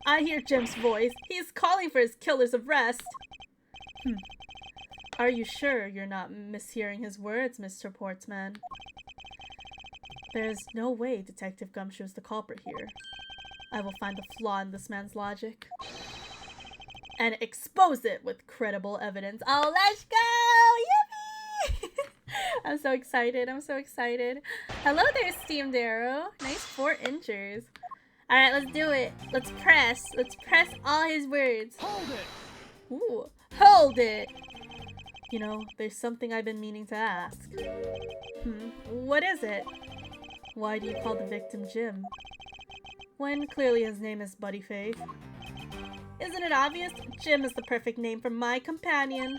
I hear Jim's voice. He's calling for his killer's arrest. Are you sure you're not mishearing his words, Mr. Portsman? There's no way Detective Gumshoe is the culprit here. I will find the flaw in this man's logic and expose it with credible evidence. Oh, let's go! Yippee! I'm so excited. I'm so excited. Hello there, Steamed Arrow. Nice 4 inches. Alright, let's do it. Let's press. Let's press all his words. Hold it! Ooh, hold it! You know, there's something I've been meaning to ask. What is it? Why do you call the victim Jim, when clearly his name is Buddy Faith? Isn't it obvious? Jim is the perfect name for my companion.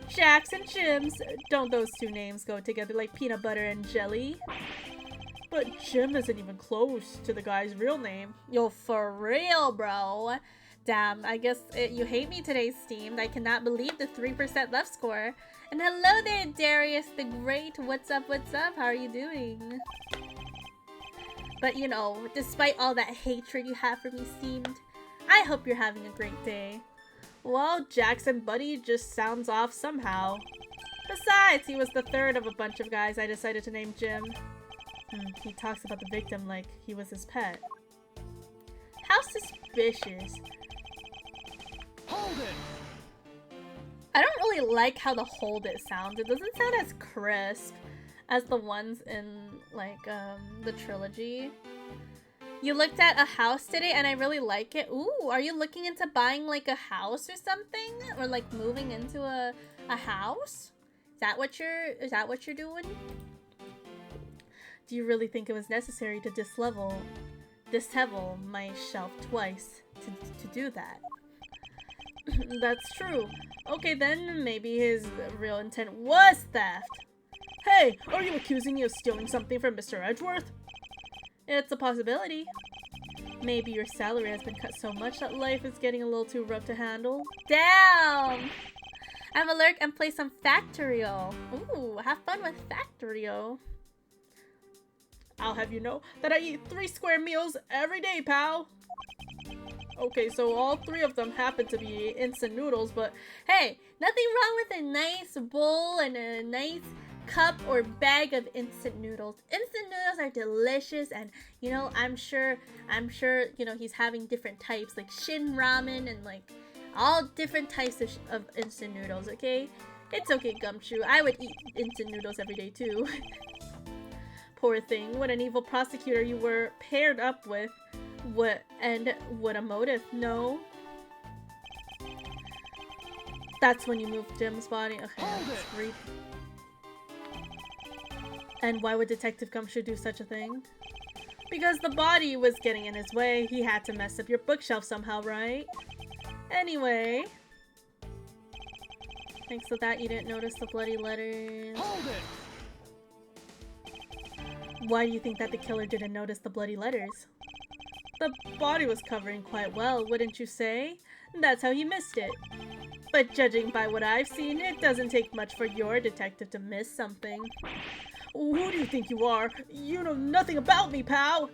Jax and Jims. Don't those two names go together like peanut butter and jelly? But Jim isn't even close to the guy's real name. Yo, for real, bro. Damn, I guess you hate me today, Steamed. I cannot believe the 3% left score. And hello there, Darius the Great. What's up, what's up? How are you doing? But you know, despite all that hatred you have for me, Steamed, I hope you're having a great day. Well, Jackson Buddy just sounds off somehow. Besides, he was the third of a bunch of guys I decided to name Jim. He talks about the victim like he was his pet. How suspicious. Hold it! I don't really like how the hold it sounds. It doesn't sound as crisp as the ones in, like, the trilogy. You looked at a house today and I really like it. Ooh, are you looking into buying, like, a house or something? Or, like, moving into a house? Is that what you're doing? Do you really think it was necessary to dislevel my shelf twice to do that? That's true. Okay, then maybe his real intent was theft. Hey, are you accusing me of stealing something from Mr. Edgeworth? It's a possibility. Maybe your salary has been cut so much that life is getting a little too rough to handle. Damn! I'm a lurk and play some Factorio. Ooh, have fun with Factorio. I'll have you know that I eat 3 square meals every day, pal. Okay, so all 3 of them happen to be instant noodles, but hey, nothing wrong with a nice bowl and a nice cup or bag of instant noodles. Instant noodles are delicious, and you know, I'm sure, you know, he's having different types, like Shin ramen and like all different types of instant noodles, okay? It's okay, Gumshoe. I would eat instant noodles every day too. Poor thing, what an evil prosecutor you were paired up with. What a motive, no? That's when you moved Jim's body. Okay, let's read. And why would Detective Gumshoe do such a thing? Because the body was getting in his way. He had to mess up your bookshelf somehow, right? Anyway. Thanks to that, you didn't notice the bloody letters. Hold it! Why do you think that the killer didn't notice the bloody letters? The body was covering quite well, wouldn't you say? That's how he missed it. But judging by what I've seen, it doesn't take much for your detective to miss something. Who do you think you are? You know nothing about me, pal!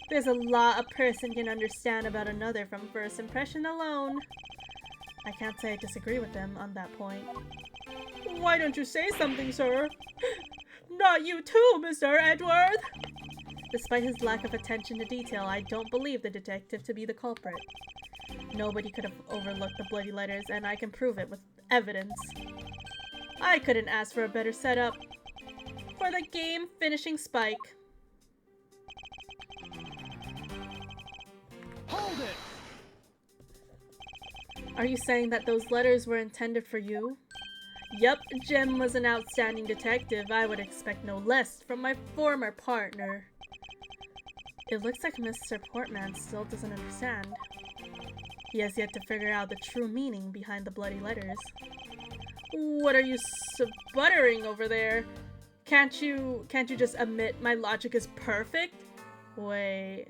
There's a lot a person can understand about another from first impression alone. I can't say I disagree with them on that point. Why don't you say something, sir? Not you too, Mr. Edgeworth! Despite his lack of attention to detail, I don't believe the detective to be the culprit. Nobody could have overlooked the bloody letters, and I can prove it with evidence. I couldn't ask for a better setup. For the game finishing spike. Hold it! Are you saying that those letters were intended for you? Yup, Jem was an outstanding detective. I would expect no less from my former partner. It looks like Mr. Portman still doesn't understand. He has yet to figure out the true meaning behind the bloody letters. What are you sputtering over there? Can't you just admit my logic is perfect? Wait.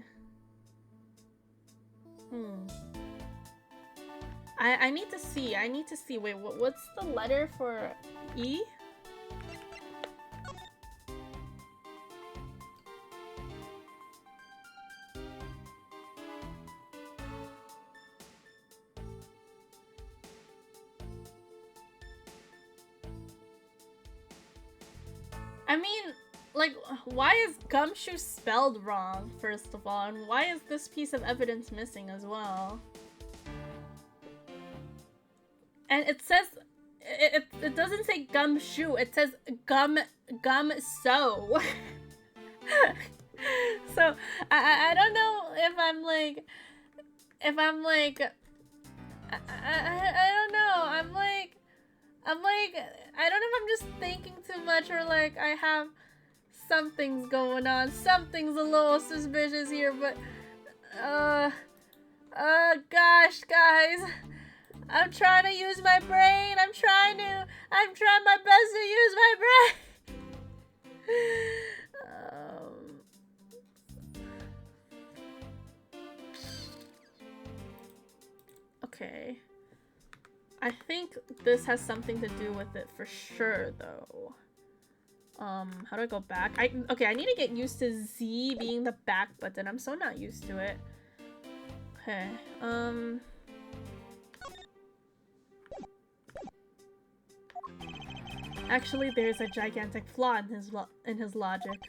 I need to see. Wait, what's the letter for E? I mean, like, why is gumshoe spelled wrong, first of all? And why is this piece of evidence missing as well? And it says, it doesn't say gumshoe, it says gum-so. So, I don't know if I'm like, I don't know, I don't know if I'm just thinking too much or like I have something's going on. Something's a little suspicious here, but gosh, guys. I'm trying to use my brain. I'm trying my best to use my brain. Okay. I think this has something to do with it for sure, though. How do I go back? Okay, I need to get used to Z being the back button. I'm so not used to it. Okay, actually, there's a gigantic flaw in his logic.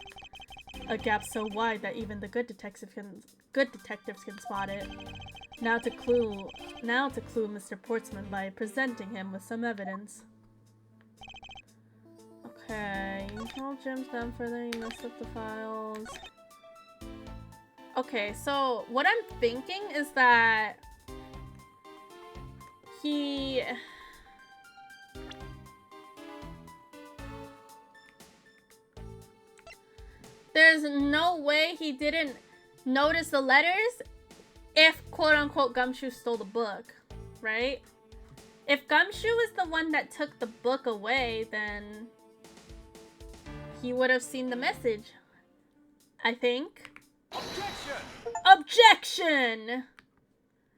A gap so wide that even the good detectives can spot it. Now to clue Mr. Portsman by presenting him with some evidence. Okay, you hold Jim's down further, you messed up the files. Okay, so what I'm thinking is that there's no way he didn't notice the letters if quote-unquote Gumshoe stole the book, right? If Gumshoe is the one that took the book away, then he would have seen the message, I think. Objection! Objection!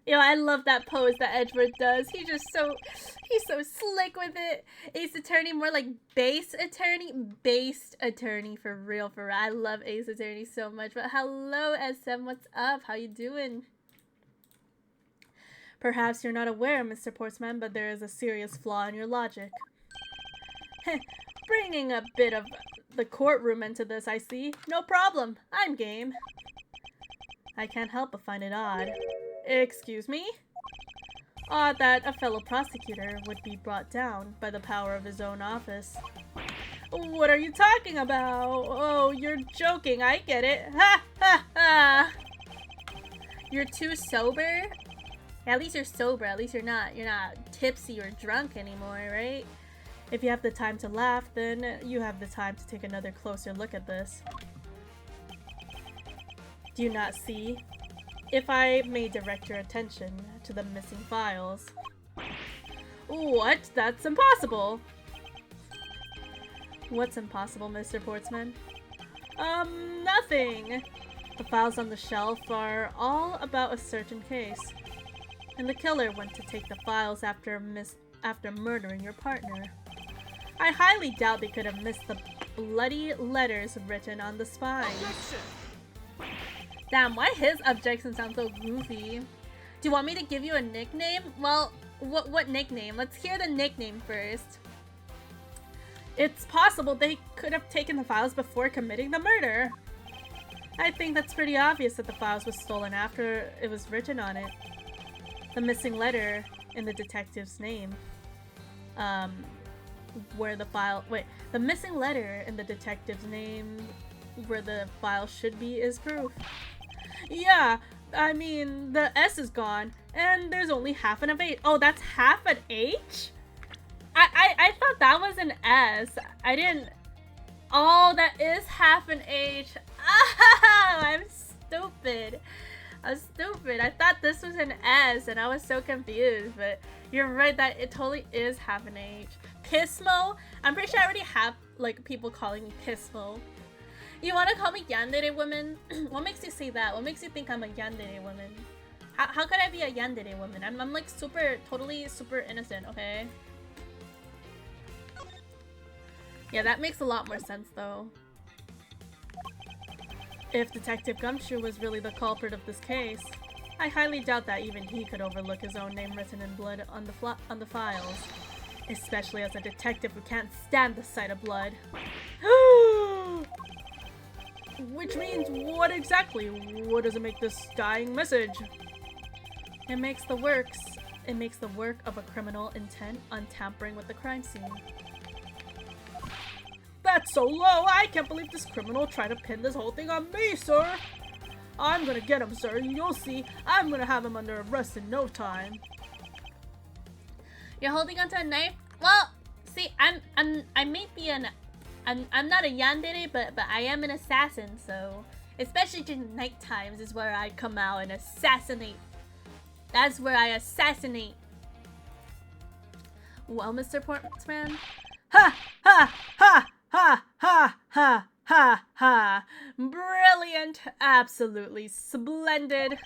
Yo, I love that pose that Edgeworth does. He's so slick with it. Ace Attorney, more like base attorney. Based attorney, for real, for real. I love Ace Attorney so much. But hello, SM, what's up? How you doing? Perhaps you're not aware, Mr. Portsman, but there is a serious flaw in your logic. Bringing a bit of the courtroom into this, I see. No problem. I'm game. I can't help but find it odd. Excuse me? Odd that a fellow prosecutor would be brought down by the power of his own office. What are you talking about? Oh, you're joking. I get it. Ha ha ha! You're too sober? At least you're sober. At least you're not tipsy or drunk anymore, right? If you have the time to laugh, then you have the time to take another closer look at this. Do you not see? If I may direct your attention to the missing files. What? That's impossible! What's impossible, Mr. Portsman? Nothing! The files on the shelf are all about a certain case. And the killer went to take the files after murdering your partner. I highly doubt they could have missed the bloody letters written on the spine. Objection. Damn, why his objection sounds so goofy? Do you want me to give you a nickname? Well, what nickname? Let's hear the nickname first. It's possible they could have taken the files before committing the murder. I think that's pretty obvious that the files was stolen after it was written on it. The missing letter in the detective's name. The missing letter in the detective's name where the file should be is proof. Yeah, I mean, the S is gone, and there's only half an H. Oh, that's half an H? I thought that was an S. I didn't... Oh, that is half an H. Ah, I'm stupid. I'm stupid. I thought this was an S, and I was so confused, but you're right that it totally is half an H. Pismo? I'm pretty sure I already have, like, people calling me Pismo. You want to call me yandere woman? What makes you say that? What makes you think I'm a yandere woman? How could I be a yandere woman? I'm like totally super innocent, okay? Yeah, that makes a lot more sense though. If Detective Gumshoe was really the culprit of this case, I highly doubt that even he could overlook his own name written in blood on the files. Especially as a detective who can't stand the sight of blood. Which means what exactly? What does it make this dying message? It makes the work of a criminal intent on tampering with the crime scene. That's so low! I can't believe this criminal tried to pin this whole thing on me, sir! I'm gonna get him, sir. You'll see. I'm gonna have him under arrest in no time. You're holding onto a knife? Well, see, I may be I'm not a yandere, but I am an assassin, so especially during night times is where I come out and assassinate. That's where I assassinate. Well, Mr. Portsman? Ha! Ha! Ha! Ha! Ha! Ha! Ha! Ha! Brilliant! Absolutely splendid!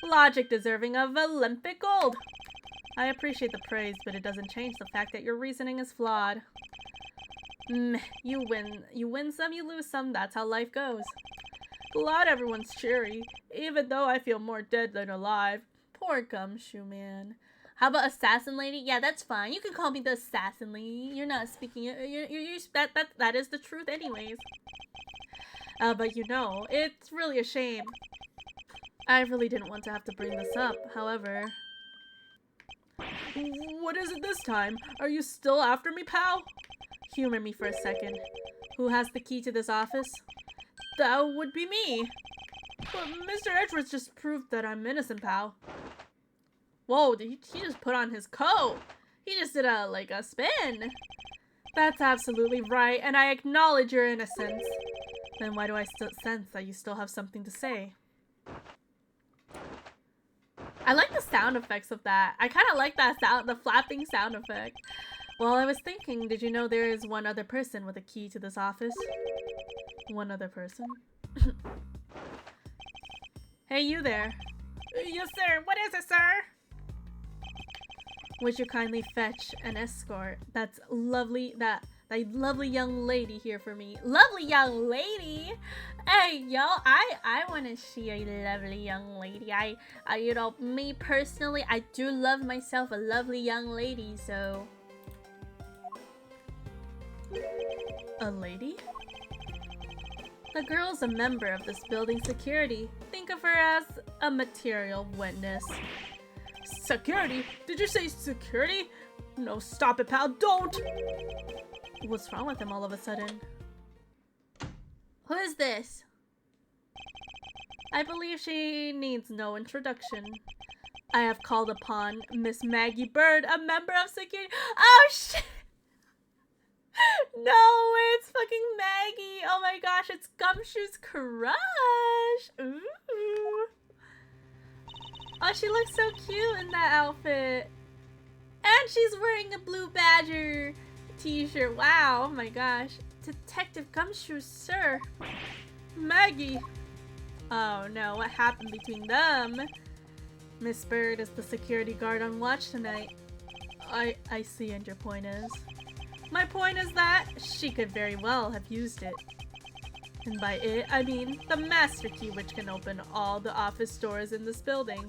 Logic deserving of Olympic gold! I appreciate the praise, but it doesn't change the fact that your reasoning is flawed. You win some, you lose some, that's how life goes. Glad everyone's cheery, even though I feel more dead than alive. Poor Gumshoe, man. How about Assassin Lady? Yeah, that's fine. You can call me the Assassin Lady. You're not speaking. That is the truth, anyways. But you know, it's really a shame. I really didn't want to have to bring this up. However, what is it this time? Are you still after me, pal? Humor me for a second. Who has the key to this office? That would be me. But Mr. Edgeworth just proved that I'm innocent, pal. Whoa, he just put on his coat. He just did a spin. That's absolutely right, and I acknowledge your innocence. Then why do I still sense that you still have something to say? I like the sound effects of that. I kind of like that sound, the flapping sound effect. Well, I was thinking, did you know there is one other person with a key to this office? One other person? Hey, you there. Yes, sir. What is it, sir? Would you kindly fetch an escort? That lovely young lady here for me. Lovely young lady? Hey, yo, I want to see a lovely young lady. I, you know, me personally, I do love myself a lovely young lady, so... A lady? The girl's a member of this building's security. Think of her as a material witness. Security? Did you say security? No, stop it, pal. Don't! What's wrong with him all of a sudden? Who is this? I believe she needs no introduction. I have called upon Miss Maggie Bird, a member of security. Oh, shit! No, it's fucking Maggie. Oh my gosh, it's Gumshoe's crush. Ooh. Oh, she looks so cute in that outfit. And she's wearing a Blue Badger t-shirt. Wow, oh my gosh. Detective Gumshoe, sir. Maggie. Oh no, what happened between them? Miss Bird is the security guard on watch tonight. I see, and your point is? My point is that she could very well have used it. And by it, I mean the master key, which can open all the office doors in this building.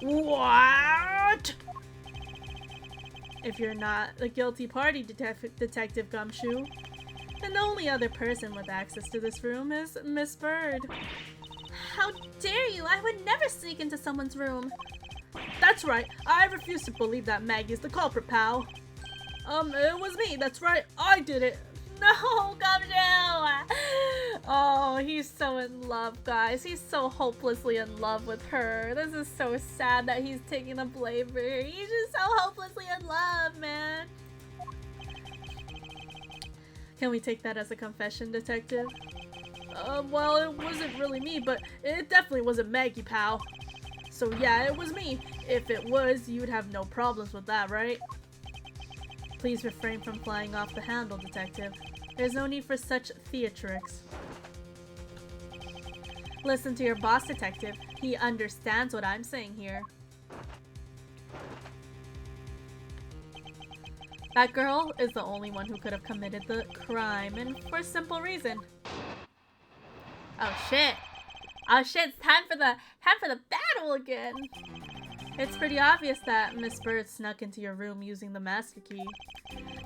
What? If you're not the guilty party, Detective Gumshoe, then the only other person with access to this room is Miss Bird. How dare you! I would never sneak into someone's room. That's right. I refuse to believe that Maggie's the culprit, pal. It was me. That's right. I did it. No, Gumshoe! Oh, he's so in love, guys. He's so hopelessly in love with her. This is so sad that he's taking the blame for her. He's just so hopelessly in love, man. Can we take that as a confession, Detective? Well, it wasn't really me, but it definitely wasn't Maggie, pal. So yeah, it was me. If it was, you'd have no problems with that, right? Please refrain from flying off the handle, Detective. There's no need for such theatrics. Listen to your boss, Detective. He understands what I'm saying here. That girl is the only one who could have committed the crime, and for a simple reason. Oh shit! Oh shit! It's time for the battle again. It's pretty obvious that Miss Bird snuck into your room using the master key.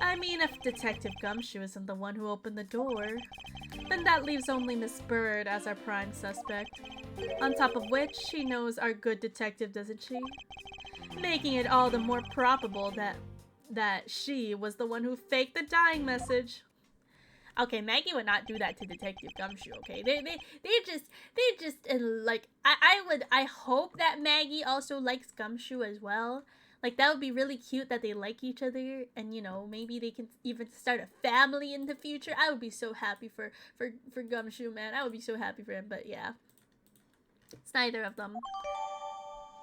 I mean, if Detective Gumshoe isn't the one who opened the door, then that leaves only Miss Bird as our prime suspect. On top of which, she knows our good detective, doesn't she? Making it all the more probable that she was the one who faked the dying message. Okay, Maggie would not do that to Detective Gumshoe, okay? They just like, I hope that Maggie also likes Gumshoe as well. Like, that would be really cute that they like each other, and, you know, maybe they can even start a family in the future. I would be so happy for Gumshoe, man. I would be so happy for him, but yeah. It's neither of them.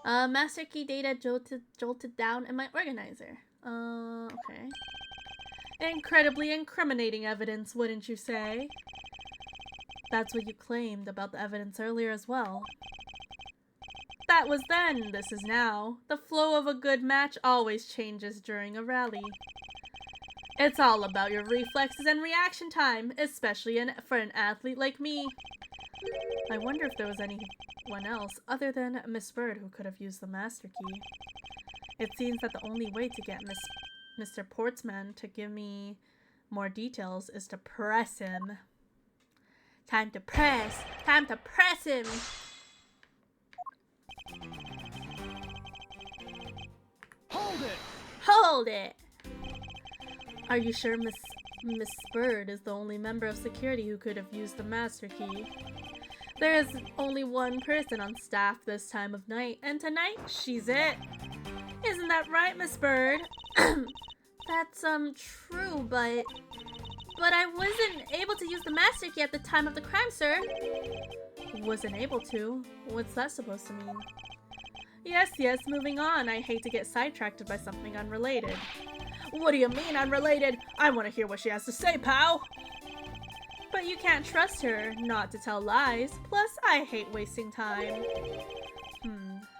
Master key data jolted down in my organizer. Okay. Incredibly incriminating evidence, wouldn't you say? That's what you claimed about the evidence earlier as well. That was then, this is now. The flow of a good match always changes during a rally. It's all about your reflexes and reaction time, especially for an athlete like me. I wonder if there was anyone else other than Miss Bird who could have used the master key. It seems that the only way to get Mr. Portsman to give me more details is to press him. Time to press! Time to press him! Hold it! Hold it! Are you sure Miss Bird is the only member of security who could have used the master key? There is only one person on staff this time of night, and tonight, she's it. Isn't that right, Miss Bird? That's, true, but I wasn't able to use the master key at the time of the crime, sir. Wasn't able to? What's that supposed to mean? Yes, moving on. I hate to get sidetracked by something unrelated. What do you mean, unrelated? I want to hear what she has to say, pal! But you can't trust her not to tell lies. Plus, I hate wasting time.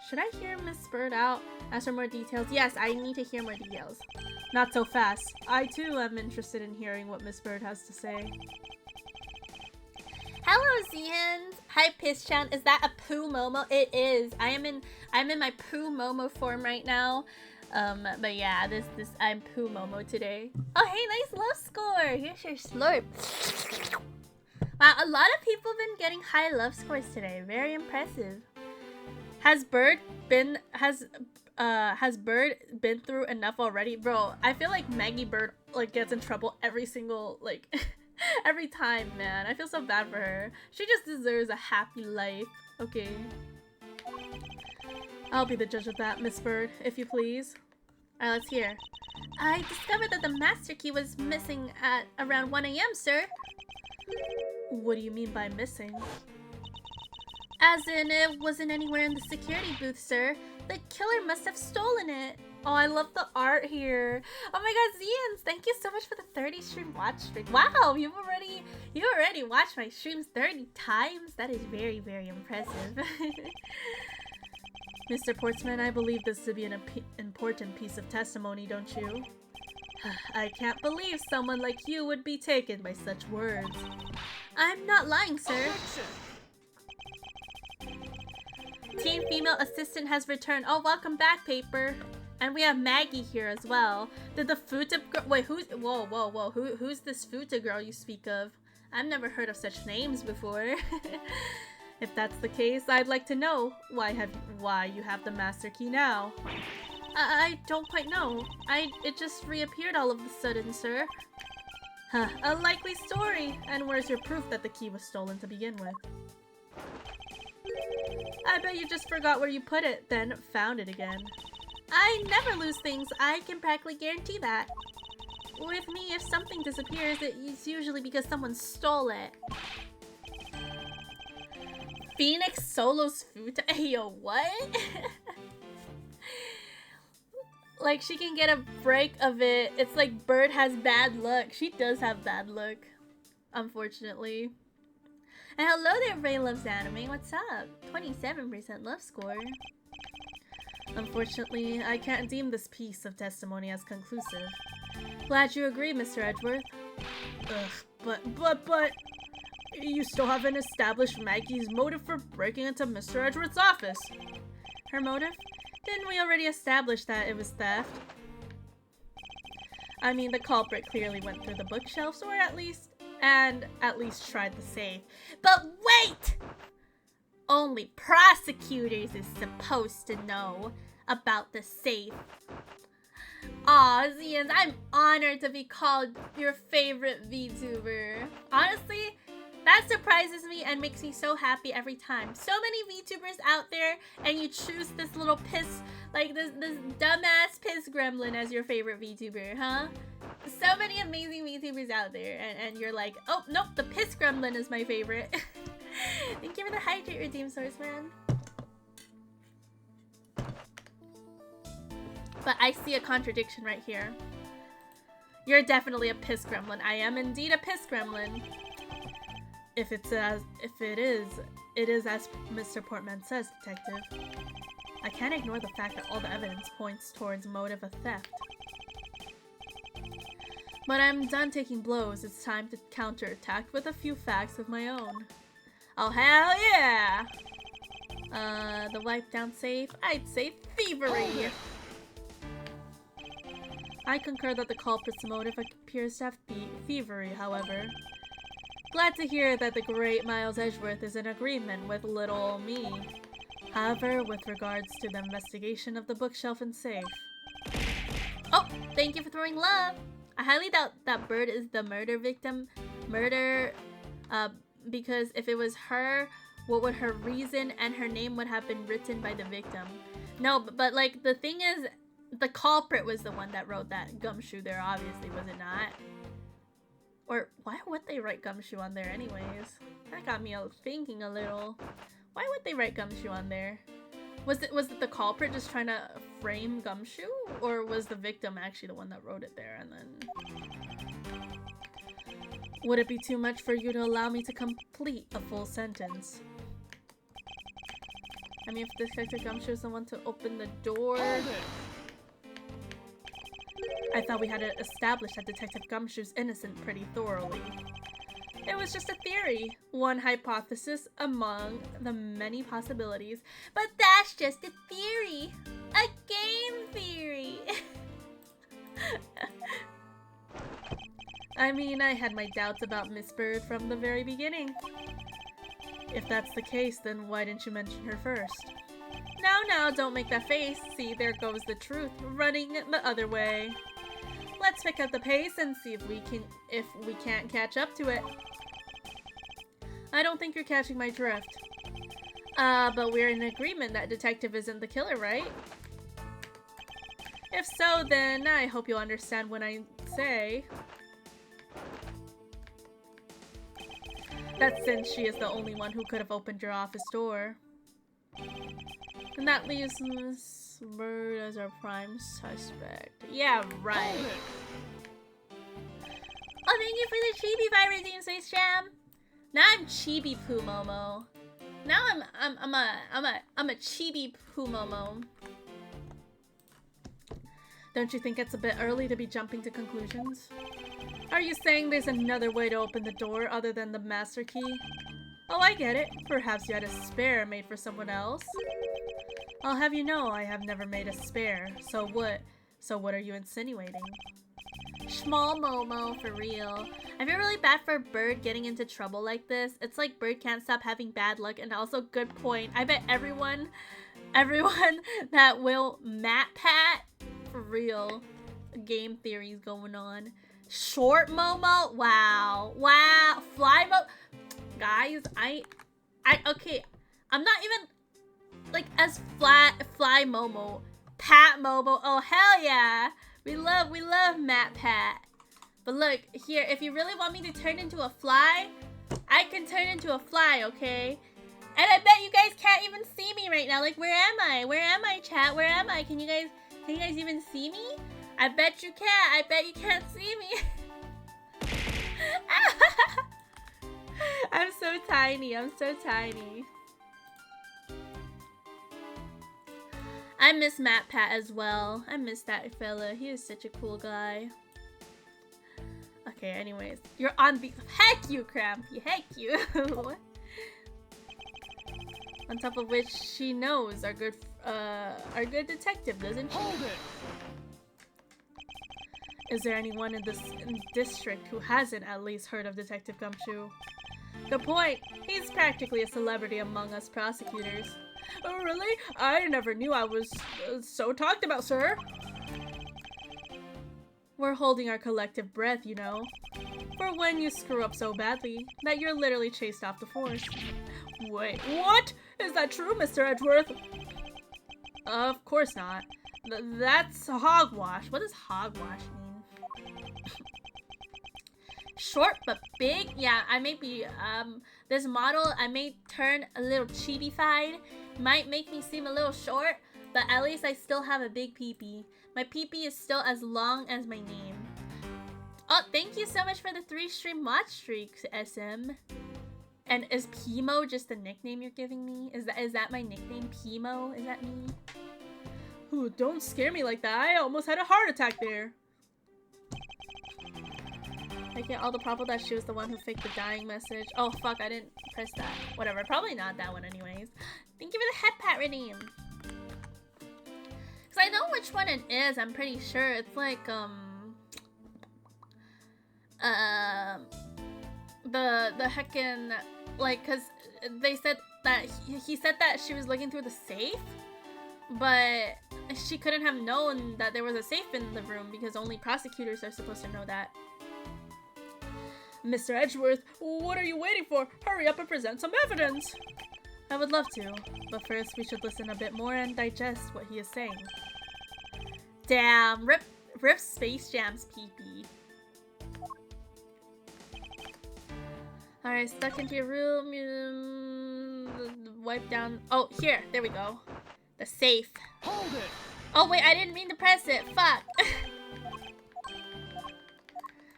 Should I hear Miss Bird out? Ask her more details? Yes, I need to hear more details. Not so fast. I, too, am interested in hearing what Miss Bird has to say. Hello, Zihans! Hi, Piss-chan. Is that a Poo Momo? It is. I'm in my Poo Momo form right now. But yeah, I'm Poo Momo today. Oh, hey, nice love score! Here's your slurp. Wow, a lot of people have been getting high love scores today. Very impressive. Has Bird been through enough already? Bro, I feel like Maggie Bird like gets in trouble every single like every time, man. I feel so bad for her. She just deserves a happy life. Okay. I'll be the judge of that, Miss Bird, if you please. Alright, let's hear. I discovered that the master key was missing at around 1 AM, sir. What do you mean by missing? As in, it wasn't anywhere in the security booth, sir. The killer must have stolen it. Oh, I love the art here. Oh my god, Zians, thank you so much for the 30 stream watch streak. Wow, you already watched my streams 30 times? That is very, very impressive. Mr. Portsman, I believe this to be an important piece of testimony, don't you? I can't believe someone like you would be taken by such words. I'm not lying, sir. Teen female assistant has returned. Oh, welcome back, Paper. And we have Maggie here as well. Did the Futa girl— wait, who's— whoa, whoa, whoa. Who's this Futa girl you speak of? I've never heard of such names before. If that's the case, I'd like to know why you have the master key now. I don't quite know. It just reappeared all of a sudden, sir. Huh, a likely story. And where's your proof that the key was stolen to begin with? I bet you just forgot where you put it, then found it again. I never lose things, I can practically guarantee that. With me, if something disappears, it's usually because someone stole it. Phoenix solos food. Yo, what? Like, she can get a break of it. It's like Bird has bad luck. She does have bad luck, unfortunately. And hello there, Ray Loves Anime. What's up? 27% love score. Unfortunately, I can't deem this piece of testimony as conclusive. Glad you agree, Mr. Edgeworth. Ugh, but... You still haven't established Maggie's motive for breaking into Mr. Edgeworth's office. Her motive? Didn't we already establish that it was theft? I mean, the culprit clearly went through the bookshelves, or at least tried the safe. But wait! Only prosecutors is supposed to know about the safe. Aw, Zians, I'm honored to be called your favorite VTuber. Honestly, that surprises me and makes me so happy every time. So many VTubers out there, and you choose this little piss, like this dumbass piss gremlin as your favorite VTuber, huh? So many amazing VTubers out there, and you're like, oh, nope, the piss gremlin is my favorite. Thank you for the hydrate redeem source, man. But I see a contradiction right here. You're definitely a piss gremlin. I am indeed a piss gremlin. If it is as Mr. Portman says, Detective. I can't ignore the fact that all the evidence points towards motive of theft. But I'm done taking blows. It's time to counterattack with a few facts of my own. Oh, hell yeah! The wipe down safe? I'd say thievery! I concur that the culprit's motive appears to have thievery, however. Glad to hear that the great Miles Edgeworth is in agreement with little me. However, with regards to the investigation of the bookshelf and safe... Oh! Thank you for throwing love! I highly doubt that Bird is the murder victim. Because if it was her, what would her reason and her name would have been written by the victim? No, but like, the thing is, the culprit was the one that wrote that gumshoe there, obviously, was it not? Or why would they write gumshoe on there anyways? That got me thinking a little. Why would they write gumshoe on there? Was it the culprit just trying to frame gumshoe? Or was the victim actually the one that wrote it there and then... Would it be too much for you to allow me to complete a full sentence? I mean, if Detective Gumshoe is the one to open the door... I thought we had to establish that Detective Gumshoe's innocent pretty thoroughly. It was just a theory, one hypothesis among the many possibilities. But that's just a theory! A game theory! I mean, I had my doubts about Miss Bird from the very beginning. If that's the case, then why didn't you mention her first? Now, don't make that face. See, there goes the truth, running the other way. Let's pick up the pace and see if we can't catch up to it. I don't think you're catching my drift. But we're in agreement that Detective isn't the killer, right? If so, then I hope you'll understand when I say that since she is the only one who could have opened your office door. And that leaves Miss... Bird as our prime suspect. Yeah, right. Hold it. Oh, thank you for the chibi fire redeem, Space Jam. Now I'm chibi poo momo. Now I'm a chibi poo momo. Don't you think it's a bit early to be jumping to conclusions? Are you saying there's another way to open the door other than the master key? Oh, I get it. Perhaps you had a spare made for someone else? I'll have you know I have never made a spare. So what? So what are you insinuating? Small Momo, for real. I feel really bad for Bird getting into trouble like this. It's like Bird can't stop having bad luck, and also good point. I bet everyone that will MatPat, for real. Game theories going on. Short Momo? Wow. Wow. Fly Momo? Guys, okay. I'm not even, like, as Fly Momo. Pat Momo. Oh, hell yeah. We love MatPat. But look, here, if you really want me to turn into a fly, I can turn into a fly, okay? And I bet you guys can't even see me right now. Like, where am I? Where am I, chat? Where am I? Can you guys even see me? I bet you can't. I bet you can't see me. I'm so tiny. I'm so tiny. I miss MatPat as well. I miss that fella. He is such a cool guy. Okay, anyways. You're on the... Heck you, Crampy. Heck you. On top of which, she knows our good detective, doesn't she? Hold it. Is there anyone in this district who hasn't at least heard of Detective Gumshoe? Good point. He's practically a celebrity among us prosecutors. Oh, really? I never knew I was so talked about, sir. We're holding our collective breath, you know. For when you screw up so badly that you're literally chased off the force. Wait, what? Is that true, Mr. Edgeworth? Of course not. That's hogwash. What does hogwash mean? Short but big? Yeah, I may be, this model, I may turn a little chibi-fied. Might make me seem a little short, but at least I still have a big peepee. My peepee is still as long as my name. Oh, thank you so much for the 3-stream watch streaks, SM. And is Pimo just a nickname you're giving me? Is that my nickname, Pimo? Is that me? Ooh, don't scare me like that. I almost had a heart attack there. I get all the problem that she was the one who faked the dying message. Oh fuck, I didn't press that. Whatever, probably not that one anyways. Thank you for the head pat redeem. Cause I know which one it is, I'm pretty sure. It's like, the heckin', like, cause they said that, he said that she was looking through the safe, but she couldn't have known that there was a safe in the room because only prosecutors are supposed to know that. Mr. Edgeworth, what are you waiting for? Hurry up and present some evidence! I would love to, but first we should listen a bit more and digest what he is saying. Damn, rip Space Jam's pee-pee. Alright, stuck into your room, wipe down, oh, here, there we go. The safe. Hold it! Oh wait, I didn't mean to press it, fuck!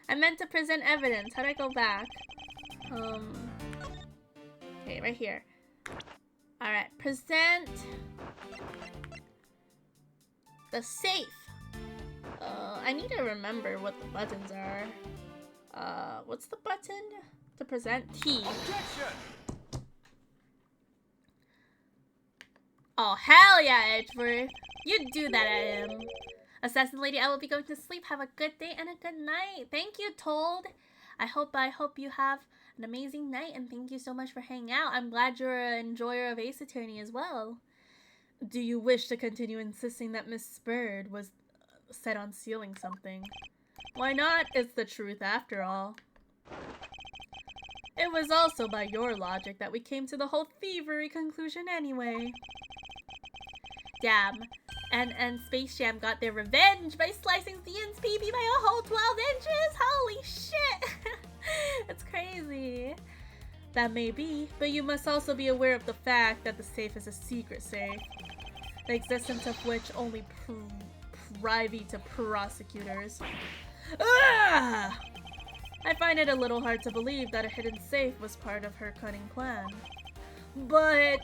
I meant to present evidence. How do I go back? Okay, right here. Alright, present the safe. I need to remember what the buttons are. What's the button to present? T. Objection! Oh, hell yeah, Edgeworth. You do that at him. Assassin Lady, I will be going to sleep. Have a good day and a good night. Thank you, Told. I hope you have an amazing night, and thank you so much for hanging out. I'm glad you're an enjoyer of Ace Attorney as well. Do you wish to continue insisting that Miss Bird was set on stealing something? Why not? It's the truth after all. It was also by your logic that we came to the whole thievery conclusion anyway. Damn. And Space Jam got their revenge by slicing Thean's pee-pee by a whole 12 inches! Holy shit! It's crazy. That may be, but you must also be aware of the fact that the safe is a secret safe. the existence of which only privy to prosecutors. Ah! I find it a little hard to believe that a hidden safe was part of her cunning plan. But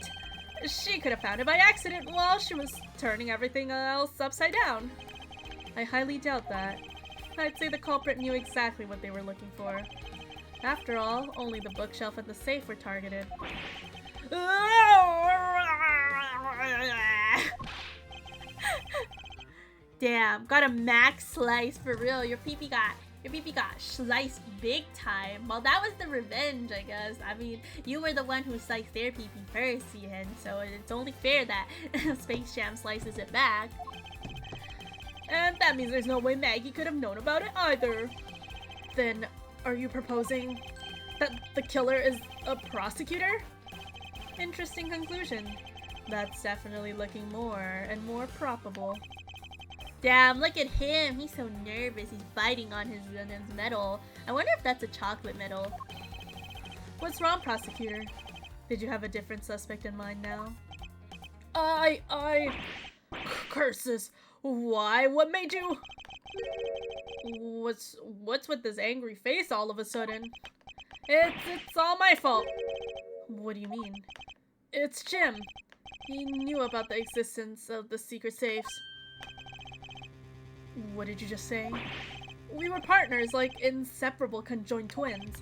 she could have found it by accident while she was turning everything else upside down. I highly doubt that. I'd say the culprit knew exactly what they were looking for. After all, only the bookshelf and the safe were targeted. Damn, got a max slice for real. Your pee-pee got sliced big time. Well, that was the revenge, I guess. I mean, you were the one who sliced their pee-pee first, Ian, so it's only fair that Space Jam slices it back. And that means there's no way Maggie could have known about it either. Then, are you proposing that the killer is a prosecutor? Interesting conclusion. That's definitely looking more and more probable. Damn, look at him. He's so nervous. He's biting on his medal. I wonder if that's a chocolate medal. What's wrong, prosecutor? Did you have a different suspect in mind now? Curses. Why? What made you? What's with this angry face all of a sudden? It's all my fault. What do you mean? It's Jim. He knew about the existence of the secret safes. What did you just say? We were partners, like inseparable conjoined twins.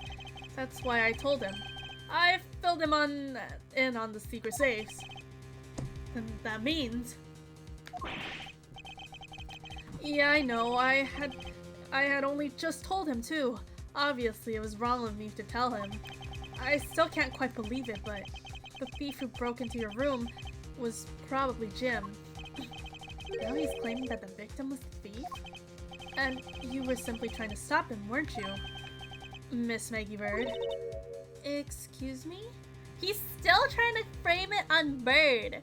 That's why I told him. I filled him in on the secret safes. And that means... Yeah, I know. I had only just told him too. Obviously, it was wrong of me to tell him. I still can't quite believe it, but the thief who broke into your room was probably Jim. Now he's claiming that the victim was the thief? And you were simply trying to stop him, weren't you? Miss Maggie Bird. Excuse me? He's still trying to frame it on Bird.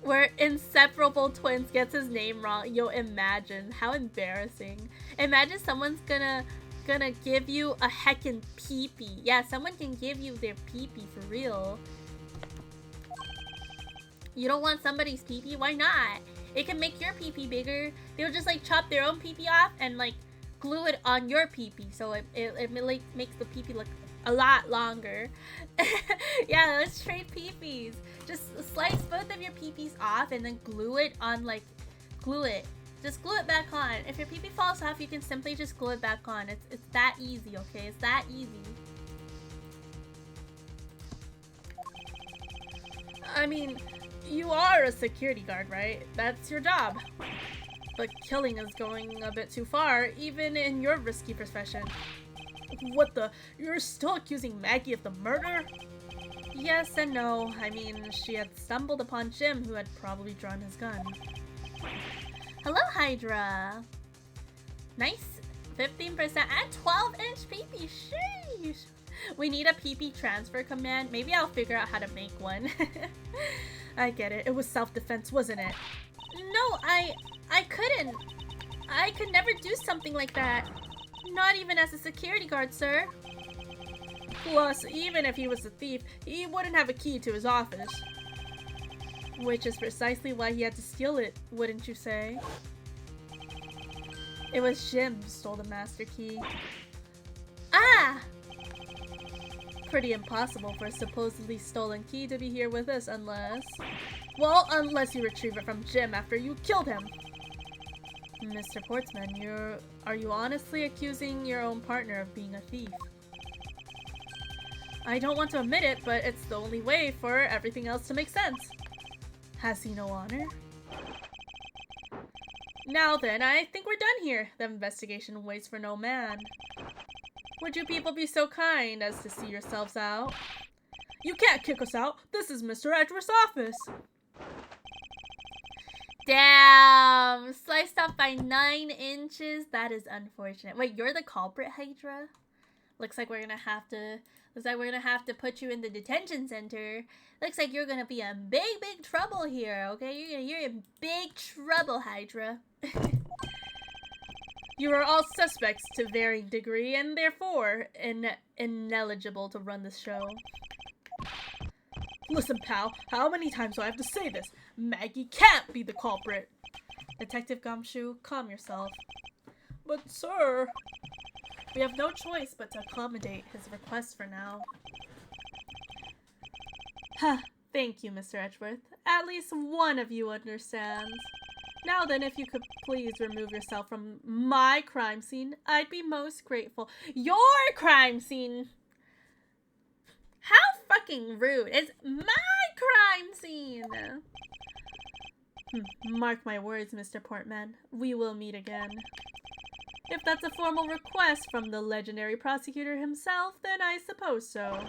Where inseparable twins gets his name wrong. Yo, imagine. How embarrassing. Imagine someone's gonna give you a heckin' pee-pee. Yeah, someone can give you their pee-pee for real. You don't want somebody's pee-pee? Why not? It can make your pee-pee bigger. They'll just like chop their own pee-pee off and like glue it on your pee-pee, so it like makes the pee-pee look a lot longer. Yeah, let's trade pee-pees. Just slice both of your pee-pees off and then glue it on, like, just glue it back on. If your pee-pee falls off, you can simply just glue it back on. It's that easy, okay? It's that easy. I mean, you are a security guard, right? That's your job. But killing is going a bit too far, even in your risky profession. What the? You're still accusing Maggie of the murder? Yes and no. I mean, she had stumbled upon Jim, who had probably drawn his gun. Hello, Hydra. Nice 15% and 12-inch PP. Sheesh. We need a PP transfer command. Maybe I'll figure out how to make one. I get it. It was self-defense, wasn't it? No, I couldn't. I could never do something like that. Not even as a security guard, sir. Plus, even if he was a thief, he wouldn't have a key to his office. Which is precisely why he had to steal it, wouldn't you say? It was Jim who stole the master key. Ah! Pretty impossible for a supposedly stolen key to be here with us unless... Well, unless you retrieve it from Jim after you killed him. Mr. Portsman, are you honestly accusing your own partner of being a thief? I don't want to admit it, but it's the only way for everything else to make sense. Has he no honor? Now then, I think we're done here. The investigation waits for no man. Would you people be so kind as to see yourselves out? You can't kick us out. This is Mr. Edgeworth's office. Damn! Sliced off by 9 inches. That is unfortunate. Wait, you're the culprit, Hydra? Looks like we're gonna have to put you in the detention center. Looks like you're gonna be in big trouble here, okay? You're in big trouble, Hydra. You are all suspects to varying degree and therefore ineligible to run this show. Listen, pal, how many times do I have to say this? Maggie can't be the culprit. Detective Gumshoe, calm yourself. But sir... We have no choice but to accommodate his request for now. Huh, thank you, Mr. Edgeworth. At least one of you understands. Now then, if you could please remove yourself from my crime scene, I'd be most grateful. Your crime scene? How fucking rude. It's my crime scene. Mark my words, Mr. Portman. We will meet again. If that's a formal request from the legendary prosecutor himself, then I suppose so.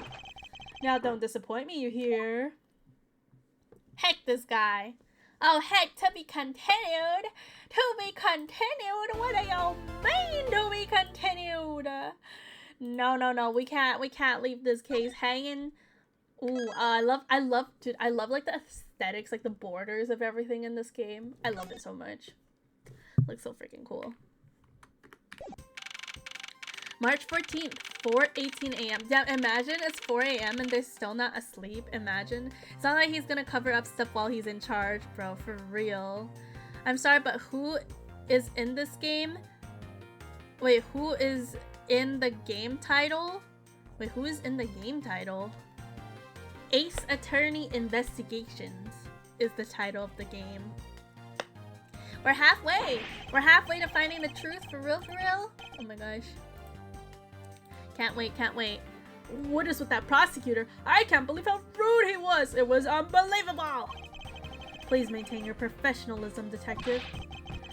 Now don't disappoint me, you hear? Heck this guy. Oh heck, to be continued. To be continued? What do y'all mean to be continued? No, we can't leave this case hanging. Ooh, I love, dude, I love like the aesthetics, like the borders of everything in this game. I love it so much. Looks so freaking cool. March 14th, 4:18 a.m. Yeah, imagine it's 4 a.m. and they're still not asleep. Imagine. It's not like he's gonna cover up stuff while he's in charge, bro. For real. I'm sorry, but who is in this game? Wait, who is in the game title? Wait, who is in the game title? Ace Attorney Investigations is the title of the game. We're halfway! We're halfway to finding the truth, for real, for real? Oh my gosh. Can't wait, can't wait. What is with that prosecutor? I can't believe how rude he was! It was unbelievable! Please maintain your professionalism, detective.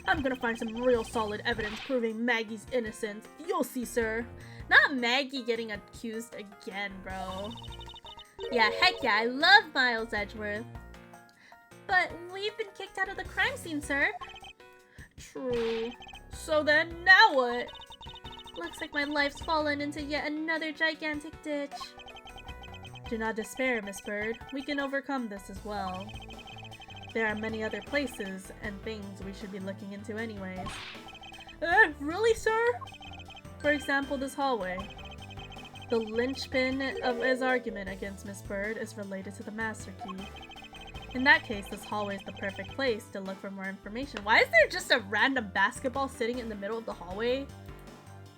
I'm gonna find some real solid evidence proving Maggie's innocence. You'll see, sir. Not Maggie getting accused again, bro. Yeah, heck yeah, I love Miles Edgeworth. But we've been kicked out of the crime scene, sir. True. So then, now what? Looks like my life's fallen into yet another gigantic ditch. Do not despair, Miss Bird. We can overcome this as well. There are many other places and things we should be looking into anyways. Really, sir? For example, this hallway. The linchpin of his argument against Miss Bird is related to the master key. In that case, this hallway is the perfect place to look for more information. Why is there just a random basketball sitting in the middle of the hallway?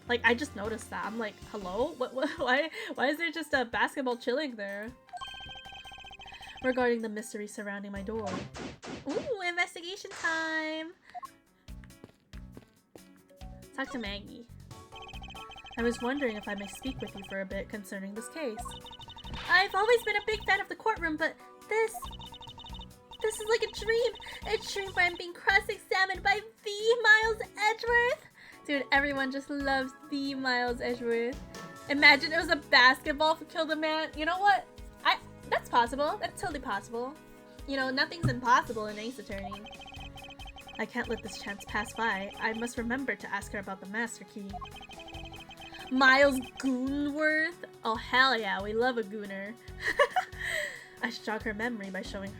Like, I just noticed that. I'm like, hello? Why is there just a basketball chilling there? Regarding the mystery surrounding my door. Ooh, investigation time! Talk to Maggie. I was wondering if I may speak with you for a bit concerning this case. I've always been a big fan of the courtroom, but this is like a dream! A dream where I'm being cross-examined by the Miles Edgeworth! Dude, everyone just loves the Miles Edgeworth. Imagine it was a basketball to kill the man. You know what? That's possible. That's totally possible. You know, nothing's impossible in Ace Attorney. I can't let this chance pass by. I must remember to ask her about the master key. Miles Goonworth? Oh hell yeah, we love a gooner. I should jog her memory by showing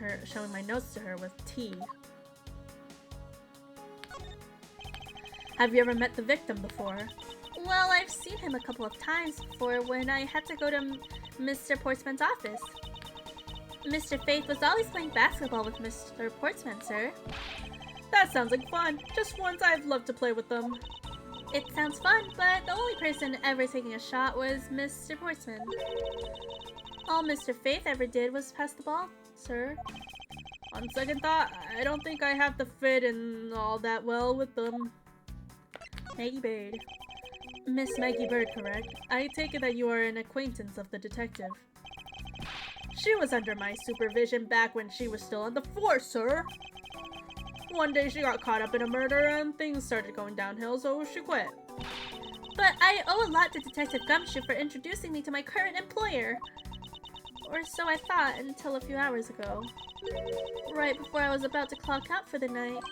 my notes to her with tea. Have you ever met the victim before? Well, I've seen him a couple of times before when I had to go to Mr. Portsman's office. Mr. Faith was always playing basketball with Mr. Portsman, sir. That sounds like fun. Just once I'd love to play with them. It sounds fun, but the only person ever taking a shot was Mr. Portsman. All Mr. Faith ever did was pass the ball, sir. On second thought, I don't think I have to fit in all that well with them. Maggie Bird. Miss Maggie Bird, correct? I take it that you are an acquaintance of the detective. She was under my supervision back when she was still on the force, sir. One day she got caught up in a murder and things started going downhill, so she quit. But I owe a lot to Detective Gumshoe for introducing me to my current employer. Or so I thought until a few hours ago. Right before I was about to clock out for the night.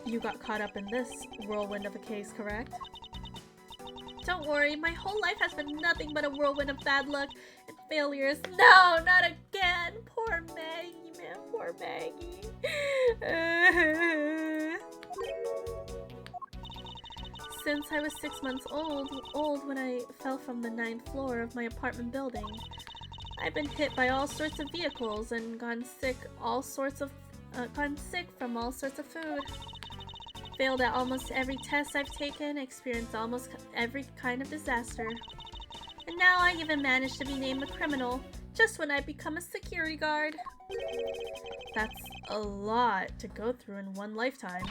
You got caught up in this whirlwind of a case, correct? Don't worry, my whole life has been nothing but a whirlwind of bad luck and failures. No, not again! Poor Maggie, man, poor Maggie. Since I was 6 months old when I fell from the 9th floor of my apartment building, I've been hit by all sorts of vehicles and gone sick from all sorts of food. Failed at almost every test I've taken, experienced almost every kind of disaster. And now I even managed to be named a criminal, just when I become a security guard. That's a lot to go through in one lifetime.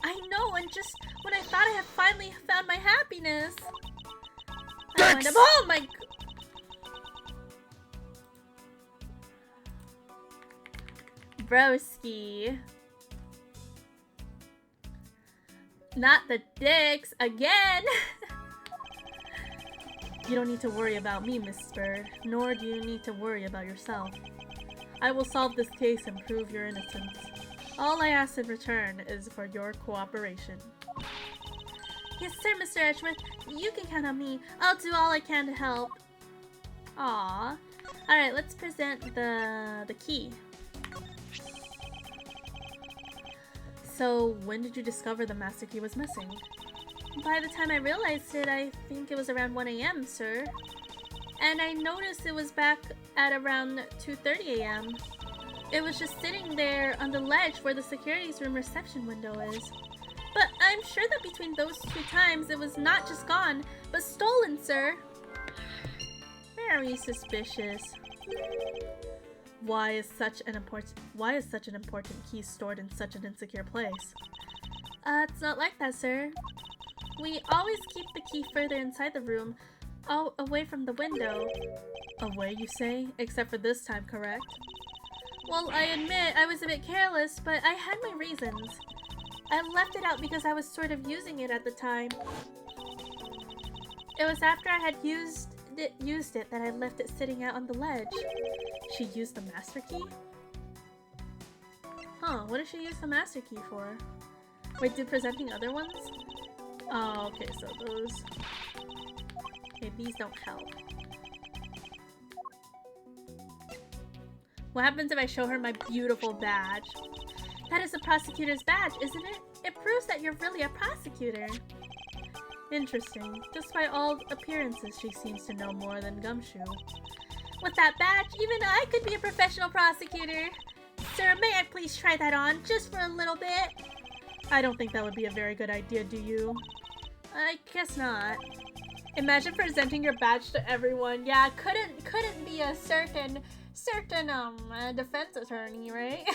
I know, and just when I thought I had finally found my happiness, I wind up— oh my— Broski. Not the dicks again! You don't need to worry about me, Miss Bird, nor do you need to worry about yourself. I will solve this case and prove your innocence. All I ask in return is for your cooperation. Yes, sir, Mr. Edgeworth. You can count on me. I'll do all I can to help. Aww. Alright, let's present the key. So, when did you discover the master key was missing? By the time I realized it, I think it was around 1 AM, sir. And I noticed it was back at around 2:30 AM. It was just sitting there on the ledge where the securities room reception window is. But I'm sure that between those two times, it was not just gone, but stolen, sir. Very suspicious. Why is such an important key stored in such an insecure place? It's not like that, sir. We always keep the key further inside the room, away from the window. Away, you say? Except for this time, correct? Well, I admit I was a bit careless, but I had my reasons. I left it out because I was sort of using it at the time. It was after I had used it that I left it sitting out on the ledge. She used the master key? Huh, what did she use the master key for? Wait, did presenting other ones? Oh, okay, so those... Okay, these don't help. What happens if I show her my beautiful badge? That is a prosecutor's badge, isn't it? It proves that you're really a prosecutor. Interesting. Despite all appearances, she seems to know more than Gumshoe. With that badge, even I could be a professional prosecutor. Sir, may I please try that on, just for a little bit? I don't think that would be a very good idea, do you? I guess not. Imagine presenting your badge to everyone. Yeah, couldn't be a certain defense attorney, right?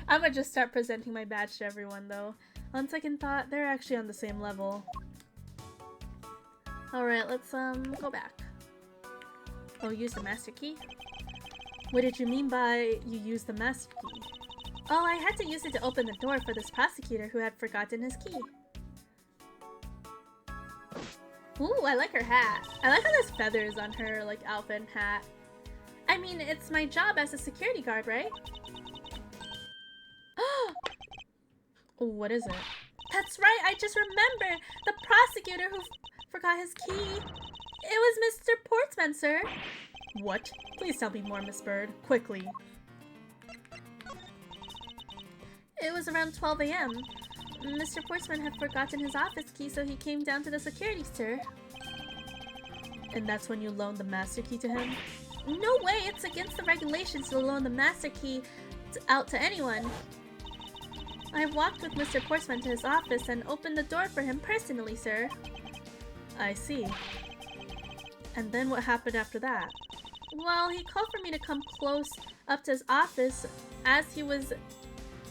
I'm gonna just start presenting my badge to everyone, though. On second thought, they're actually on the same level. Alright, let's go back. Oh, use the master key? What did you mean by you used the master key? Oh, I had to use it to open the door for this prosecutor who had forgotten his key. Ooh, I like her hat. I like how there's feathers on her, like, outfit and hat. I mean, it's my job as a security guard, right? What is it? That's right, I just remembered! The prosecutor who forgot his key. It was Mr. Portsman, sir. What? Please tell me more, Miss Bird. Quickly. It was around 12 AM. Mr. Portsman had forgotten his office key, so he came down to the security, sir. And that's when you loaned the master key to him? No way! It's against the regulations to loan the master key out to anyone. I walked with Mr. Portsman to his office and opened the door for him personally, sir. I see. And then what happened after that? Well, he called for me to come close up to his office as he was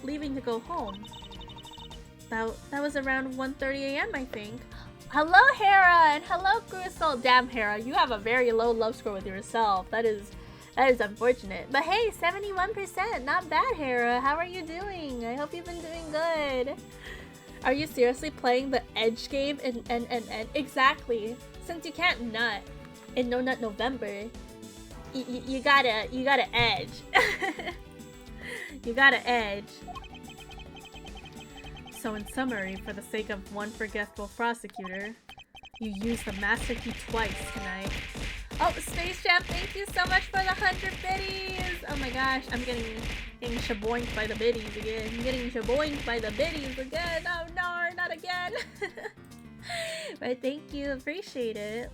leaving to go home. That was around 1:30 AM, I think. Hello, Hera, and hello, Crystal. Damn, Hera, you have a very low love score with yourself. That is unfortunate. But hey, 71%. Not bad, Hera. How are you doing? I hope you've been doing good. Are you seriously playing the Edge game and exactly? Since you can't nut in No Nut November, you gotta edge. You gotta edge. So in summary, for the sake of one forgetful prosecutor, you used the master key twice tonight. Oh, Space Jam, thank you so much for the 100 biddies! Oh my gosh, I'm getting shaboinked by the biddies again. I'm getting shaboinked by the biddies again! Oh no, not again! But thank you, appreciate it.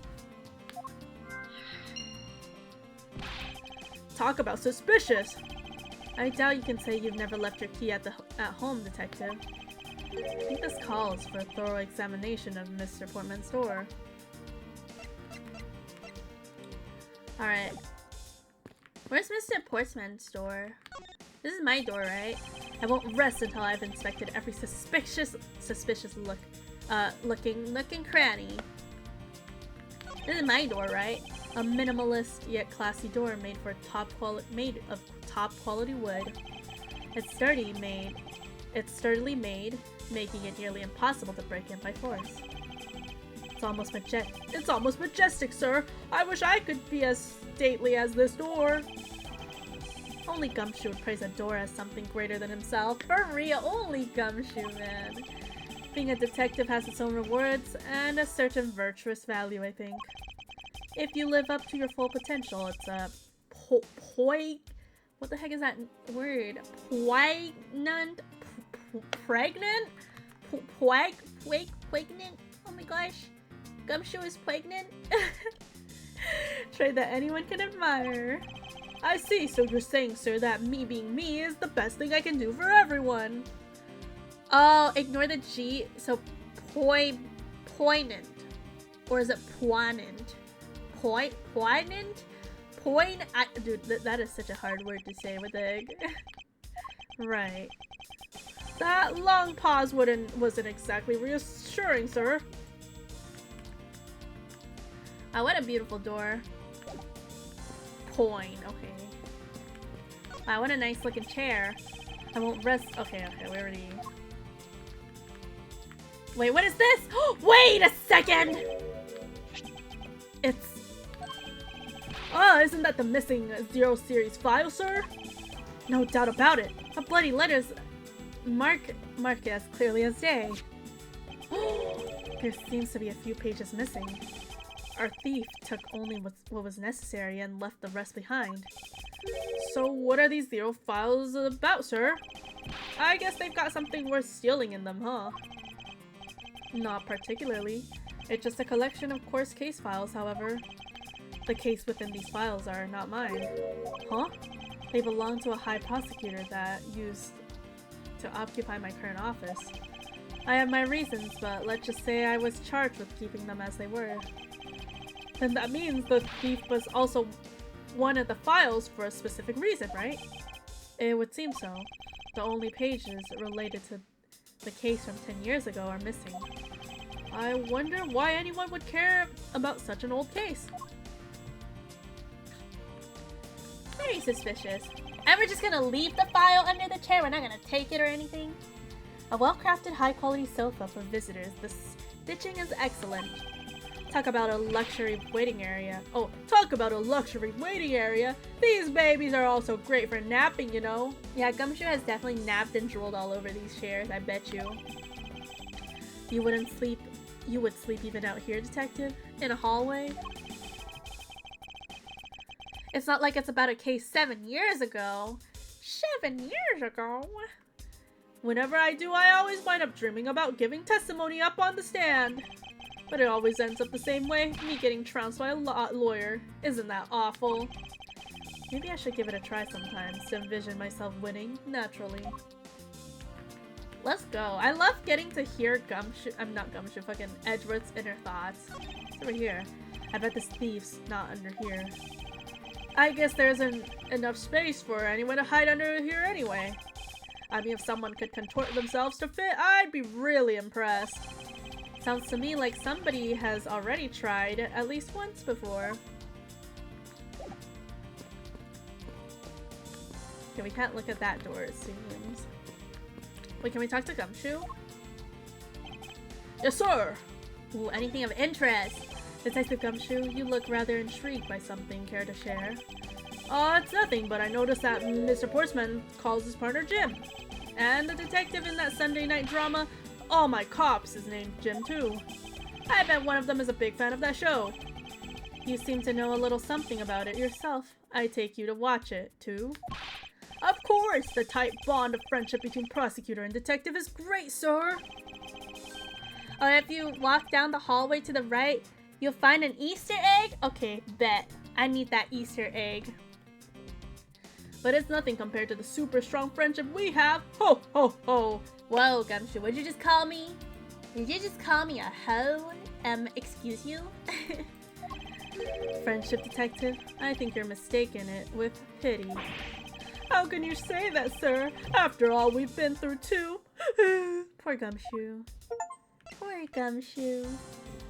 Talk about suspicious. I doubt you can say you've never left your key at home, Detective. I think this calls for a thorough examination of Mr. Portman's door. Alright. Where's Mr. Portman's door? This is my door, right? I won't rest until I've inspected every suspicious looking cranny. This is my door, right? A minimalist yet classy door made of top quality wood. It's sturdily made, making it nearly impossible to break in by force. It's almost majestic, sir. I wish I could be as stately as this door. Only Gumshoe would praise a door as something greater than himself. For real, only Gumshoe, man. Being a detective has its own rewards and a certain virtuous value, I think. If you live up to your full potential, it's a what the heck is that word? Pregnant? Pregnant? Oh my gosh. Gumshoe is pregnant? Trait that anyone can admire. I see, so you're saying, sir, that me being me is the best thing I can do for everyone. Oh, ignore the G. So, poignant. Or is it poignant? Poignant? Dude, that is such a hard word to say with egg. Right. That long pause wasn't exactly reassuring, sir. Oh, what a beautiful door. Okay. Wow, what a nice looking chair. I won't rest. Okay, we already. Wait, what is this? Wait a second! It's. Oh, isn't that the missing 0 series file, sir? No doubt about it. A bloody letter's marked as clearly as day. There seems to be a few pages missing. Our thief took only what was necessary and left the rest behind. So what are these 0 files about, sir? I guess they've got something worth stealing in them, huh? Not particularly. It's just a collection of coarse case files, however. The case within these files are not mine. Huh? They belong to a high prosecutor that used to occupy my current office. I have my reasons, but let's just say I was charged with keeping them as they were. Then that means the thief was also one of the files for a specific reason, right? It would seem so. The only pages related to the case from 10 years ago are missing. I wonder why anyone would care about such an old case. Very suspicious. And we're just gonna leave the file under the chair. We're not gonna take it or anything. A well-crafted, high-quality sofa for visitors. The stitching is excellent. Talk about a luxury waiting area. Oh, talk about a luxury waiting area. These babies are also great for napping, you know. Yeah, Gumshoe has definitely napped and drooled all over these chairs, I bet you. You would sleep even out here, Detective? In a hallway? It's not like it's about a case 7 years ago. 7 years ago? Whenever I do, I always wind up dreaming about giving testimony up on the stand. But it always ends up the same way, me getting trounced by a lawyer. Isn't that awful? Maybe I should give it a try sometimes to envision myself winning, naturally. Let's go. I love getting to hear fucking Edgeworth's inner thoughts. It's over here. I bet this thief's not under here. I guess there isn't enough space for anyone to hide under here anyway. I mean, if someone could contort themselves to fit, I'd be really impressed. Sounds to me like somebody has already tried at least once before. Okay, we can't look at that door, it seems. Wait, can we talk to Gumshoe? Yes, sir! Ooh, anything of interest. Detective Gumshoe, you look rather intrigued by something. Care to share? It's nothing, but I noticed that Mr. Portman calls his partner Jim. And the detective in that Sunday night drama, All My Cops, is named Jim too. I bet one of them is a big fan of that show. You seem to know a little something about it yourself. I take you to watch it, too. Of course! The tight bond of friendship between prosecutor and detective is great, sir! If you walk down the hallway to the right, you'll find an Easter egg? Okay, bet. I need that Easter egg. But it's nothing compared to the super strong friendship we have. Ho, ho, ho. Whoa, Gumshoe, what'd you just call me? Did you just call me a hoe? Excuse you? Friendship detective, I think you're mistaken it with pity. How can you say that, sir? After all we've been through too. Poor Gumshoe. Poor Gumshoe.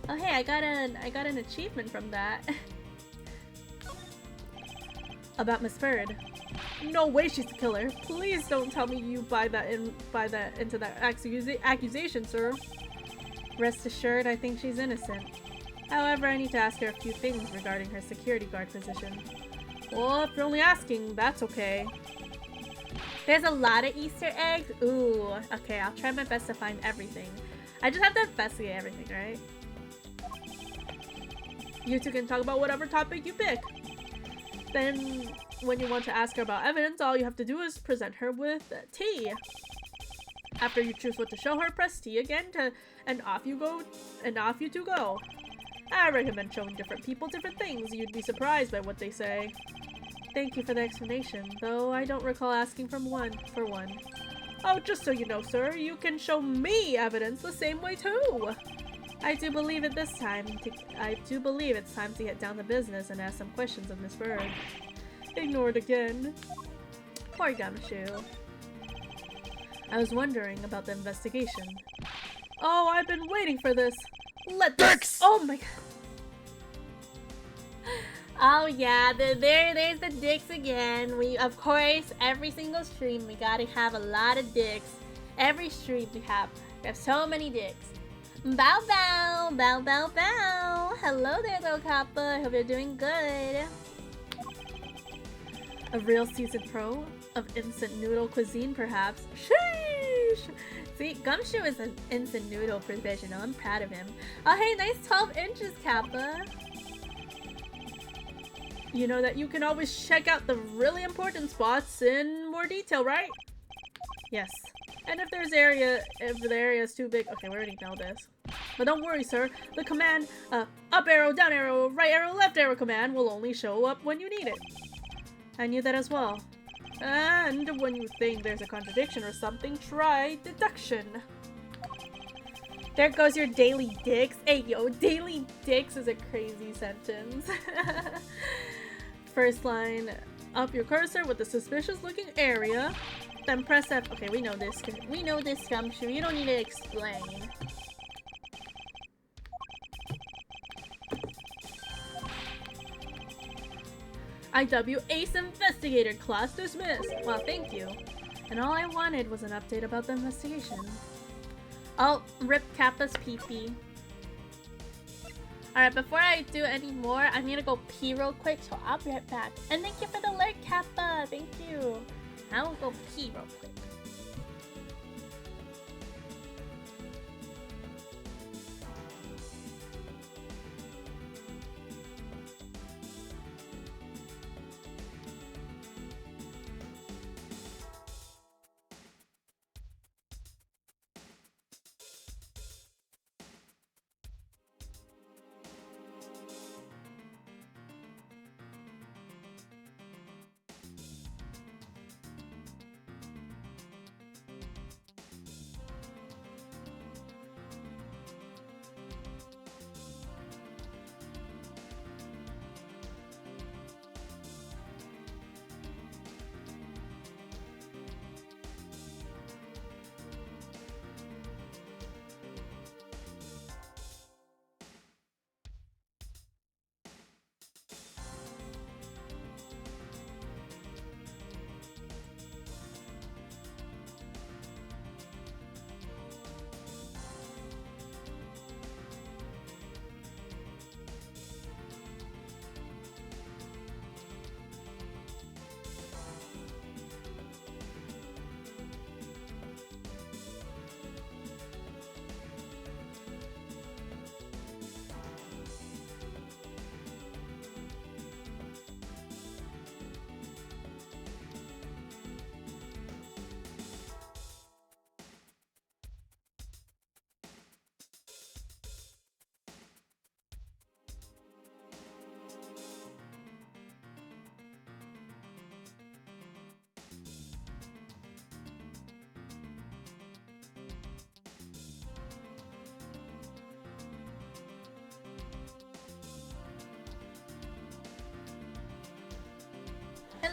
Oh hey, I got an achievement from that. About Miss Bird. No way she's the killer. Please don't tell me you buy that into that accusation, sir. Rest assured, I think she's innocent. However, I need to ask her a few things regarding her security guard position. Well, if you're only asking, that's okay. There's a lot of Easter eggs? Ooh, okay, I'll try my best to find everything. I just have to investigate everything, right? You two can talk about whatever topic you pick. Then, when you want to ask her about evidence, all you have to do is present her with T. After you choose what to show her, press T again and off you go, and off you two go. I recommend showing different people different things. You'd be surprised by what they say. Thank you for the explanation, though I don't recall asking for one. Oh, just so you know, sir, you can show me evidence the same way too. I do believe it's time to get down to business and ask some questions of Miss Bird. Ignored again. Poor Gumshoe. I was wondering about the investigation. Oh, I've been waiting for this. Dicks! Oh my god. Oh yeah, there's the dicks again. We, of course, every single stream we gotta have a lot of dicks. Every stream we have so many dicks. Bow bow, bow bow bow. Hello there, little Kappa. I hope you're doing good. A real seasoned pro of instant noodle cuisine, perhaps. Sheesh! See, Gumshoe is an instant noodle professional. I'm proud of him. Oh hey, nice 12 inches, Kappa. You know that you can always check out the really important spots in more detail, right? Yes. And if the area is too big, okay, we already know this. But don't worry, sir. The command, up arrow, down arrow, right arrow, left arrow command will only show up when you need it. I knew that as well. And when you think there's a contradiction or something, try deduction. There goes your daily dicks. Hey yo, daily dicks is a crazy sentence. First line, up your cursor with the suspicious looking area. Then press F. Okay, we know this. We know this, Gumshoe. You don't need to explain. IW Ace Investigator, class dismissed. Well, thank you. And all I wanted was an update about the investigation. Oh, rip Kappa's pee-pee. Alright, before I do any more, I'm gonna go pee real quick, so I'll be right back. And thank you for the alert, Kappa! Thank you! I will go pee real quick.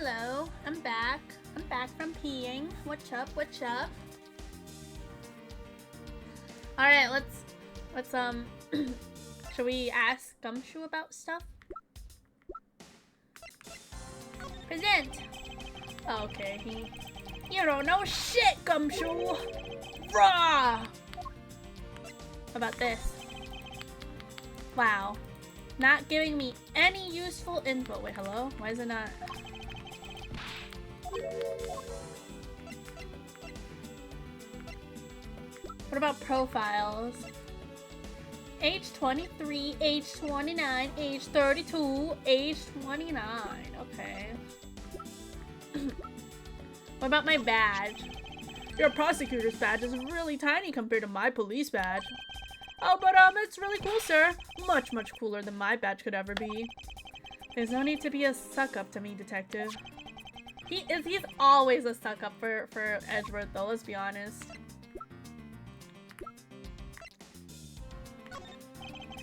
Hello, I'm back. I'm back from peeing. What's up? What's up? All right, let's should we ask Gumshoe about stuff? Present. Oh, okay, you don't know shit, Gumshoe. Raw. How about this? Wow, not giving me any useful info. Wait, hello? Why is it not? What about profiles? Age 23, age 29, age 32, age 29. Okay. What about my badge? Your prosecutor's badge is really tiny compared to my police badge. Oh, but it's really cool, sir. Much, much cooler than my badge could ever be. There's no need to be a suck-up to me, detective. He's always a suck-up for Edgeworth, though, let's be honest.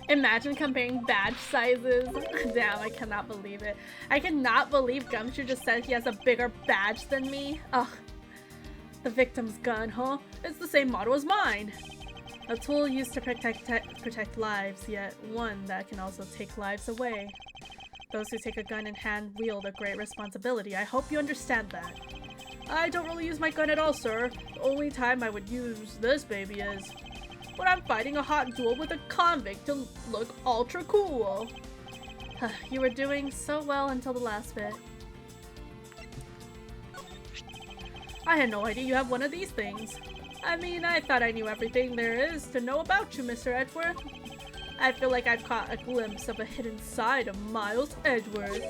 Imagine comparing badge sizes. Damn, I cannot believe it. I cannot believe Gumshoe just said he has a bigger badge than me. Ugh. The victim's gun, huh? It's the same model as mine. A tool used to protect lives, yet one that can also take lives away. Those who take a gun in hand wield a great responsibility. I hope you understand that. I don't really use my gun at all, sir. The only time I would use this baby is when I'm fighting a hot duel with a convict to look ultra cool. You were doing so well until the last bit. I had no idea you have one of these things. I mean, I thought I knew everything there is to know about you, Mr. Edgeworth. I feel like I've caught a glimpse of a hidden side of Miles Edgeworth.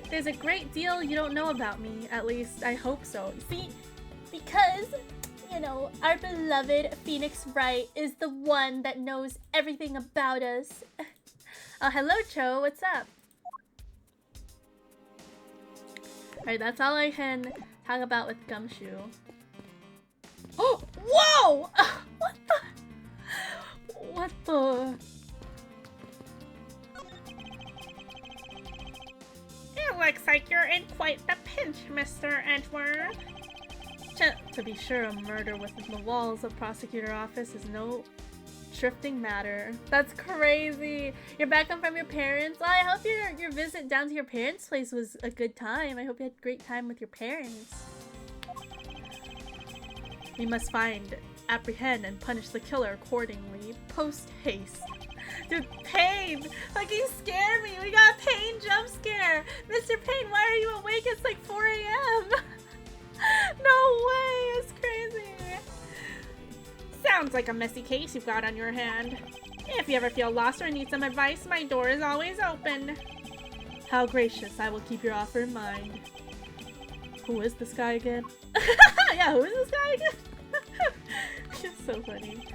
There's a great deal you don't know about me, at least I hope so. See, because, you know, our beloved Phoenix Wright is the one that knows everything about us. Oh, hello, Cho, what's up? Alright, that's all I can talk about with Gumshoe. Oh, whoa! What the? What the? It looks like you're in quite the pinch, Mr. Edgeworth. To be sure, a murder within the walls of prosecutor office is no shifting matter. That's crazy. You're back home from your parents. Well, I hope your visit down to your parents' place was a good time. I hope you had a great time with your parents. We must find, apprehend, and punish the killer accordingly. Post haste. Dude, Payne! Fucking scare me! We got a Payne jump scare! Mr. Payne, why are you awake? It's like 4 AM! No way! It's crazy! Sounds like a messy case you've got on your hand. If you ever feel lost or need some advice, my door is always open. How gracious, I will keep your offer in mind. Who is this guy again? Yeah, who is this guy again? It's so funny.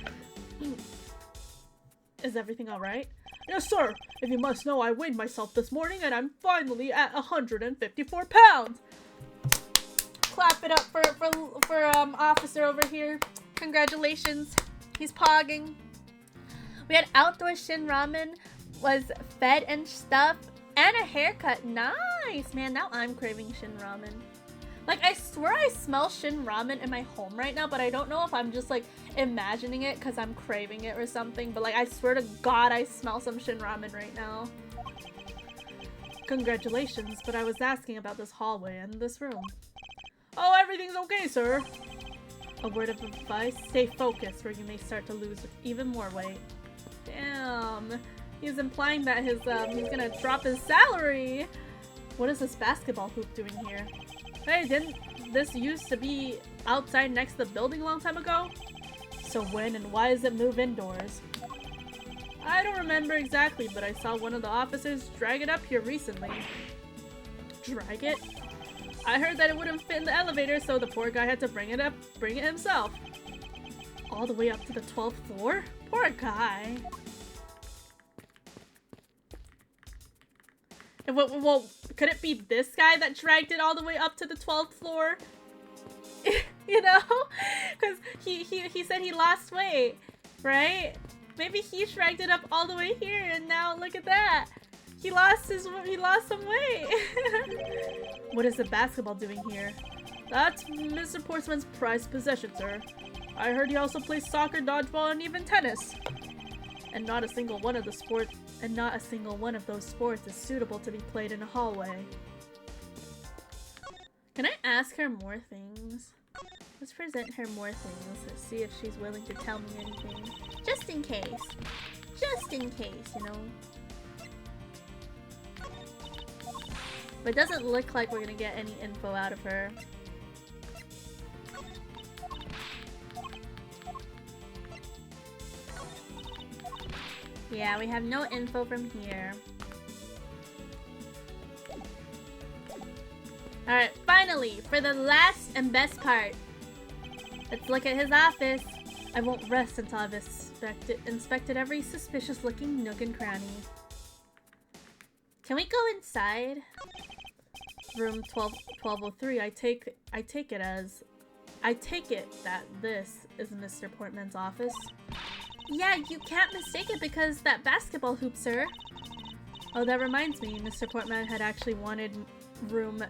Is everything alright? Yes, sir! If you must know, I weighed myself this morning and I'm finally at 154 pounds! Clap it up for officer over here. Congratulations. He's pogging. We had outdoor shin ramen, was fed and stuffed, and a haircut. Nice! Man, now I'm craving shin ramen. Like, I swear I smell shin ramen in my home right now, but I don't know if I'm just, like, imagining it because I'm craving it or something. But, like, I swear to God, I smell some shin ramen right now. Congratulations, but I was asking about this hallway and this room. Oh, everything's okay, sir. A word of advice, stay focused or you may start to lose even more weight. Damn. He's implying that he's gonna drop his salary. What is this basketball hoop doing here? Hey, didn't this used to be outside next to the building a long time ago? So when and why does it move indoors? I don't remember exactly, but I saw one of the officers drag it up here recently. Drag it? I heard that it wouldn't fit in the elevator, so the poor guy had to bring it himself. All the way up to the 12th floor? Poor guy. Well, could it be this guy that dragged it all the way up to the 12th floor? You know? Because he said he lost weight, right? Maybe he dragged it up all the way here, and now look at that. He lost some weight. What is the basketball doing here? That's Mr. Portsman's prized possession, sir. I heard he also plays soccer, dodgeball, and even tennis. And not a single one of those sports is suitable to be played in a hallway. Can I ask her more things? Let's present her more things. Let's see if she's willing to tell me anything. Just in case. Just in case, you know? But it doesn't look like we're gonna get any info out of her. Yeah, we have no info from here. Alright, finally, for the last and best part. Let's look at his office. I won't rest until I've inspected every suspicious looking nook and cranny. Can we go inside? Room 1203. I take it that this is Mr. Portman's office. Yeah, you can't mistake it because that basketball hoop, sir. Oh, that reminds me, Mr. Portman had actually wanted room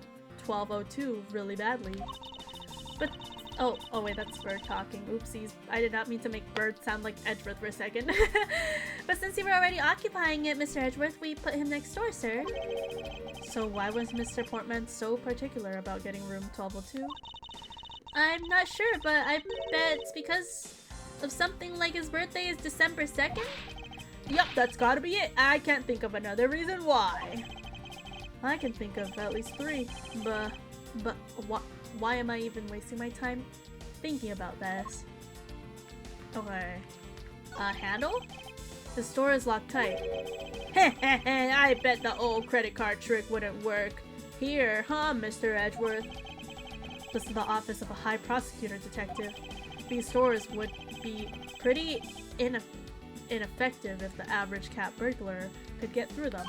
1202 really badly. But oh wait, that's Bird talking. Oopsies. I did not mean to make Bird sound like Edgeworth for a second. But since you were already occupying it, Mr. Edgeworth, we put him next door, sir. So why was Mr. Portman so particular about getting room 1202? I'm not sure, but I bet it's because of something like his birthday is December 2nd? Yup, that's gotta be it. I can't think of another reason why. I can think of at least 3, but why am I even wasting my time thinking about this? Okay. Handle? The store is locked tight. Heh, I bet the old credit card trick wouldn't work. Here, huh, Mr. Edgeworth? This is the office of a high prosecutor detective. These doors would be pretty ineffective if the average cat burglar could get through them.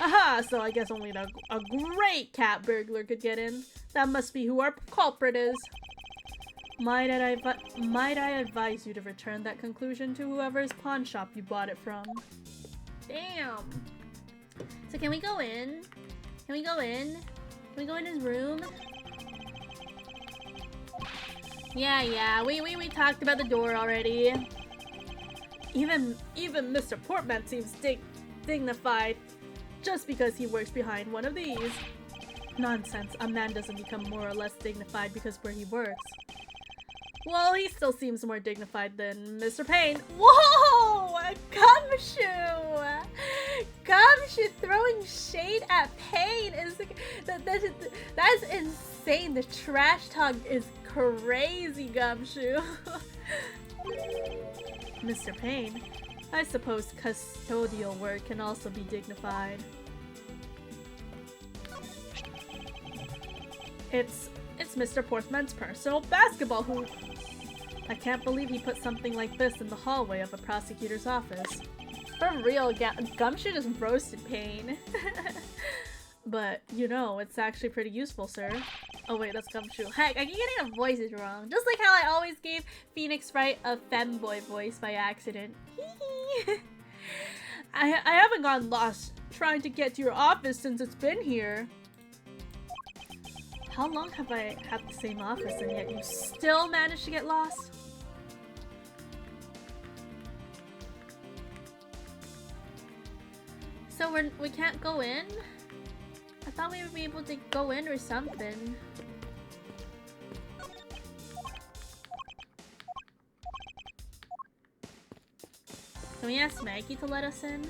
Aha! So I guess only a great cat burglar could get in. That must be who our culprit is. Might I advise you to return that conclusion to whoever's pawn shop you bought it from? Damn. So can we go in? Can we go in? Can we go in his room? Yeah, we talked about the door already. Even Mr. Portman seems dignified just because he works behind one of these. Nonsense, a man doesn't become more or less dignified because where he works. Well, he still seems more dignified than Mr. Payne. Whoa! A gumshoe! Gumshoe throwing shade at Payne is that's insane. The trash talk is crazy, Gumshoe. Mr. Payne, I suppose custodial work can also be dignified. It's Mr. Portsman's personal basketball hoop. I can't believe he put something like this in the hallway of a prosecutor's office. For real, Gumshoe just roasted Payne. But, you know, it's actually pretty useful, sir. Oh wait, that's Gumshoe. Heck, I keep getting the voices wrong. Just like how I always gave Phoenix Wright a femboy voice by accident. I haven't gotten lost trying to get to your office since it's been here. How long have I had the same office and yet you still managed to get lost? So we can't go in? I thought we would be able to go in or something. Can we ask Maggie to let us in?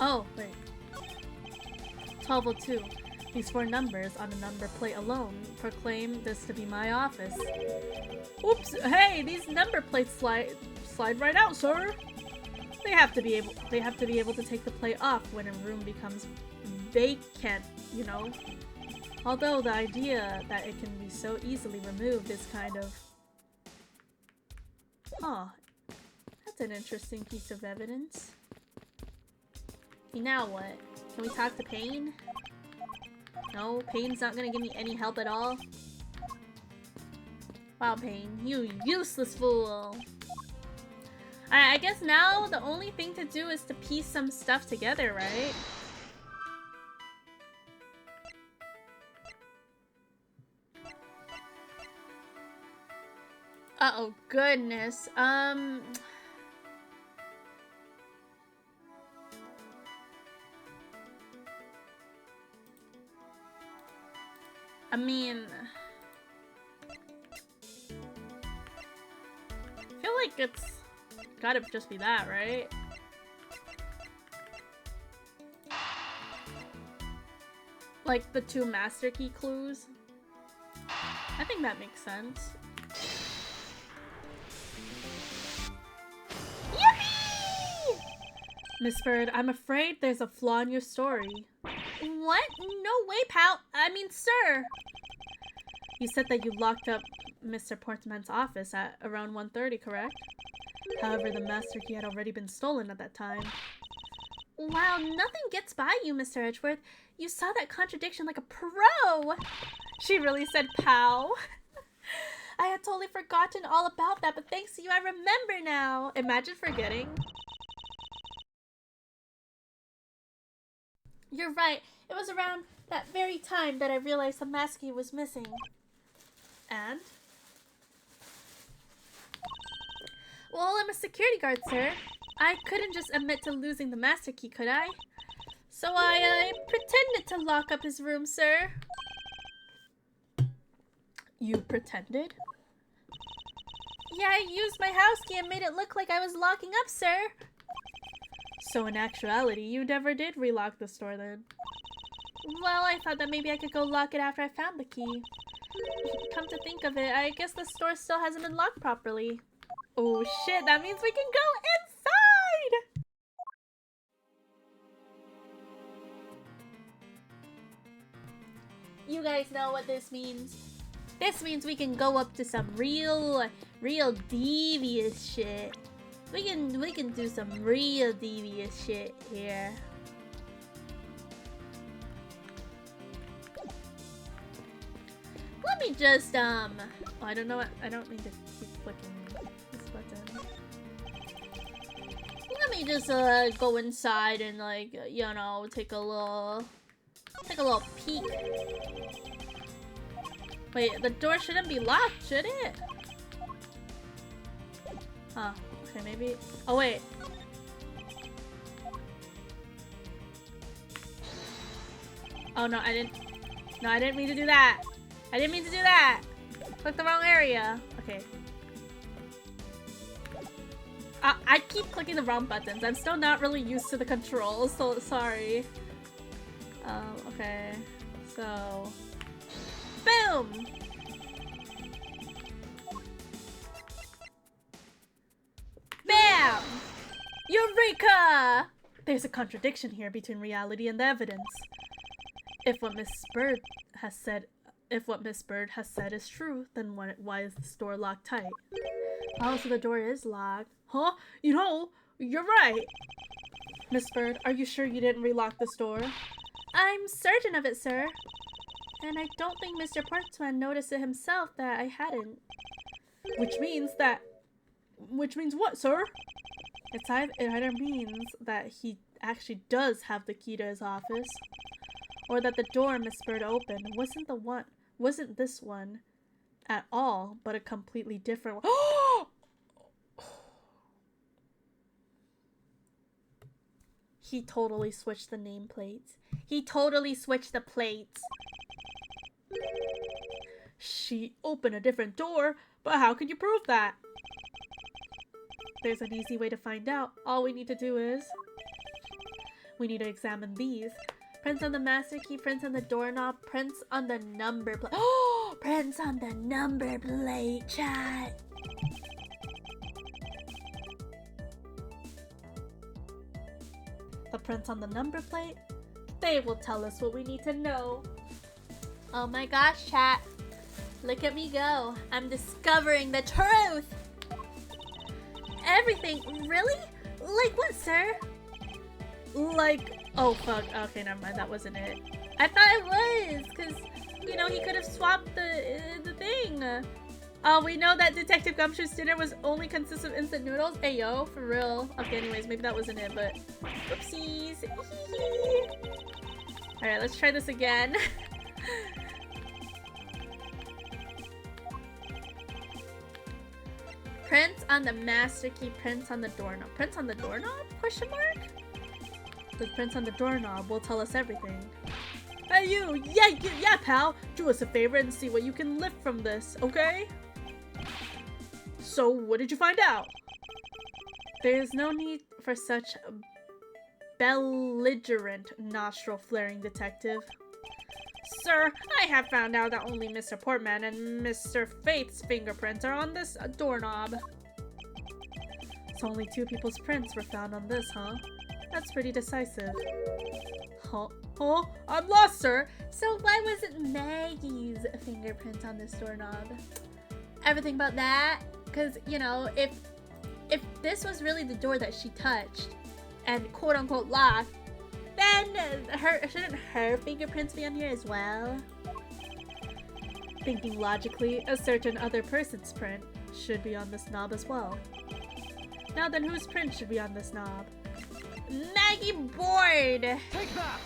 Oh, wait. 1202. These 4 numbers on a number plate alone proclaim this to be my office. Oops! Hey, these number plates slide right out, sir. They have to be able to take the plate off when a room becomes vacant, you know. Although the idea that it can be so easily removed is kind of... Huh. That's an interesting piece of evidence. Now what? Can we talk to Payne? No, Payne's not gonna give me any help at all. Wow, Payne, you useless fool. Alright, I guess now the only thing to do is to piece some stuff together, right? Uh-oh, goodness. I mean, I feel like it's gotta just be that, right? Like the 2 master key clues. I think that makes sense. Yippee! Miss Bird, I'm afraid there's a flaw in your story. What? No way, pal. I mean, sir. You said that you locked up Mr. Portman's office at around 1:30, correct? However, the master key had already been stolen at that time. Wow, nothing gets by you, Mr. Edgeworth. You saw that contradiction like a pro. She really said pow. I had totally forgotten all about that, but thanks to you, I remember now. Imagine forgetting. You're right. It was around that very time that I realized the master key was missing. And? Well, I'm a security guard, sir. I couldn't just admit to losing the master key, could I? So I pretended to lock up his room, sir. You pretended? Yeah, I used my house key and made it look like I was locking up, sir. So in actuality, you never did relock the store then? Well, I thought that maybe I could go lock it after I found the key. Come to think of it, I guess the store still hasn't been locked properly. Oh shit, that means we can go inside! You guys know what this means. This means we can go up to some real devious shit. We can do some real devious shit here. Let me just oh, I don't know what, I don't need to keep clicking this button. Let me just go inside and like, you know, take a little peek. Wait, the door shouldn't be locked, should it? Huh. Okay, maybe. Oh, wait. Oh, no, I didn't. No, I didn't mean to do that. I didn't mean to do that. Click the wrong area. Okay. I keep clicking the wrong buttons. I'm still not really used to the controls, so sorry. Okay. So. Boom! Bam! Eureka! There's a contradiction here between reality and the evidence. If what Miss Bird has said is true, then why is the store locked tight? Oh, so the door is locked. Huh? You know, you're right. Miss Bird, are you sure you didn't relock the store? I'm certain of it, sir. And I don't think Mr. Portsman noticed it himself that I hadn't. Which means what, sir? It either means that he actually does have the key to his office, or that the door Miss Bird opened wasn't this one at all, but a completely different one. He totally switched the nameplates. He totally switched the plates. She opened a different door, but how can you prove that? There's an easy way to find out. All we need to do is... we need to examine these. Prints on the master key, prints on the doorknob, prints on the number plate. Oh! Prints on the number plate, chat! The prints on the number plate? They will tell us what we need to know. Oh my gosh, chat. Look at me go. I'm discovering the truth. Everything. Really? Like what, sir? Like... oh, fuck. Okay, never mind. That wasn't it. I thought it was, because, you know, he could have swapped the thing. We know that Detective Gumshoe's dinner was only consists of instant noodles. Hey, yo, for real. Okay, anyways, maybe that wasn't it, but oopsies. Alright, let's try this again. Prints on the master key, prints on the doorknob. Prints on the doorknob? Question mark? The prints on the doorknob will tell us everything. Hey you! Yeah, pal! Do us a favor and see what you can lift from this, okay? So, what did you find out? There is no need for such belligerent nostril-flaring, detective. Sir, I have found out that only Mr. Portman and Mr. Faith's fingerprints are on this doorknob. So only 2 people's prints were found on this, huh? That's pretty decisive. Huh? I'm lost, sir! So why wasn't Maggie's fingerprint on this doorknob? Everything about that? Because, you know, if this was really the door that she touched and quote-unquote locked, then shouldn't her fingerprints be on here as well? Thinking logically, a certain other person's print should be on this knob as well. Now then, whose print should be on this knob? Maggie Board! Take that!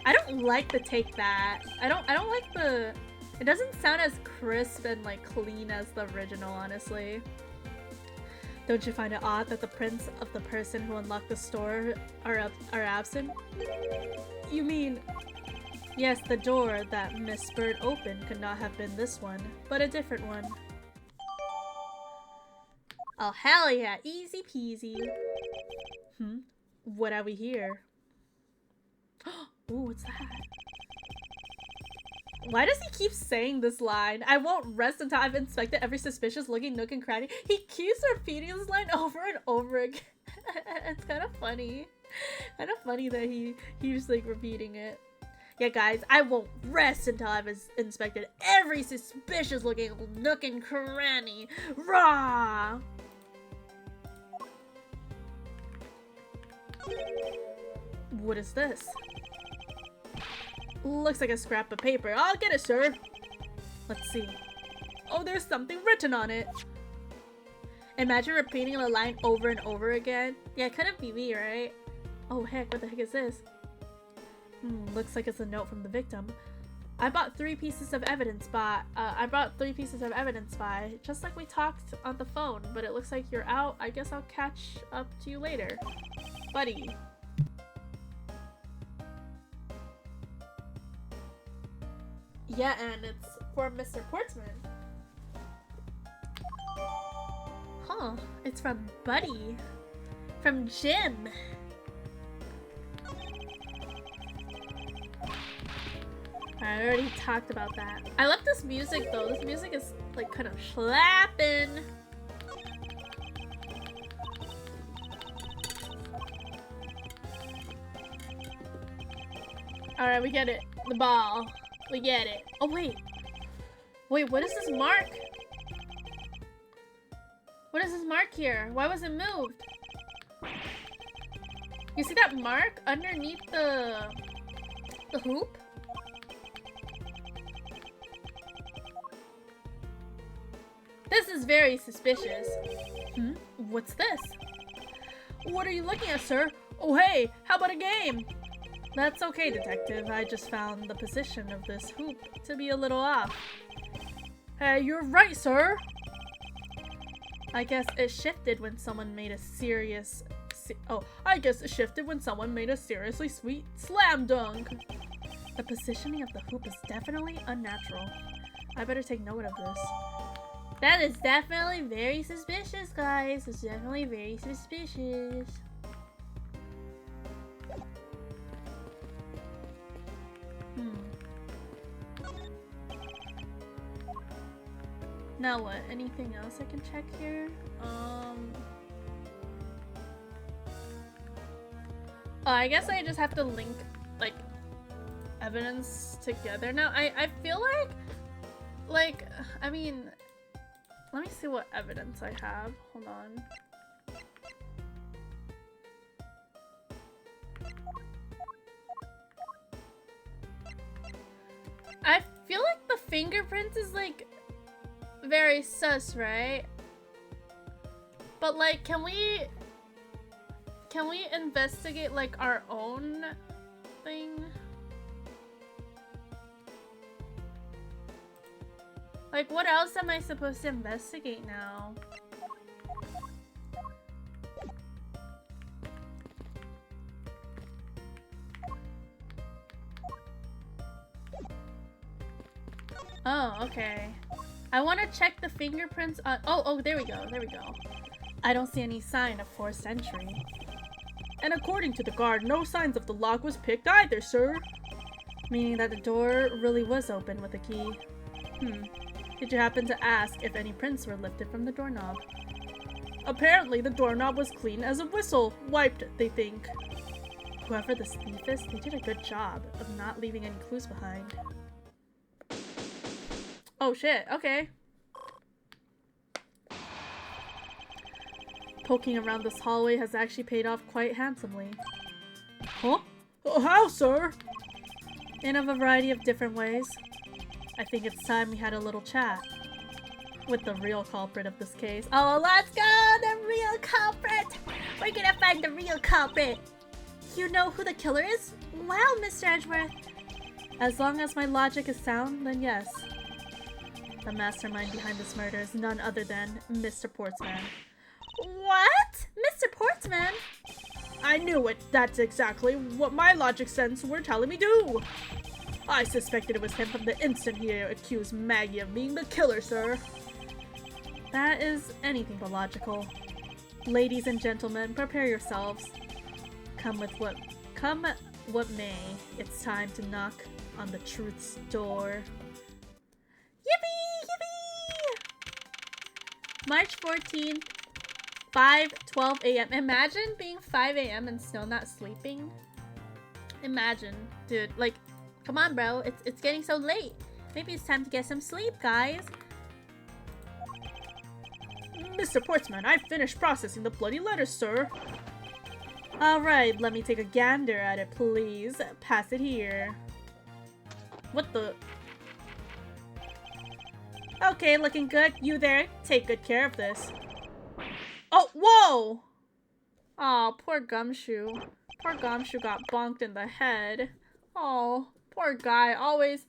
I don't like the take that. I don't like the... It doesn't sound as crisp and like clean as the original, honestly. Don't you find it odd that the prints of the person who unlocked the store are absent? You mean... Yes, the door that Miss Bird opened could not have been this one, but a different one. Oh, hell yeah! Easy peasy. What have we here? Ooh, what's that? Why does he keep saying this line? I won't rest until I've inspected every suspicious looking nook and cranny. He keeps repeating this line over and over again. It's kind of funny. Kind of funny that he's like repeating it. Yeah, guys, I won't rest until I've inspected every suspicious looking nook and cranny. Rah! What is this? Looks like a scrap of paper. I'll get it, sir. Let's see. Oh, there's something written on it. Imagine repeating a line over and over again. Yeah, it couldn't be me, right? Oh, heck, what the heck is this? Looks like it's a note from the victim. I brought 3 pieces of evidence by, just like we talked on the phone, but it looks like you're out. I guess I'll catch up to you later. Buddy. Yeah, and it's for Mr. Portsman. Huh, it's from Buddy. From Jim. I already talked about that. I love this music though. This music is like kind of slapping. Alright, we get it. The ball. We get it. Oh, wait. Wait, what is this mark? What is this mark here? Why was it moved? You see that mark underneath the hoop? This is very suspicious. What's this? What are you looking at, sir? Oh, hey, how about a game? That's okay, detective. I just found the position of this hoop to be a little off. Hey, you're right, sir! I guess it shifted when someone made a serious... seriously sweet slam dunk! The positioning of the hoop is definitely unnatural. I better take note of this. That is definitely very suspicious, guys. It's definitely very suspicious. Now what? Anything else I can check here? Oh, I guess I just have to link, like, evidence together now. I feel like, I mean, let me see what evidence I have. Hold on. feel like the fingerprints is like very sus, right? But like, can we investigate like our own thing? Like, what else am I supposed to investigate now? Oh, okay. I want to check the fingerprints on— oh, there we go, there we go. I don't see any sign of forced entry. And according to the guard, no signs of the lock was picked either, sir. Meaning that the door really was open with a key. Did you happen to ask if any prints were lifted from the doorknob? Apparently, the doorknob was clean as a whistle. Wiped, they think. Whoever this thief is, they did a good job of not leaving any clues behind. Oh shit, okay. Poking around this hallway has actually paid off quite handsomely. Huh? Oh, how, sir? In a variety of different ways. I think it's time we had a little chat with the real culprit of this case. Oh, let's go! The real culprit! We're gonna find the real culprit! You know who the killer is? Wow, Mr. Edgeworth! As long as my logic is sound, then yes. The mastermind behind this murder is none other than Mr. Portsman. What? Mr. Portsman? I knew it! That's exactly what my logic sense were telling me to! I suspected it was him from the instant he accused Maggie of being the killer, sir. That is anything but logical. Ladies and gentlemen, prepare yourselves. Come what may, it's time to knock on the truth's door. Yippee! Yippee! March 14th, 5:12 a.m. Imagine being 5 a.m. and still not sleeping. Imagine, dude. Like, come on, bro. It's getting so late. Maybe it's time to get some sleep, guys. Mr. Portsman, I finished processing the bloody letters, sir. Alright, let me take a gander at it, please. Pass it here. What the? Okay, looking good. You there? Take good care of this. Oh, whoa! Aw, poor Gumshoe. Poor Gumshoe got bonked in the head. Oh, poor guy. Always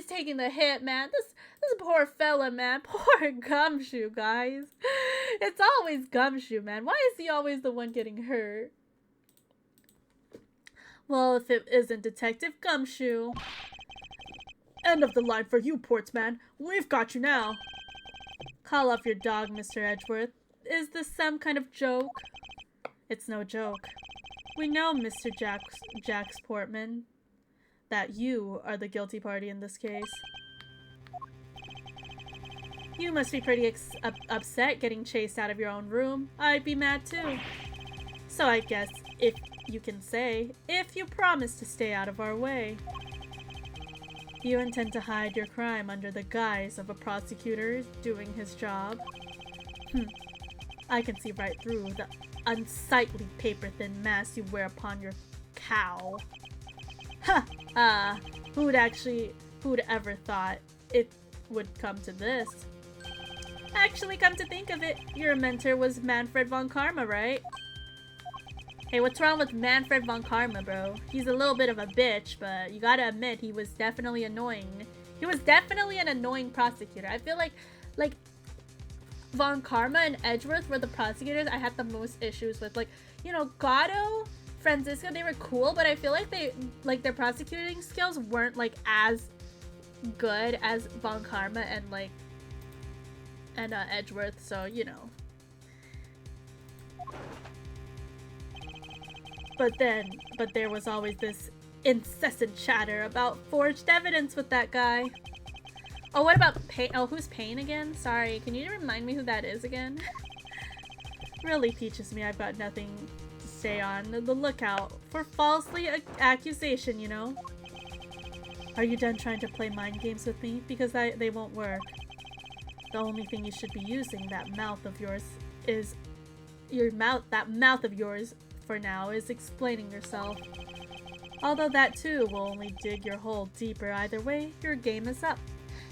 taking the hit, man. This poor fella, man. Poor Gumshoe, guys. It's always Gumshoe, man. Why is he always the one getting hurt? Well, if it isn't Detective Gumshoe. End of the line for you, Portsman. We've got you now. Call off your dog, Mr. Edgeworth. Is this some kind of joke? It's no joke. We know, Mr. Jax Portman, that you are the guilty party in this case. You must be pretty upset getting chased out of your own room. I'd be mad too. So I guess, if you can say, if you promise to stay out of our way. You intend to hide your crime under the guise of a prosecutor doing his job? I can see right through the unsightly paper-thin mask you wear upon your cowl. Ha! Who'd ever thought it would come to this? Actually, come to think of it, your mentor was Manfred von Karma, right? Hey, what's wrong with Manfred von Karma, bro? He's a little bit of a bitch, but you gotta admit, he was definitely annoying. He was definitely an annoying prosecutor. I feel like Von Karma and Edgeworth were the prosecutors I had the most issues with. Like, you know, Gatto, Francisco, they were cool, but I feel like their prosecuting skills weren't like as good as Von Karma and Edgeworth, so you know. But there was always this incessant chatter about forged evidence with that guy. Oh, what about Payne? Oh, who's Payne again? Sorry, can you remind me who that is again? Really teaches me I've got nothing to stay on the lookout for falsely accusation, you know? Are you done trying to play mind games with me? Because they won't work. The only thing you should be using that mouth of yours for now is explaining yourself. Although that too will only dig your hole deeper. Either way, your game is up.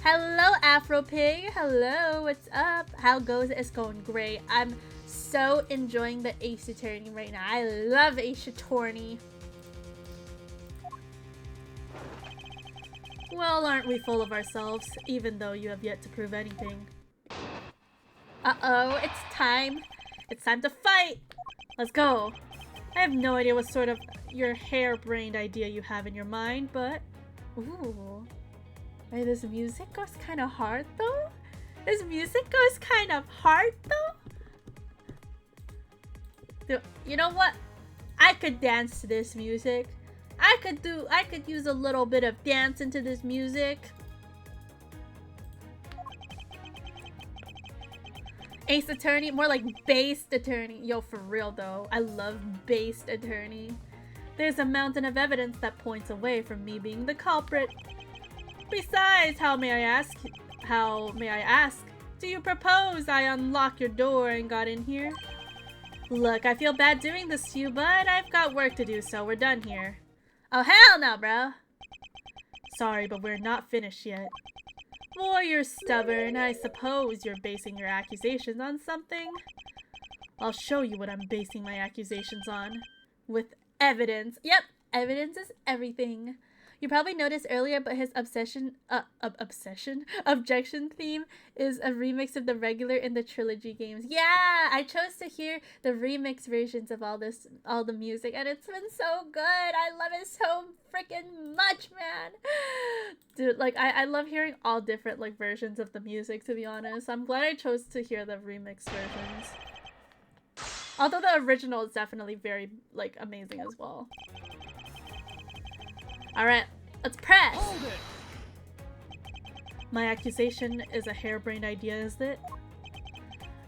Hello, Afro Pig. Hello, what's up? How goes it? It's going great. I'm so enjoying the Ace Attorney right now. I love Ace Attorney. Well, aren't we full of ourselves, even though you have yet to prove anything? Uh-oh, it's time. It's time to fight. Let's go. I have no idea what sort of your harebrained idea you have in your mind, but... Ooh. Hey, this music goes kind of hard, though? This music goes kind of hard, though? You know what? I could dance to this music. I could use a little bit of dance into this music. Ace Attorney, more like Based Attorney. Yo, for real though, I love Based Attorney. There's a mountain of evidence that points away from me being the culprit. Besides, how may I ask, do you propose I unlock your door and got in here? Look, I feel bad doing this to you, but I've got work to do, so we're done here. Oh, hell no, bro. Sorry, but we're not finished yet. Boy, you're stubborn. I suppose you're basing your accusations on something. I'll show you what I'm basing my accusations on. With evidence. Yep, evidence is everything. You probably noticed earlier, but his objection theme is a remix of the regular in the trilogy games. Yeah, I chose to hear the remix versions of all the music, and it's been so good. I love it so freaking much, man. Dude, like, I love hearing all different, like, versions of the music, to be honest. I'm glad I chose to hear the remix versions. Although the original is definitely very, like, amazing as well. Alright, let's press! Hold it. My accusation is a harebrained idea, is it?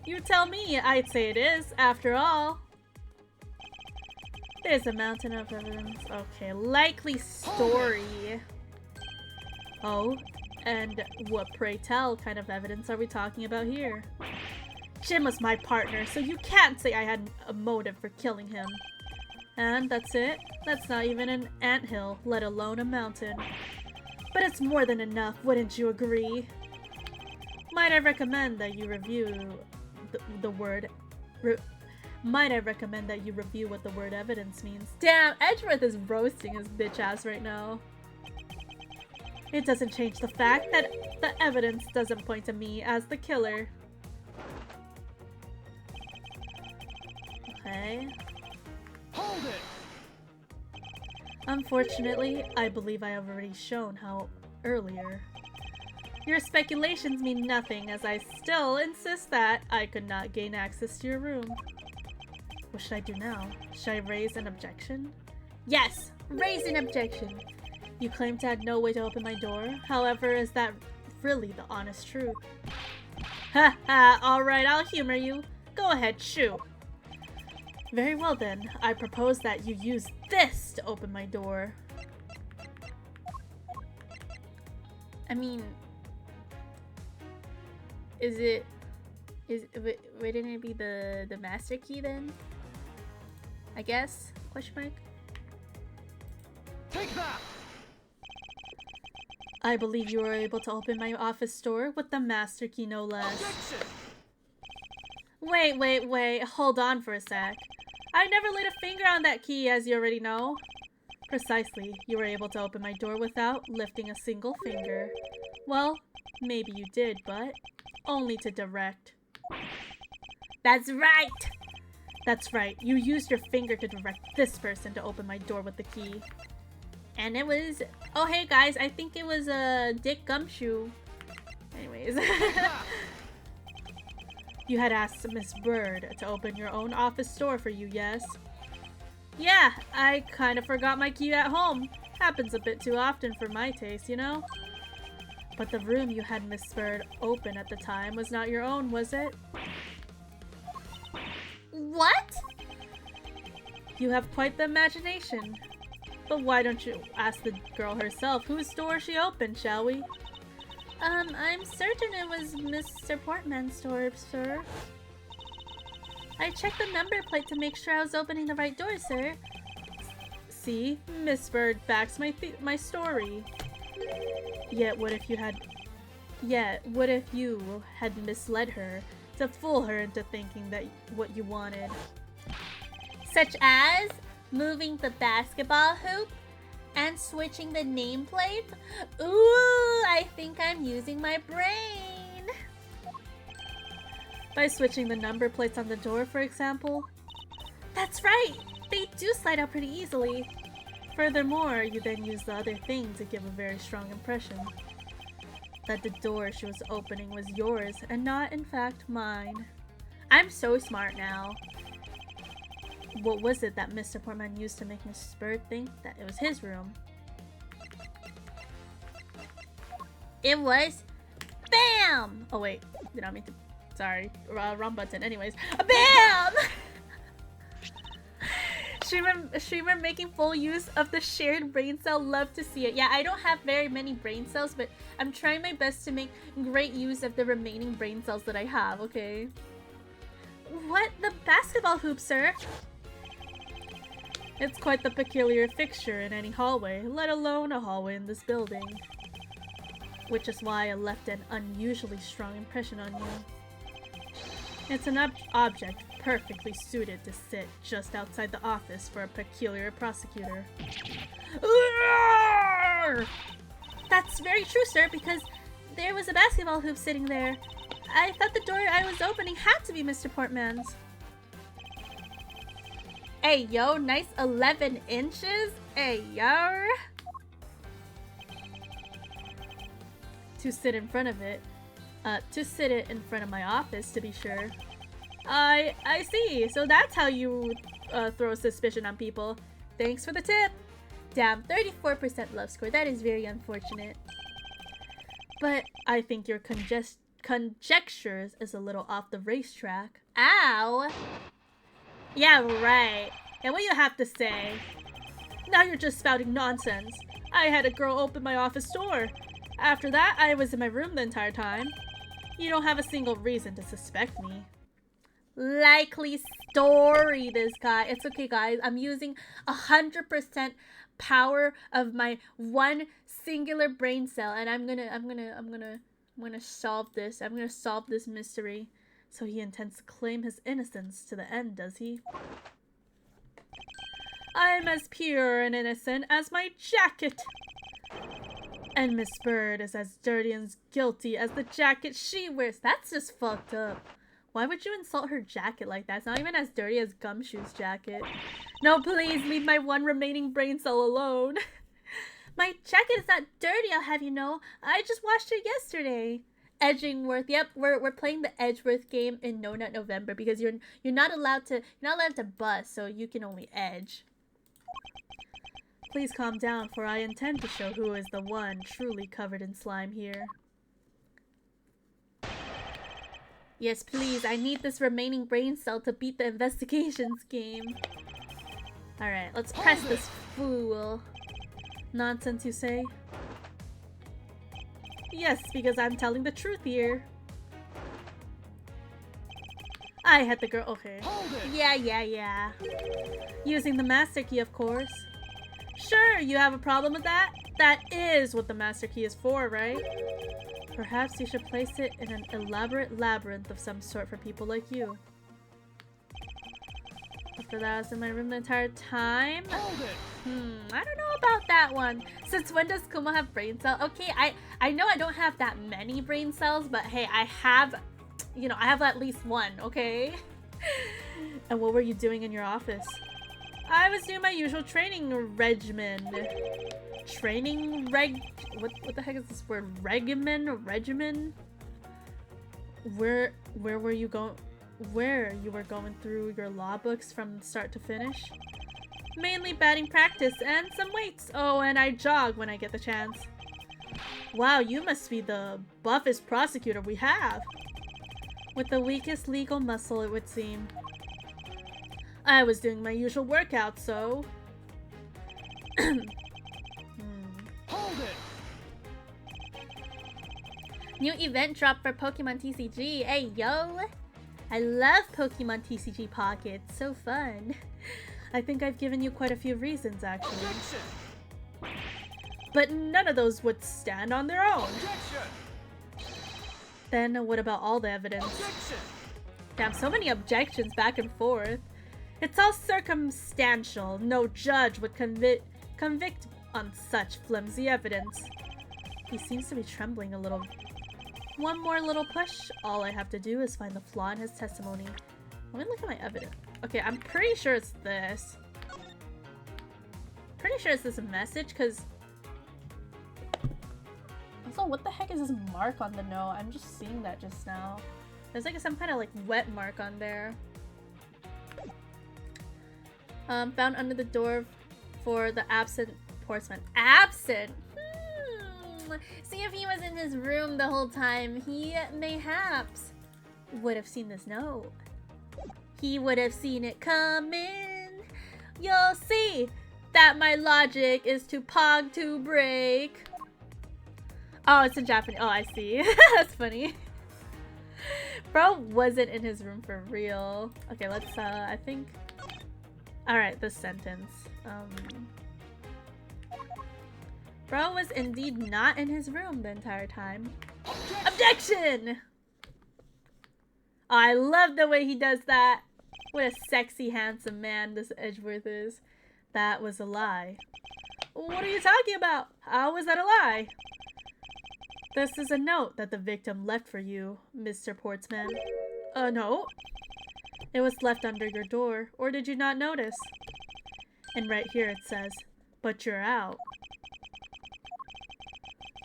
You tell me, I'd say it is, after all. There's a mountain of evidence. Okay, likely story. Oh, and what, pray tell, kind of evidence are we talking about here? Jim was my partner, so you can't say I had a motive for killing him. And that's it? That's not even an anthill, let alone a mountain. But it's more than enough, wouldn't you agree? Might I recommend that you review Might I recommend that you review what the word evidence means? Damn, Edgeworth is roasting his bitch ass right now. It doesn't change the fact that the evidence doesn't point to me as the killer. Okay. Hold it! Unfortunately, I believe I have already shown how earlier. Your speculations mean nothing, as I still insist that I could not gain access to your room. What should I do now? Should I raise an objection? Yes! Raise an objection! You claim to have no way to open my door. However, is that really the honest truth? Ha ha! Alright, I'll humor you. Go ahead, shoot. Very well then, I propose that you use this to open my door. I mean... wouldn't it be the master key then? I guess? Question mark? Take that! I believe you were able to open my office door with the master key, no less. Objection! Wait, hold on for a sec. I never laid a finger on that key, as you already know. Precisely, you were able to open my door without lifting a single finger. Well, maybe you did, but only to direct. That's right! That's right, you used your finger to direct this person to open my door with the key. And it was... Oh, hey guys, I think it was Dick Gumshoe. Anyways. You had asked Miss Bird to open your own office door for you, yes? Yeah, I kind of forgot my key at home. Happens a bit too often for my taste, you know? But the room you had Miss Bird open at the time was not your own, was it? What? You have quite the imagination. But why don't you ask the girl herself whose door she opened, shall we? I'm certain it was Mr. Portman's door, sir. I checked the number plate to make sure I was opening the right door, sir. See, Miss Bird backs my story. Yet what if you had misled her to fool her into thinking that what you wanted? Such as moving the basketball hoop and switching the nameplate? Ooh, I think I'm using my brain. By switching the number plates on the door, for example? That's right! They do slide out pretty easily. Furthermore, you then use the other thing to give a very strong impression that the door she was opening was yours and not, in fact, mine. I'm so smart now. What was it that Mr. Portman used to make Mrs. Bird think that it was his room? It was BAM! Oh wait, did not mean to. Sorry, wrong button. Anyways, BAM! Streamer making full use of the shared brain cell. Love to see it. Yeah, I don't have very many brain cells, but I'm trying my best to make great use of the remaining brain cells that I have, okay? What? The basketball hoop, sir? It's quite the peculiar fixture in any hallway, let alone a hallway in this building. Which is why I left an unusually strong impression on you. It's an object perfectly suited to sit just outside the office for a peculiar prosecutor. That's very true, sir, because there was a basketball hoop sitting there. I thought the door I was opening had to be Mr. Portman's. Hey, yo, nice 11 inches. Hey, yo. To sit in front of it. To sit it in front of my office, to be sure. I see. So that's how you throw suspicion on people. Thanks for the tip. Damn, 34% love score. That is very unfortunate. But I think your conjectures is a little off the racetrack. Ow. Yeah, right. And what you have to say? Now you're just spouting nonsense. I had a girl open my office door. After that, I was in my room the entire time. You don't have a single reason to suspect me. Likely story, this guy. It's okay, guys. I'm using 100% power of my one singular brain cell, and I'm gonna solve this. I'm gonna solve this mystery. So he intends to claim his innocence to the end, does he? I'm as pure and innocent as my jacket. And Miss Bird is as dirty and guilty as the jacket she wears. That's just fucked up. Why would you insult her jacket like that? It's not even as dirty as Gumshoe's jacket. No, please leave my one remaining brain cell alone. My jacket is not dirty, I'll have you know. I just washed it yesterday. Edgeworth. Yep, we're playing the Edgeworth game in No Nut November because you're not allowed to bust, so you can only edge. Please calm down, for I intend to show who is the one truly covered in slime here. Yes, please. I need this remaining brain cell to beat the investigations game. Alright, let's press this fool. Nonsense, you say? Yes, because I'm telling the truth here. I had the girl. Okay. Yeah. Using the master key, of course. Sure, you have a problem with that? That is what the master key is for, right? Perhaps you should place it in an elaborate labyrinth of some sort for people like you. After that, I was in my room the entire time. I don't know about that one. Since when does Kuma have brain cells? Okay, I know I don't have that many brain cells, but hey, I have, I have at least one, okay? And what were you doing in your office? I was doing my usual training regimen. What the heck is this word? Regimen? Where were you going? Where you were going through your law books from start to finish? Mainly batting practice and some weights. Oh, and I jog when I get the chance. Wow, you must be the buffest prosecutor we have. With the weakest legal muscle, it would seem. I was doing my usual workout, so... Hold it! New event drop for Pokemon TCG. Hey, yo! I love Pokemon TCG Pocket. So fun. I think I've given you quite a few reasons, actually. Objection! But none of those would stand on their own. Objection! Then what about all the evidence? Objection! Damn, so many objections back and forth. It's all circumstantial. No judge would convict on such flimsy evidence. He seems to be trembling a little. One more little push. All I have to do is find the flaw in his testimony. Let me look at my evidence. Okay, I'm pretty sure it's this. Pretty sure it's this message, because... Also, what the heck is this mark on the note? I'm just seeing that just now. There's like some kind of like wet mark on there. Found under the door for the absent portsman. Absent? See, if he was in his room the whole time, he mayhaps would have seen this note. He would have seen it coming. You'll see that my logic is too pog to break. Oh, it's in Japanese. Oh, I see. That's funny. Bro wasn't in his room for real. Okay, let's, I think... Alright, this sentence. Bro was indeed not in his room the entire time. Objection! Oh, I love the way he does that. What a sexy, handsome man this Edgeworth is. That was a lie. What are you talking about? How was that a lie? This is a note that the victim left for you, Mr. Portsman. A note? It was left under your door, or did you not notice? And right here it says, but you're out.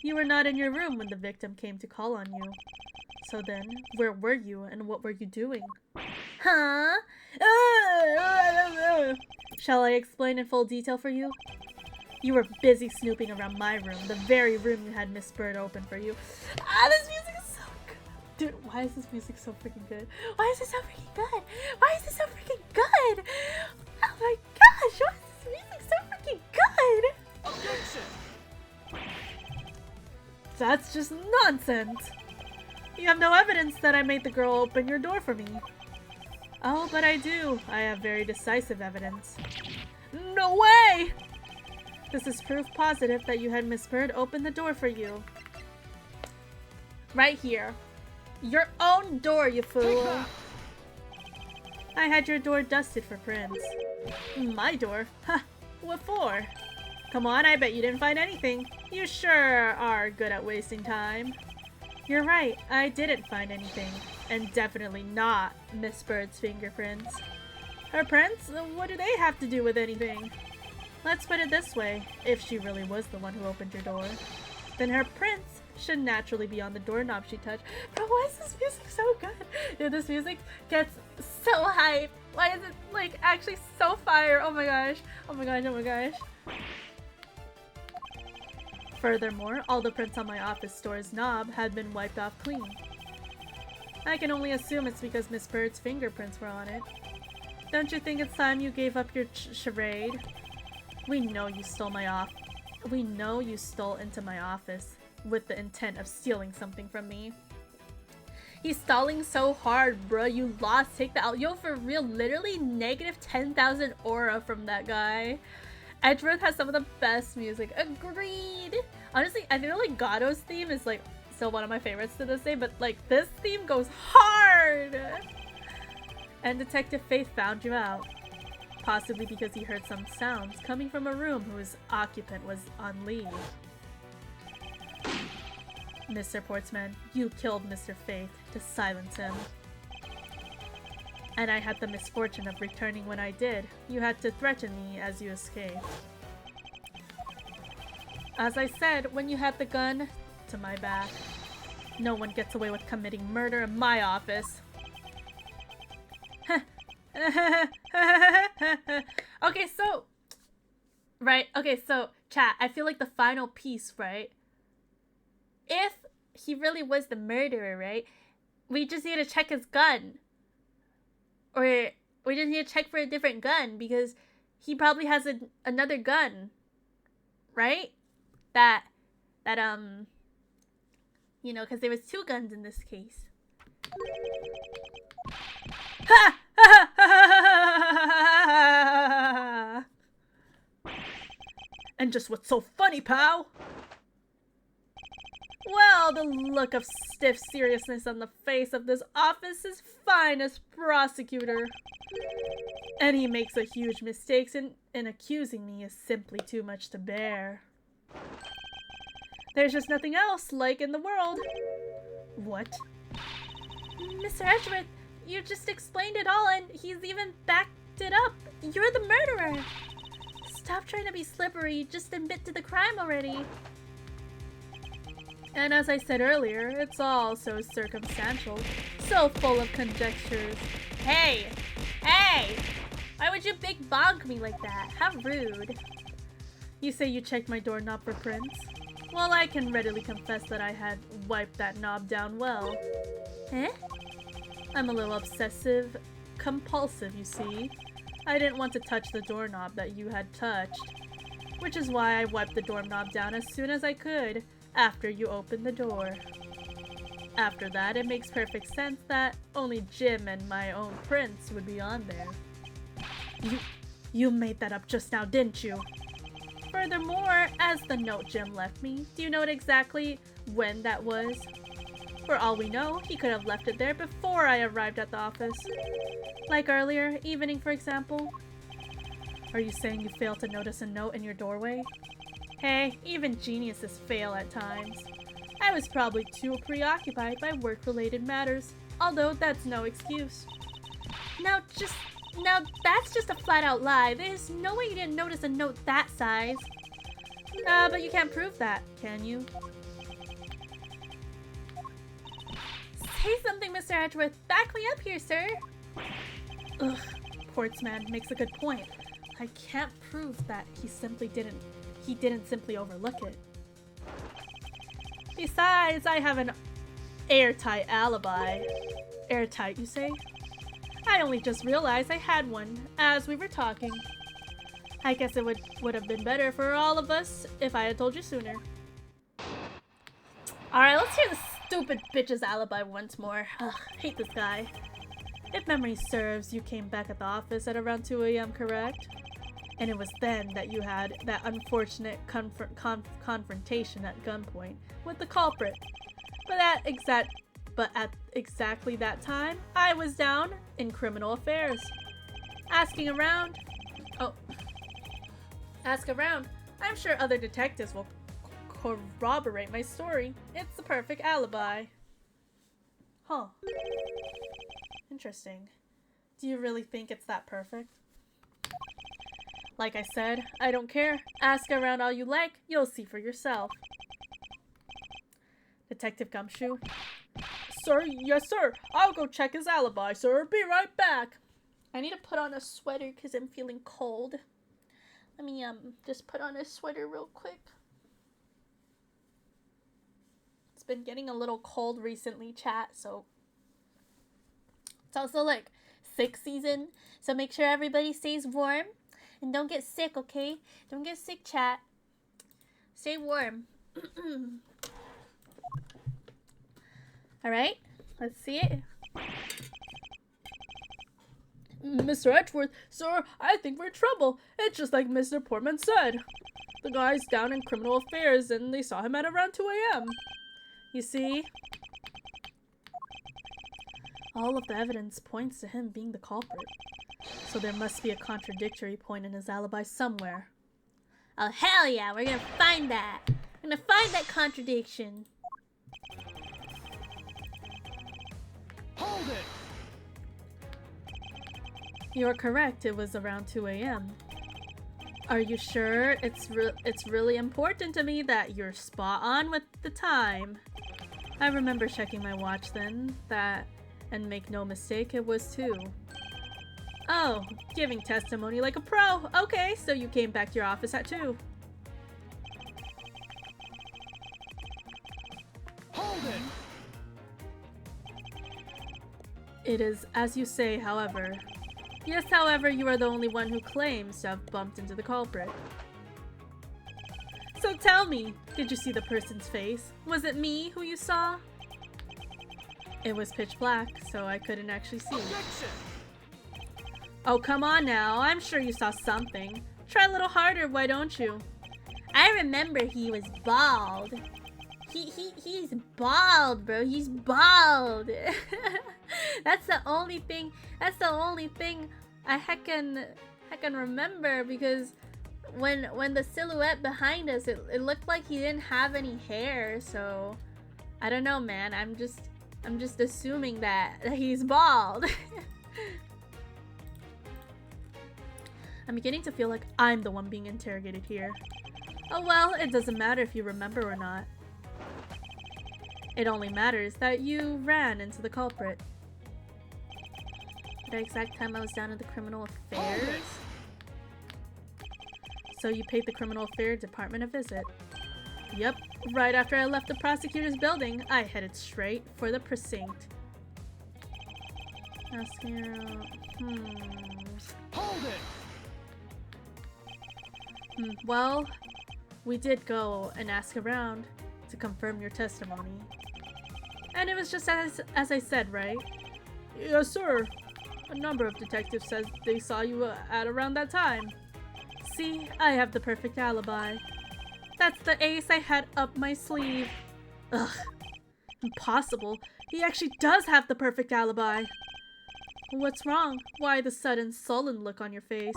You were not in your room when the victim came to call on you. So then, where were you and what were you doing? Huh? Shall I explain in full detail for you? You were busy snooping around my room, the very room you had Miss Bird open for you. Ah, this music is so good. Dude, why is this music so freaking good? Why is it so freaking good? Why is it so freaking good? Oh my gosh, why is this music so freaking good? Objection! That's just nonsense. You have no evidence that I made the girl open your door for me. Oh, but I do. I have very decisive evidence. No way! This is proof positive that you had Miss Bird open the door for you. Right here. Your own door, you fool. I had your door dusted for prints. My door? Huh. What for? Come on, I bet you didn't find anything. You sure are good at wasting time. You're right, I didn't find anything. And definitely not Miss Bird's fingerprints. Her prints? What do they have to do with anything? Let's put it this way, if she really was the one who opened your door, then her prints should naturally be on the doorknob she touched. Bro, why is this music so good? Dude, this music gets so hype. Why is it, like, actually so fire? Oh my gosh. Oh my gosh, oh my gosh. Furthermore, all the prints on my office door's knob had been wiped off clean. I can only assume it's because Miss Bird's fingerprints were on it. Don't you think it's time you gave up your charade? We know you stole into my office with the intent of stealing something from me. He's stalling so hard, bro. You lost. Take that out. Yo, for real, literally negative 10,000 aura from that guy. Edgeworth has some of the best music. Agreed. Honestly, I feel like Gado's theme is like still one of my favorites to this day, but like this theme goes hard. And Detective Faith found you out. Possibly because he heard some sounds coming from a room whose occupant was on leave. Mr. Portsman, you killed Mr. Faith to silence him. And I had the misfortune of returning when I did. You had to threaten me as you escaped. As I said, when you had the gun to my back, no one gets away with committing murder in my office. Okay, so chat, I feel like the final piece, right? If he really was the murderer, right? We just need to check his gun. Or we just need to check for a different gun because he probably has another gun. Right? That you know, because there was two guns in this case. And just what's so funny, pal? Well, the look of stiff seriousness on the face of this office's finest prosecutor. And he makes a huge mistake, and accusing me is simply too much to bear. There's just nothing else like in the world. What? Mr. Edgeworth, you just explained it all, and he's even backed it up. You're the murderer. Stop trying to be slippery. Just admit to the crime already. And as I said earlier, it's all so circumstantial, so full of conjectures. Hey! Hey! Why would you big bonk me like that? How rude. You say you checked my doorknob for prints? Well, I can readily confess that I had wiped that knob down well. Eh? I'm a little obsessive compulsive, you see. I didn't want to touch the doorknob that you had touched, which is why I wiped the doorknob down as soon as I could after you opened the door. After that, it makes perfect sense that only Jim and my own prints would be on there. You made that up just now, didn't you? Furthermore, as the note Jim left me, do you know exactly when that was? For all we know, he could have left it there before I arrived at the office. Like earlier evening, for example. Are you saying you failed to notice a note in your doorway? Hey, even geniuses fail at times. I was probably too preoccupied by work-related matters, although that's no excuse. Now that's just a flat-out lie. There's no way you didn't notice a note that size. But you can't prove that, can you? Say something, Mr. Edgeworth. Back me up here, sir. Ugh, Portsman makes a good point. I can't prove that he didn't simply overlook it. Besides, I have an airtight alibi. Airtight, you say? I only just realized I had one as we were talking. I guess it would have been better for all of us if I had told you sooner. Alright, let's hear the stupid bitch's alibi once more. Ugh, hate this guy. If memory serves, you came back at the office at around 2 a.m., correct? And it was then that you had that unfortunate confrontation at gunpoint with the culprit. But at exactly that time, I was down in criminal affairs. Asking around. Ask around. I'm sure other detectives will corroborate my story. It's the perfect alibi. Huh. Interesting. Do you really think it's that perfect? Like I said, I don't care. Ask around all you like. You'll see for yourself. Detective Gumshoe. Sir, yes sir. I'll go check his alibi, sir. Be right back. I need to put on a sweater because I'm feeling cold. Let me just put on a sweater real quick. It's been getting a little cold recently, chat, so it's also like sick season, so make sure everybody stays warm and don't get sick, okay? Don't get sick, chat. Stay warm. Alright, let's see it. Mr. Edgeworth, sir, I think we're in trouble. It's just like Mr. Portman said. The guy's down in criminal affairs and they saw him at around 2 a.m. You see? All of the evidence points to him being the culprit. So there must be a contradictory point in his alibi somewhere. Oh, hell yeah, we're gonna find that. We're gonna find that contradiction. Hold it! You're correct, it was around 2 a.m. Are you sure? It's really important to me that you're spot on with the time. I remember checking my watch then, and make no mistake, it was 2. Oh, giving testimony like a pro. Okay, so you came back to your office at 2. Hold it! It is as you say, however. Yes, however, you are the only one who claims to have bumped into the culprit. So tell me, did you see the person's face? Was it me who you saw? It was pitch black, so I couldn't actually see. Objection! Oh, come on now. I'm sure you saw something. Try a little harder, why don't you? I remember he was bald. He's bald, bro. He's bald. That's the only thing. That's the only thing I heckin' remember, because when the silhouette behind us, it looked like he didn't have any hair. So I don't know, man. I'm just assuming that he's bald. I'm beginning to feel like I'm the one being interrogated here. Oh well, it doesn't matter if you remember or not. It only matters that you ran into the culprit. The exact time I was down at the criminal affairs. So you paid the criminal affairs department a visit. Yep, right after I left the prosecutor's building, I headed straight for the precinct. Asking, Hold it! Well, we did go and ask around to confirm your testimony. And it was just as I said, right? Yes, sir. A number of detectives said they saw you at around that time. See, I have the perfect alibi. That's the ace I had up my sleeve. Ugh. Impossible. He actually does have the perfect alibi. What's wrong? Why the sudden sullen look on your face?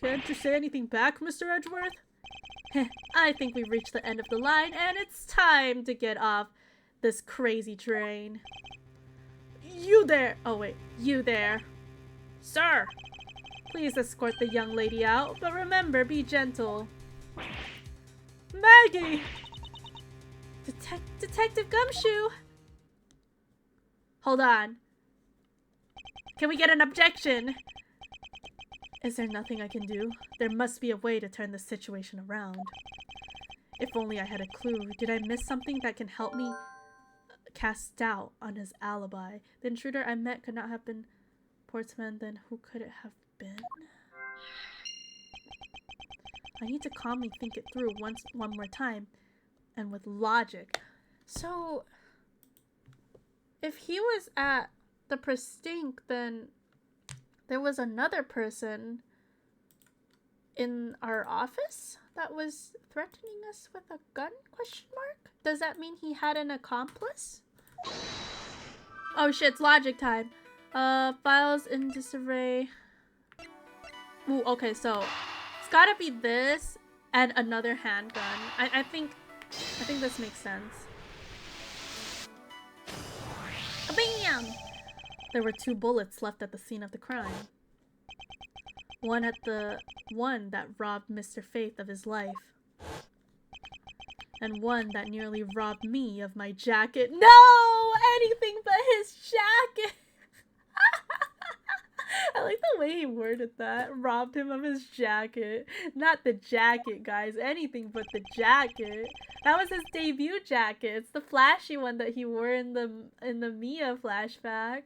Can't you say anything back, Mr. Edgeworth? I think we've reached the end of the line, and it's time to get off this crazy train. You there! Oh wait, you there. Sir! Please escort the young lady out, but remember, be gentle. Maggie! Detective Gumshoe! Hold on. Can we get an objection? Is there nothing I can do? There must be a way to turn the situation around. If only I had a clue. Did I miss something that can help me cast doubt on his alibi? The intruder I met could not have been Portsman, then who could it have been? I need to calmly think it through one more time, and with logic. So, if he was at the precinct, then there was another person in our office that was threatening us with a gun? Question mark? Does that mean he had an accomplice? Oh shit, it's logic time. Files in disarray. Ooh, okay, so it's gotta be this and another handgun. I think this makes sense. Bam! There were 2 bullets left at the scene of the crime. One at the one that robbed Mr. Faith of his life. And one that nearly robbed me of my jacket. No! Anything but his jacket! I like the way he worded that. Robbed him of his jacket. Not the jacket, guys. Anything but the jacket. That was his debut jacket. It's the flashy one that he wore in the Mia flashback.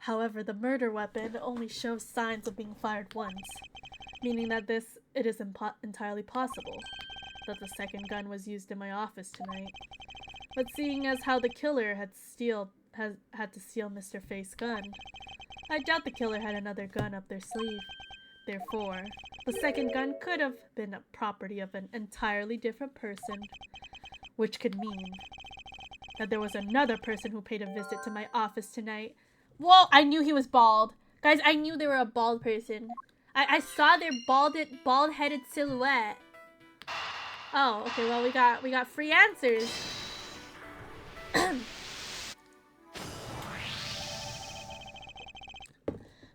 However, the murder weapon only shows signs of being fired once, meaning that it is entirely possible that the second gun was used in my office tonight. But seeing as how the killer had to steal Mr. Faith's gun, I doubt the killer had another gun up their sleeve. Therefore, the second gun could have been a property of an entirely different person, which could mean that there was another person who paid a visit to my office tonight. Whoa, I knew he was bald. Guys, I knew they were a bald person. I saw their bald-headed silhouette. Oh, okay, well we got free answers.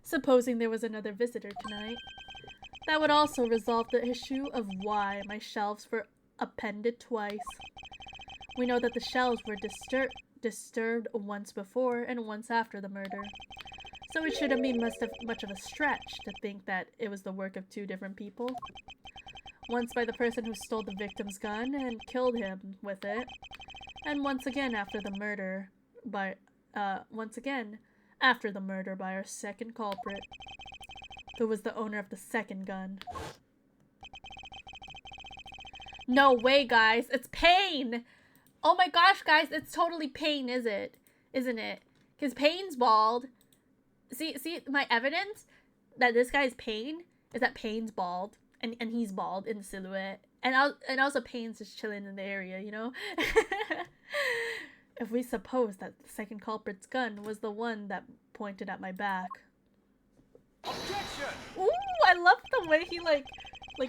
Supposing there was another visitor tonight, that would also resolve the issue of why my shelves were appended twice. We know that the shelves were disturbed once before and once after the murder, so it shouldn't be much of a stretch to think that it was the work of 2 different people. Once by the person who stole the victim's gun and killed him with it, and once again after the murder by our second culprit, who was the owner of the second gun. No way, guys. It's Payne! Oh my gosh, guys. It's totally Payne, isn't it? Because Payne's bald. See, my evidence that this guy's Payne is that Payne's bald. And he's bald in the silhouette. And also Payne's just chilling in the area, you know? If we suppose that the second culprit's gun was the one that pointed at my back. Objection! Ooh, I love the way he like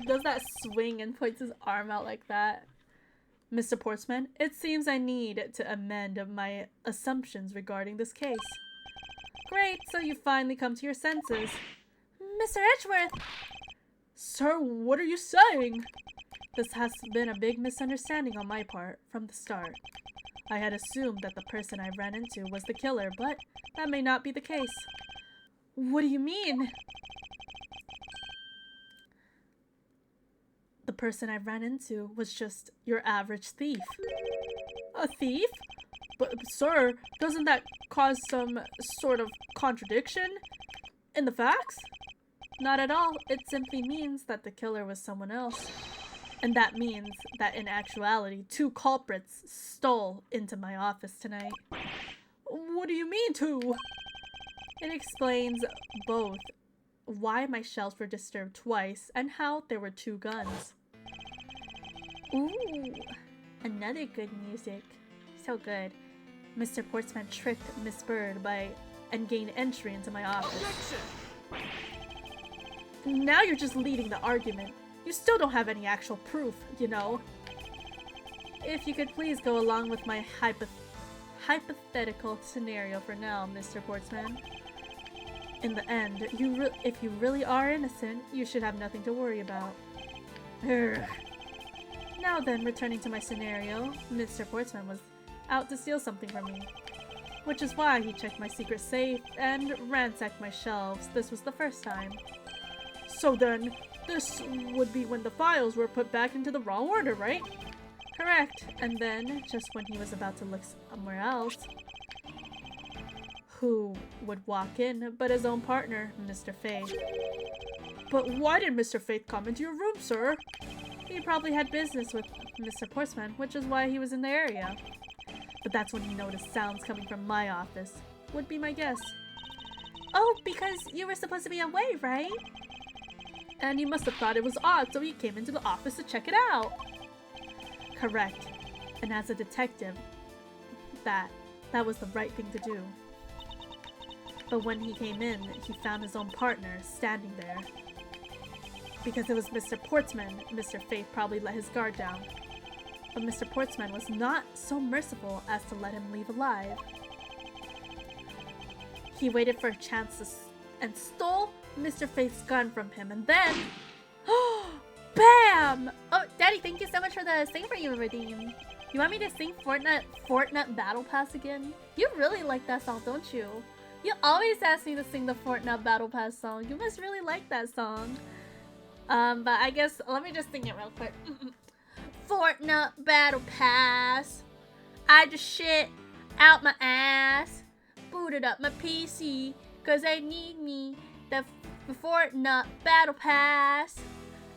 does that swing and points his arm out like that. Mr. Portsman, it seems I need to amend my assumptions regarding this case. Great, so you finally come to your senses. Mr. Edgeworth! Sir, what are you saying? This has been a big misunderstanding on my part from the start. I had assumed that the person I ran into was the killer, but that may not be the case. What do you mean? The person I ran into was just your average thief. A thief? But, sir, doesn't that cause some sort of contradiction in the facts? Not at all. It simply means that the killer was someone else. And that means that in actuality, 2 culprits stole into my office tonight. What do you mean, 2? It explains both why my shelves were disturbed twice and how there were 2 guns. Ooh, another good music. So good. Mr. Portsman tricked Miss Bird and gained entry into my office. Objection! Now you're just leading the argument. You still don't have any actual proof, you know. If you could please go along with my hypothetical scenario for now, Mr. Portsman. In the end, if you really are innocent, you should have nothing to worry about. Urgh. Now then, returning to my scenario, Mr. Portsman was out to steal something from me. Which is why he checked my secret safe and ransacked my shelves. This was the first time. So then, this would be when the files were put back into the wrong order, right? Correct. And then, just when he was about to look somewhere else, who would walk in but his own partner, Mr. Faith. But why did Mr. Faith come into your room, sir? He probably had business with Mr. Portsman, which is why he was in the area. But that's when he noticed sounds coming from my office, would be my guess. Oh, because you were supposed to be away, right? And he must have thought it was odd, so he came into the office to check it out. Correct. And as a detective, that was the right thing to do. But when he came in, he found his own partner standing there. Because it was Mr. Portsman, Mr. Faith probably let his guard down. But Mr. Portsman was not so merciful as to let him leave alive. He waited for a chance and stole Mr. Faith's gun from him, and then... BAM! Oh, Daddy, thank you so much for the Sing For You redeem. You want me to sing Fortnite Battle Pass again? You really like that song, don't you? You always ask me to sing the Fortnite Battle Pass song. You must really like that song. But I guess, let me just sing it real quick. Fortnite Battle Pass. I just shit out my ass. Booted up my PC, cause I need me the Fortnite Battle Pass.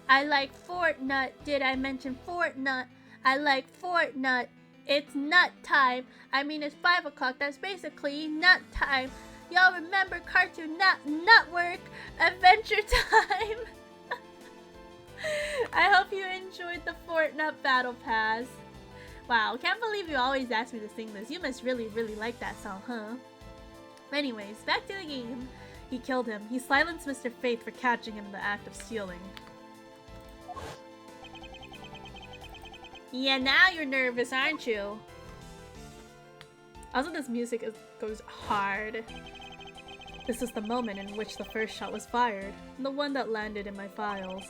I like Fortnite. Did I mention Fortnite? I like Fortnite. It's nut time. I mean, it's 5 o'clock. That's basically nut time. Y'all remember Cartoon Network Adventure Time? I hope you enjoyed the Fortnite Battle Pass. Wow, can't believe you always ask me to sing this. You must really, really like that song, huh? Anyways, back to the game. He killed him. He silenced Mr. Faith for catching him in the act of stealing. Yeah, now you're nervous, aren't you? Also, this music goes hard. This is the moment in which the first shot was fired, the one that landed in my files.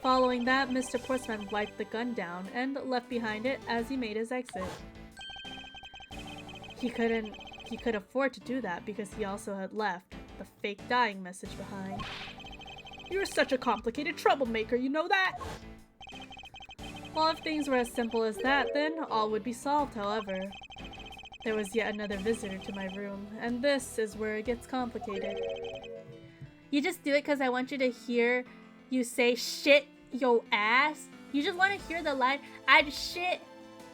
Following that, Mr. Portsman wiped the gun down and left behind it as he made his exit. He could afford to do that because he also had left the fake dying message behind. You're such a complicated troublemaker, you know that? Well, if things were as simple as that, then all would be solved, however. There was yet another visitor to my room, and this is where it gets complicated. You just do it because I want you to hear you say shit yo ass? You just want to hear the line, I'd shit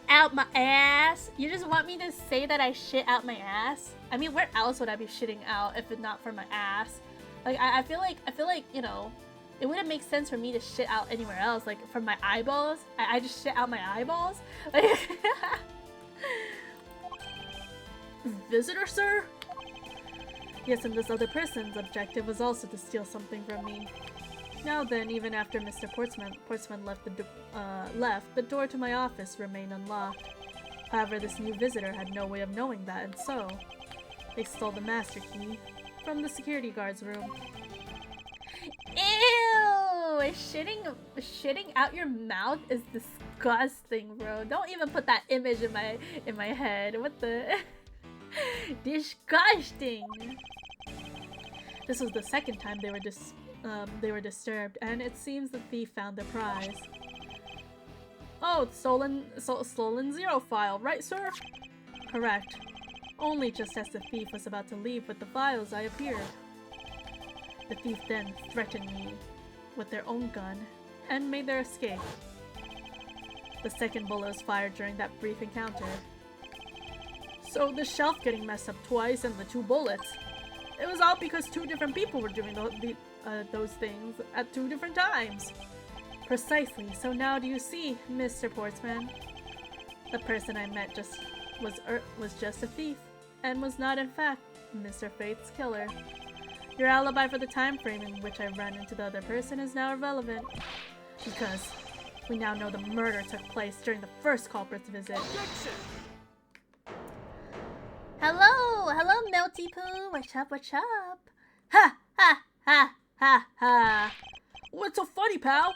out my ass? You just want me to say that I shit out my ass? I mean, where else would I be shitting out if it's not for my ass? Like, I feel like, you know, It wouldn't make sense for me to shit out anywhere else, like from my eyeballs. I just shit out my eyeballs. Like, Visitor, sir? yes, and this other person's objective was also to steal something from me. Now then, even after Mr. Portsman left, the door to my office remained unlocked. However, this new visitor had no way of knowing that, and so they stole the master key from the security guard's room. Ew! Shitting out your mouth is disgusting, bro. Don't even put that image in my head. What the? Disgusting! This was the second time they were disturbed, and it seems the thief found the prize. Oh, it's stolen zero file, right, sir? Correct. Only just as the thief was about to leave with the files, I appeared. The thief then threatened me with their own gun and made their escape. The second bullet was fired during that brief encounter. So the shelf getting messed up twice and the 2 bullets. It was all because 2 different people were doing those things at 2 different times. Precisely. So now do you see, Mr. Portsman? The person I met was just a thief, and was not in fact Mr. Fate's killer. Your alibi for the time frame in which I ran into the other person is now irrelevant, because we now know the murder took place during the first culprit's visit. Objection! Hello, Melty Poo. What's up? Ha ha ha ha ha. What's so funny, pal?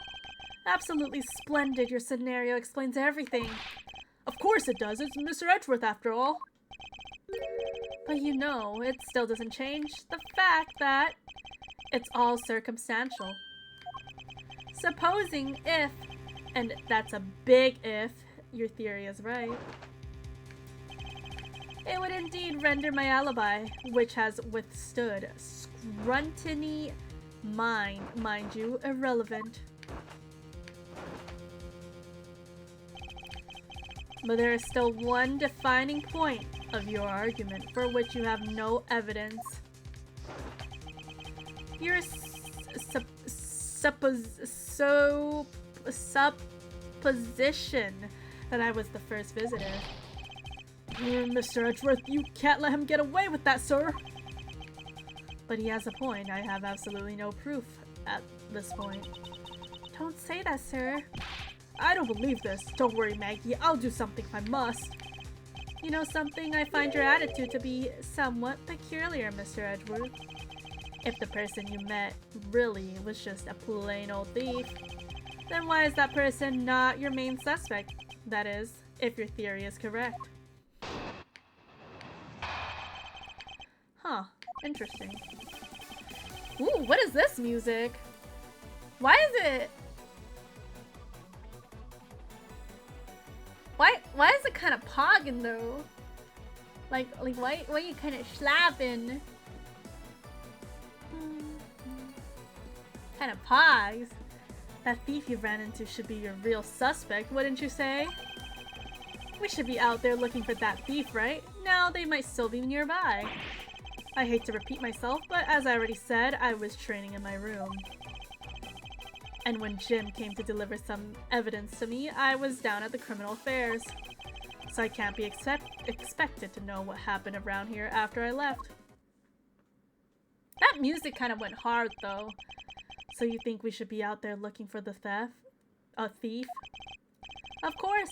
Absolutely splendid. Your scenario explains everything. Of course it does. It's Mr. Edgeworth after all. But you know, it still doesn't change the fact that it's all circumstantial. Supposing if, and that's a big if, your theory is right, it would indeed render my alibi, which has withstood scrutiny, mind you, irrelevant. But there is still one defining point of your argument for which you have no evidence. Your supposition that I was the first visitor. Mr. Edgeworth, you can't let him get away with that, sir. But he has a point. I have absolutely no proof at this point. Don't say that, sir. I don't believe this. Don't worry, Maggie. I'll do something if I must. You know something? I find your attitude to be somewhat peculiar, Mr. Edgeworth. If the person you met really was just a plain old thief, then why is that person not your main suspect? That is, if your theory is correct. Huh. Interesting. Ooh, what is this music? Why is it... Why is it kind of pogging though? Like why are you kind of slapping? Kind of pogs. That thief you ran into should be your real suspect, wouldn't you say? We should be out there looking for that thief, right? Now they might still be nearby. I hate to repeat myself, but as I already said, I was training in my room. And when Jim came to deliver some evidence to me, I was down at the criminal affairs. So I can't be expected to know what happened around here after I left. That music kind of went hard though. So you think we should be out there looking for the thief? Of course!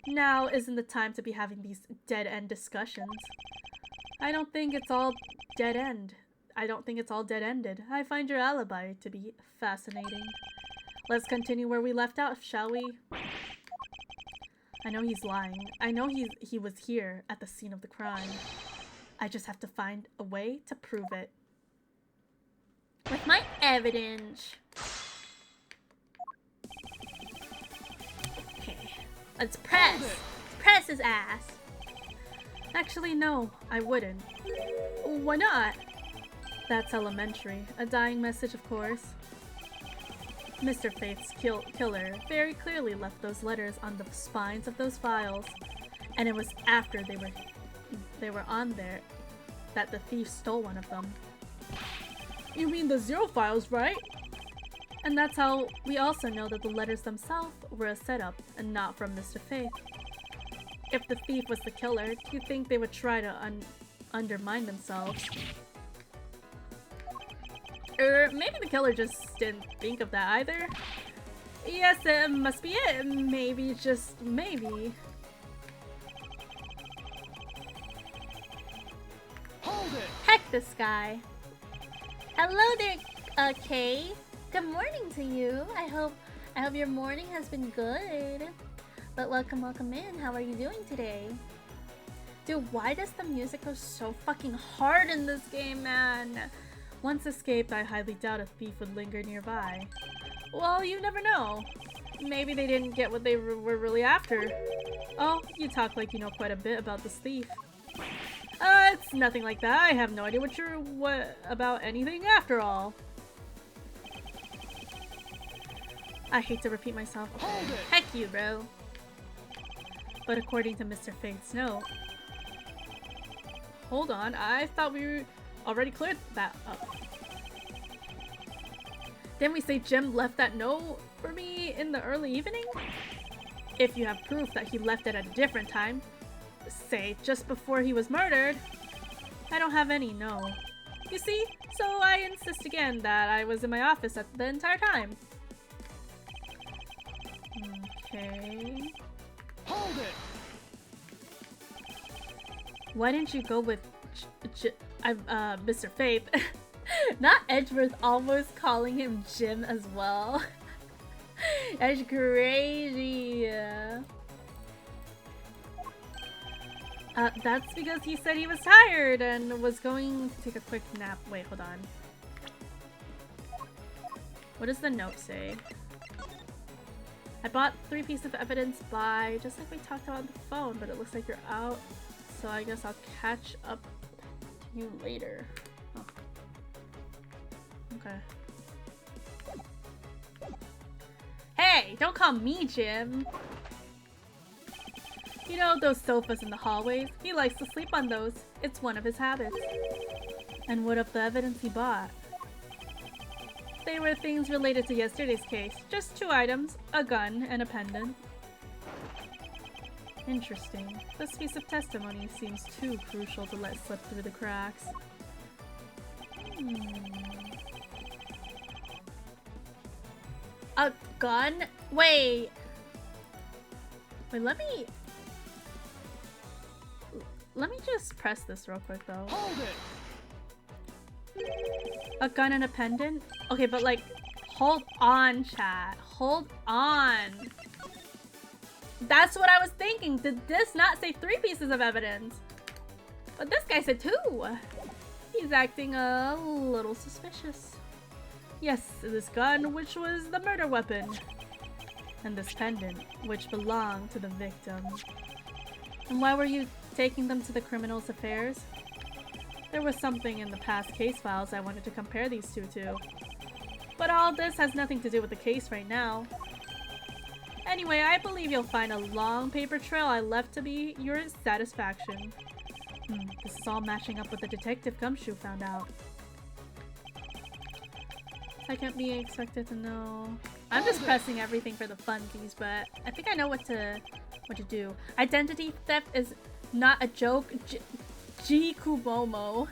Now isn't the time to be having these dead-end discussions. I don't think it's all dead-ended. I find your alibi to be fascinating. Let's continue where we left out, shall we? I know he's lying. I know he was here at the scene of the crime. I just have to find a way to prove it. With my evidence. Okay, let's press. Press his ass. Actually, no, I wouldn't. Why not? That's elementary. A dying message, of course. Mr. Faith's killer very clearly left those letters on the spines of those files, and it was after they were on there that the thief stole one of them. You mean the 0 files, right? And that's how we also know that the letters themselves were a setup and not from Mr. Faith. If the thief was the killer, do you think they would try to undermine themselves? Or maybe the killer just didn't think of that either. Yes, it must be it. Maybe, just maybe. Hold it! Heck this guy. Hello there, Kay. Good morning to you. I hope your morning has been good. But welcome in. How are you doing today? Dude, why does the music go so fucking hard in this game, man? Once escaped, I highly doubt a thief would linger nearby. Well, you never know. Maybe they didn't get what they were really after. Oh, you talk like you know quite a bit about this thief. It's nothing like that. I have no idea what about anything after all. I hate to repeat myself. Hold it! Heck you, bro. But according to Mr. Faith's note... Hold on, I thought we already cleared that up. Didn't we say Jim left that note for me in the early evening? If you have proof that he left it at a different time, say just before he was murdered. I don't have any, no. You see? So I insist again that I was in my office at the entire time. Okay. Hold it! Why didn't you go with Mr. Faith? Not Edgeworth, almost calling him Jim as well. That's crazy. That's because he said he was tired and was going to take a quick nap. Wait, hold on. What does the note say? I bought 3 pieces of evidence by, just like we talked about on the phone, but it looks like you're out, so I guess I'll catch up to you later. Oh. Okay. Hey, don't call me Jim! You know those sofas in the hallways? He likes to sleep on those. It's one of his habits. And what of the evidence he bought? They were things related to yesterday's case. Just 2 items, a gun and a pendant. Interesting. This piece of testimony seems too crucial to let slip through the cracks. A gun? Wait, let me just press this real quick though. Hold it! A gun and a pendant? Okay, but like, hold on, chat. Hold on. That's what I was thinking. Did this not say 3 pieces of evidence? But this guy said 2. He's acting a little suspicious. Yes, this gun, which was the murder weapon. And this pendant, which belonged to the victim. And why were you taking them to the criminal's affairs? There was something in the past case files I wanted to compare these two to. But all this has nothing to do with the case right now. Anyway, I believe you'll find a long paper trail I left to be your satisfaction. This is all matching up with the detective Gumshoe found out. I can't be expected to know. I'm just pressing everything for the funsies, but I think I know what to do. Identity theft is not a joke. G Kubomo.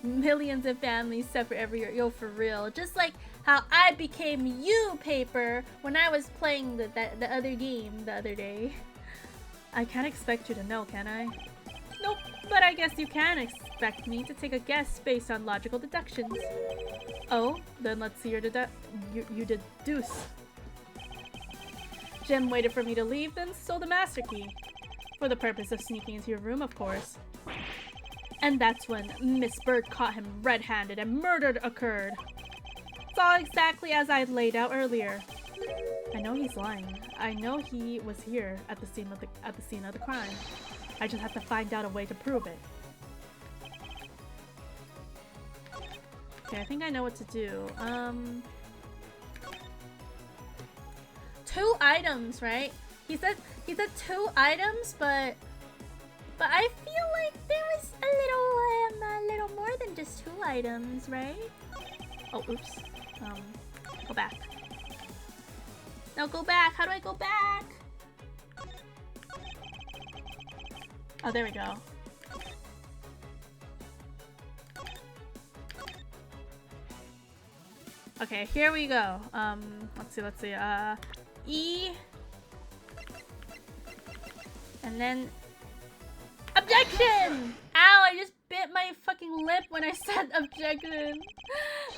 Millions of families suffer every year. Yo, for real. Just like how I became you, Paper, when I was playing the other game the other day. I can't expect you to know, can I? Nope, but I guess you can expect me to take a guess based on logical deductions. Oh, then let's see your you deduce. Jim waited for me to leave, then stole the master key. For the purpose of sneaking into your room, of course. And that's when Miss Bird caught him red-handed and murder occurred. It's all exactly as I laid out earlier. I know he's lying. I know he was here at the scene of the crime. I just have to find out a way to prove it. Okay, I think I know what to do. 2 items, right? He said 2 items, but I feel like there was a little more than just 2 items, right? Oh, oops. Go back. Now go back. How do I go back? Oh, there we go. Okay, here we go. Let's see. E. And then objection! Ow, I just bit my fucking lip when I said objection.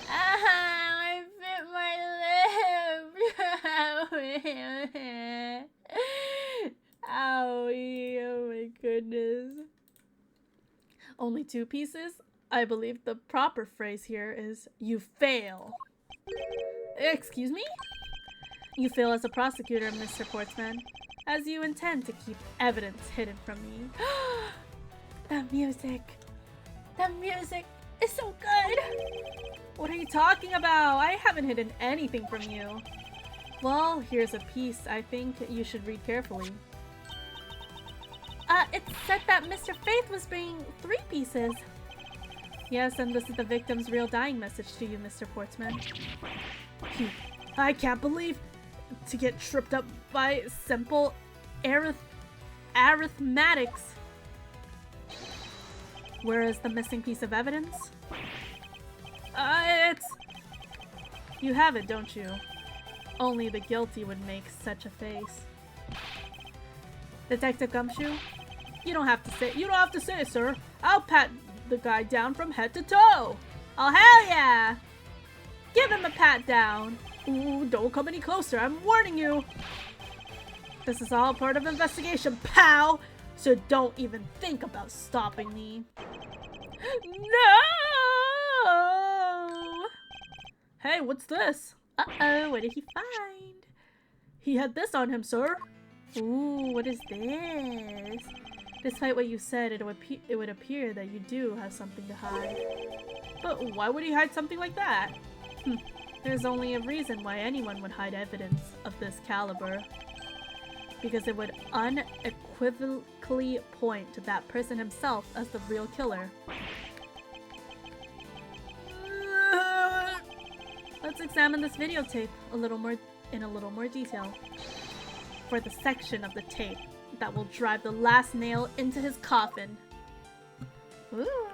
Ow, I bit my lip. Owie, oh my goodness. Only 2 pieces? I believe the proper phrase here is you fail. Excuse me? You fail as a prosecutor, Mr. Portsman, as you intend to keep evidence hidden from me. The music is so good. What are you talking about? I haven't hidden anything from you. Well, here's a piece I think you should read carefully. It said that Mr. Faith was bringing 3 pieces. Yes, and this is the victim's real dying message to you, Mr. Portsman. I can't believe to get tripped up by simple arithmetics. Where is the missing piece of evidence? You have it, don't you? Only the guilty would make such a face. Detective Gumshoe? You don't have to say it, sir. I'll pat the guy down from head to toe. Oh, hell yeah! Give him a pat down. Ooh, don't come any closer, I'm warning you. This is all part of the investigation, pal! So don't even think about stopping me. No! Hey, what's this? Uh-oh, what did he find? He had this on him, sir. Ooh, what is this? Despite what you said, it would appear that you do have something to hide. But why would he hide something like that? There's only a reason why anyone would hide evidence of this caliber. Because it would unequivocally point to that person himself as the real killer. Let's examine this videotape in a little more detail. For the section of the tape that will drive the last nail into his coffin. Ooh.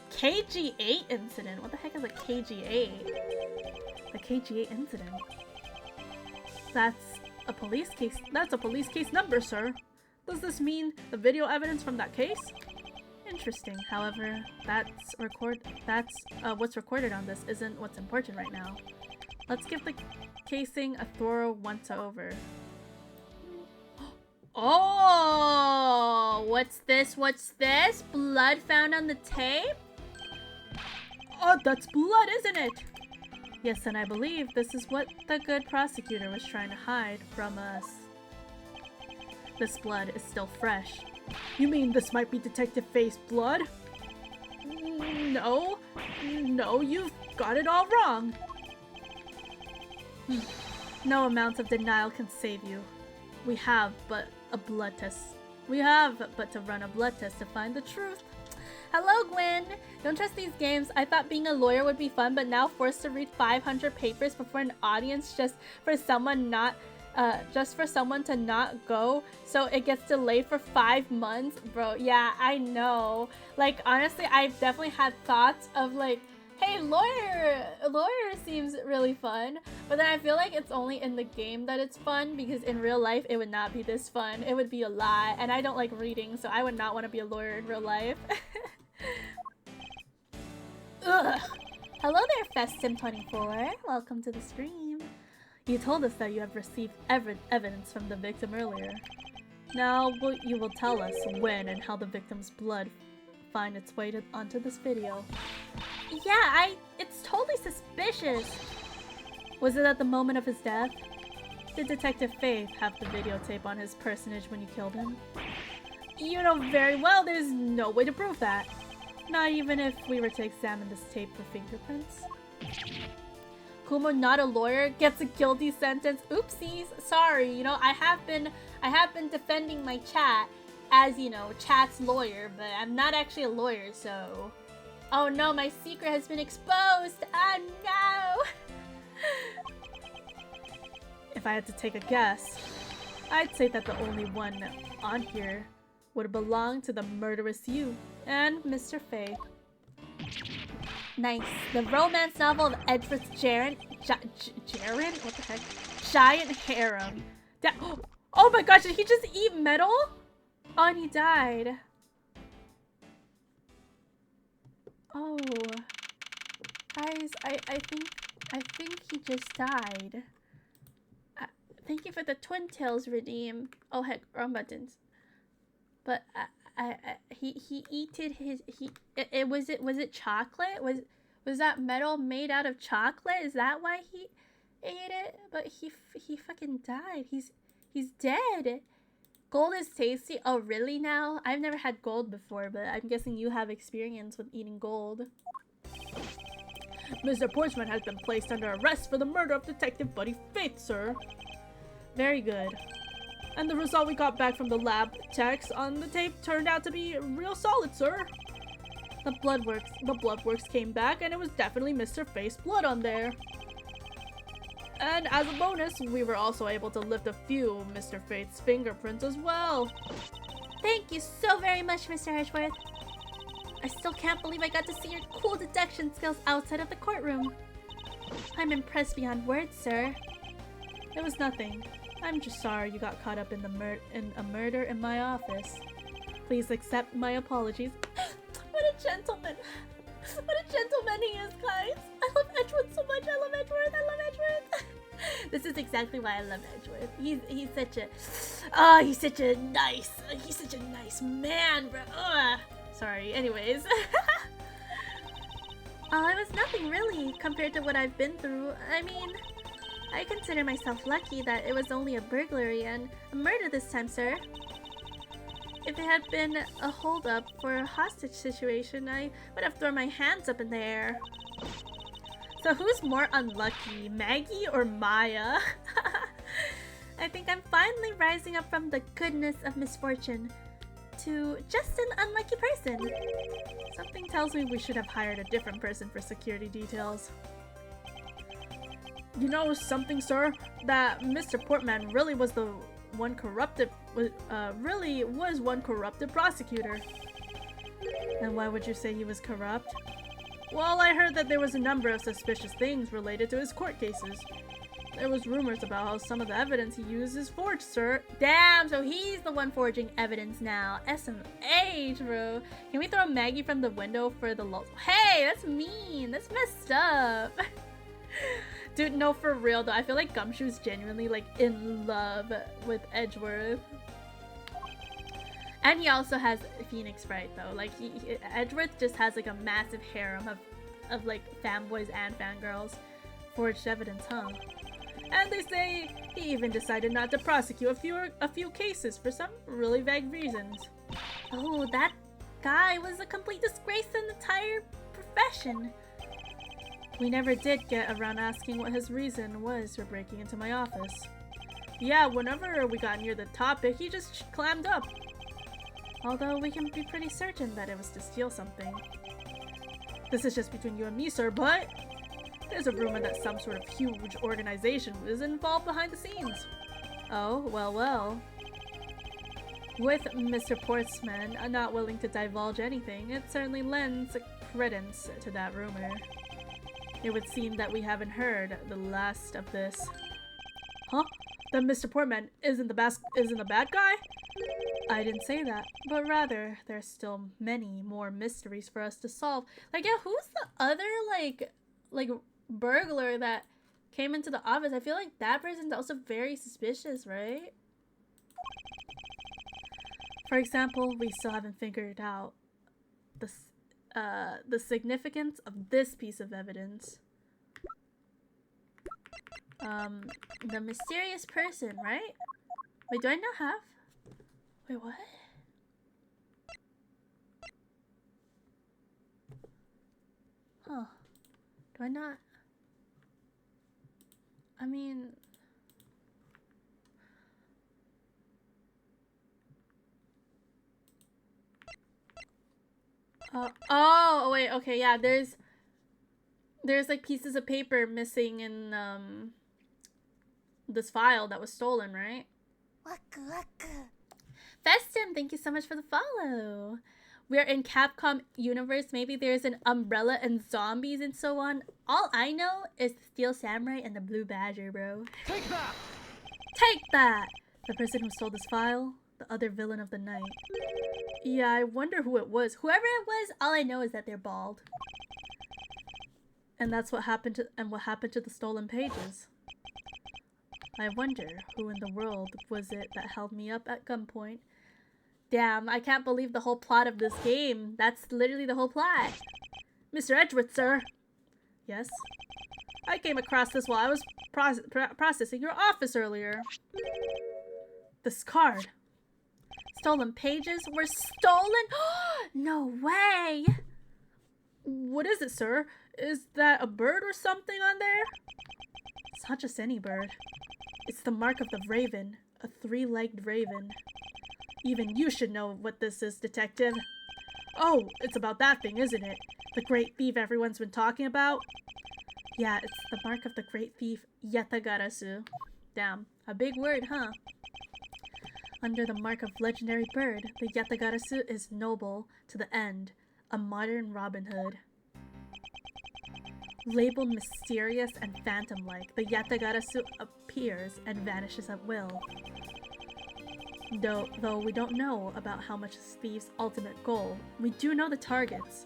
KG8 incident? What the heck is a KG8? A KG8 incident? That's a police case. That's a police case number, sir. Does this mean the video evidence from that case? Interesting. However, what's recorded on this isn't what's important right now. Let's give the casing a thorough once-over. Oh! What's this? What's this? Blood found on the tape? Oh, that's blood, isn't it? Yes, and I believe this is what the good prosecutor was trying to hide from us. This blood is still fresh. You mean this might be Detective Faith's blood? No. No, you've got it all wrong. No amount of denial can save you. We have but to run a blood test to find the truth. Hello, Gwen! Don't trust these games. I thought being a lawyer would be fun, but now forced to read 500 papers before an audience just for someone to not go, so it gets delayed for 5 months. Bro, yeah, I know. Like, honestly, I've definitely had thoughts of like, hey, lawyer seems really fun, but then I feel like it's only in the game that it's fun, because in real life it would not be this fun. It would be a lot, and I don't like reading, so I would not want to be a lawyer in real life. Ugh. Hello there, Festim24. Welcome to the stream. You told us that you have received evidence from the victim earlier. Now you will tell us when and how the victim's blood find its way onto this video. Yeah, it's totally suspicious. Was it at the moment of his death? Did Detective Faith have the videotape on his personage when you killed him? You know very well there's no way to prove that. Not even if we were to examine this tape for fingerprints. Kumo, not a lawyer, gets a guilty sentence. Oopsies, sorry. You know, I have been defending my chat as, you know, chat's lawyer, but I'm not actually a lawyer, so... Oh no, my secret has been exposed! Oh no! If I had to take a guess, I'd say that the only one on here would belong to the murderous you and Mr. Fay. Nice. The romance novel of Edgeworth's Jaren? Jaren? What the heck? Giant harem. Oh my gosh, did he just eat metal? Oh, and he died. Oh. Guys, I think he just died. Thank you for the Twin Tails redeem. Oh heck, wrong buttons. But he eated his was it chocolate? Was that metal made out of chocolate? Is that why he ate it? But he fucking died. He's dead. Gold is tasty. Oh really now? I've never had gold before, but I'm guessing you have experience with eating gold. Mr. Portsman has been placed under arrest for the murder of Detective Buddy Faith, sir. Very good. And the result we got back from the lab techs on the tape turned out to be real solid, sir. The blood works came back, and it was definitely Mr. Faith's blood on there. And as a bonus, we were also able to lift a few Mr. Faith's fingerprints as well. Thank you so very much, Mr. Edgeworth. I still can't believe I got to see your cool deduction skills outside of the courtroom. I'm impressed beyond words, sir. It was nothing. I'm just sorry you got caught up in a murder in my office. Please accept my apologies. What a gentleman. What a gentleman he is, guys. I love Edgeworth so much. I love Edgeworth. I love Edgeworth. This is exactly why I love Edgeworth. He's such a nice man, bro. Ugh. Sorry. Anyways. It was nothing really compared to what I've been through. I mean, I consider myself lucky that it was only a burglary and a murder this time, sir. If it had been a hold-up for a hostage situation, I would have thrown my hands up in the air. So who's more unlucky, Maggie or Maya? I think I'm finally rising up from the goodness of misfortune to just an unlucky person. Something tells me we should have hired a different person for security details. You know something, sir? That Mr. Portman really was the one corrupted, one corrupted prosecutor. And why would you say he was corrupt? Well, I heard that there was a number of suspicious things related to his court cases. There was rumors about how some of the evidence he used is forged, sir. Damn, so he's the one forging evidence now. SMH, bro. Can we throw Maggie from the window for the lulz? Hey, that's mean. That's messed up. Dude, no, for real though. I feel like Gumshoe's genuinely like in love with Edgeworth. And he also has Phoenix Wright though. Like Edgeworth just has like a massive harem of like fanboys and fangirls. Forged evidence, huh? And they say he even decided not to prosecute a few cases for some really vague reasons. Oh, that guy was a complete disgrace to the entire profession. We never did get around asking what his reason was for breaking into my office. Yeah, whenever we got near the topic, he just clammed up. Although we can be pretty certain that it was to steal something. This is just between you and me, sir, but there's a rumor that some sort of huge organization was involved behind the scenes. Oh, well. With Mr. Portsman not willing to divulge anything, it certainly lends credence to that rumor. It would seem that we haven't heard the last of this. Huh? Then Mr. Portman isn't the bad guy? I didn't say that, but rather there's still many more mysteries for us to solve. Like, yeah, who's the other like burglar that came into the office? I feel like that person's also very suspicious, right? For example, we still haven't figured out the significance of this piece of evidence. The mysterious person, right? Wait, do I not have? Wait, what? Huh. Do I not? I mean... oh, wait, okay, yeah, there's like pieces of paper missing in, this file that was stolen, right? Festim, thank you so much for the follow. We're in Capcom universe. Maybe there's an umbrella and zombies and so on. All I know is the Steel Samurai and the Blue Badger, bro. Take that! Take that! The person who stole this file, the other villain of the night. Yeah, I wonder who it was. Whoever it was, all I know is that they're bald. And that's what happened to the stolen pages. I wonder who in the world was it that held me up at gunpoint. Damn, I can't believe the whole plot of this game. That's literally the whole plot. Mr. Edgeworth, sir. Yes? I came across this while I was processing your office earlier. This card. Stolen pages were stolen? No way! What is it, sir? Is that a bird or something on there? It's not just any bird. It's the mark of the raven. A three-legged raven. Even you should know what this is, detective. Oh, it's about that thing, isn't it? The great thief everyone's been talking about? Yeah, it's the mark of the great thief, Yatagarasu. Damn, a big word, huh? Under the mark of legendary bird, the Yatagarasu is noble to the end, a modern Robin Hood. Labeled mysterious and phantom-like, the Yatagarasu appears and vanishes at will. Though we don't know about how much is thief's ultimate goal, we do know the targets.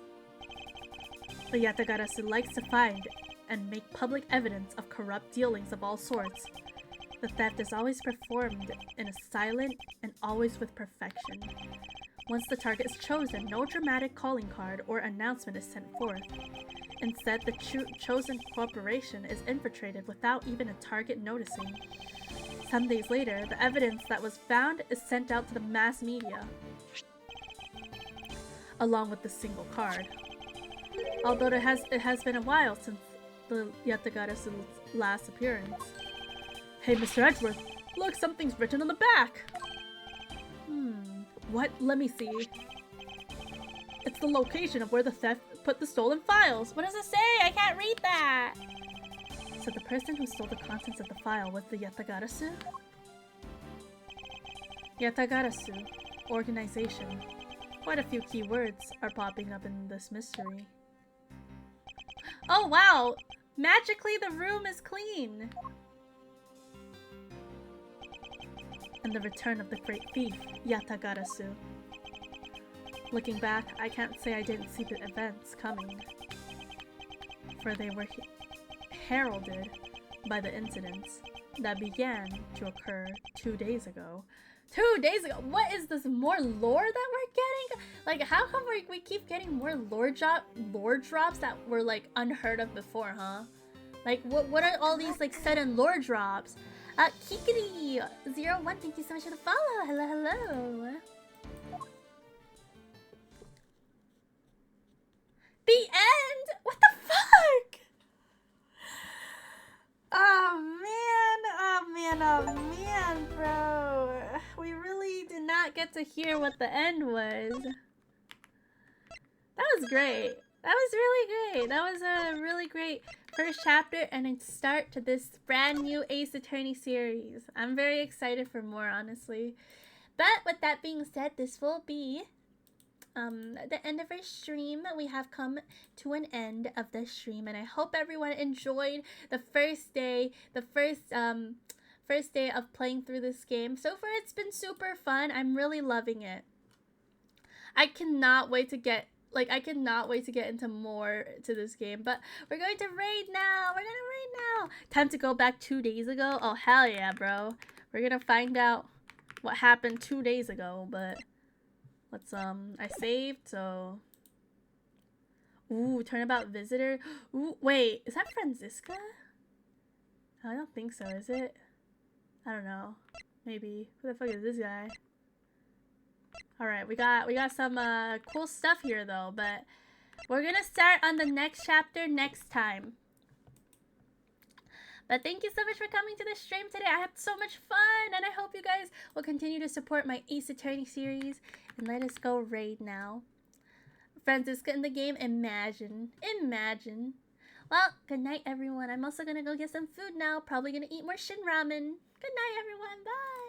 The Yatagarasu likes to find and make public evidence of corrupt dealings of all sorts. The theft is always performed in a silent and always with perfection. Once the target is chosen, no dramatic calling card or announcement is sent forth. Instead, the chosen corporation is infiltrated without even a target noticing. Some days later, the evidence that was found is sent out to the mass media, along with the single card. Although it has been a while since the Yatagarasu's last appearance. Hey, Mr. Edgeworth, look, something's written on the back! What? Let me see. It's the location of where the theft put the stolen files. What does it say? I can't read that! So the person who stole the contents of the file was the Yatagarasu? Yatagarasu. Organization. Quite a few key words are popping up in this mystery. Oh wow! Magically the room is clean! And the return of the great thief, Yatagarasu. Looking back, I can't say I didn't see the events coming. For they were heralded by the incidents that began to occur 2 days ago. 2 days ago? What is this, more lore that we're getting? Like, how come we keep getting more lore drops that were like unheard of before, huh? Like, what are all these like sudden lore drops? Kikiri01, thank you so much for the follow. Hello, hello. The end? What the fuck? Oh man, bro. We really did not get to hear what the end was. That was great. That was really great. That was a really great first chapter and a start to this brand new Ace Attorney series. I'm very excited for more, honestly. But with that being said, this will be the end of our stream. We have come to an end of the stream, and I hope everyone enjoyed the first day, first day of playing through this game. So far, it's been super fun. I'm really loving it. I cannot wait to get into more to this game, but we're going to raid now. Time to go back 2 days ago. Oh, hell yeah, bro. We're gonna find out what happened 2 days ago, but let's, I saved, so... Ooh, turnabout visitor. Ooh, wait, is that Franziska? I don't think so, is it? I don't know. Maybe. Who the fuck is this guy? Alright, we got some, cool stuff here, though, but we're gonna start on the next chapter next time. But thank you so much for coming to the stream today. I had so much fun, and I hope you guys will continue to support my Ace Attorney series. And let us go raid now. Franziska in the game, imagine. Well, good night, everyone. I'm also gonna go get some food now. Probably gonna eat more shin ramen. Good night, everyone. Bye.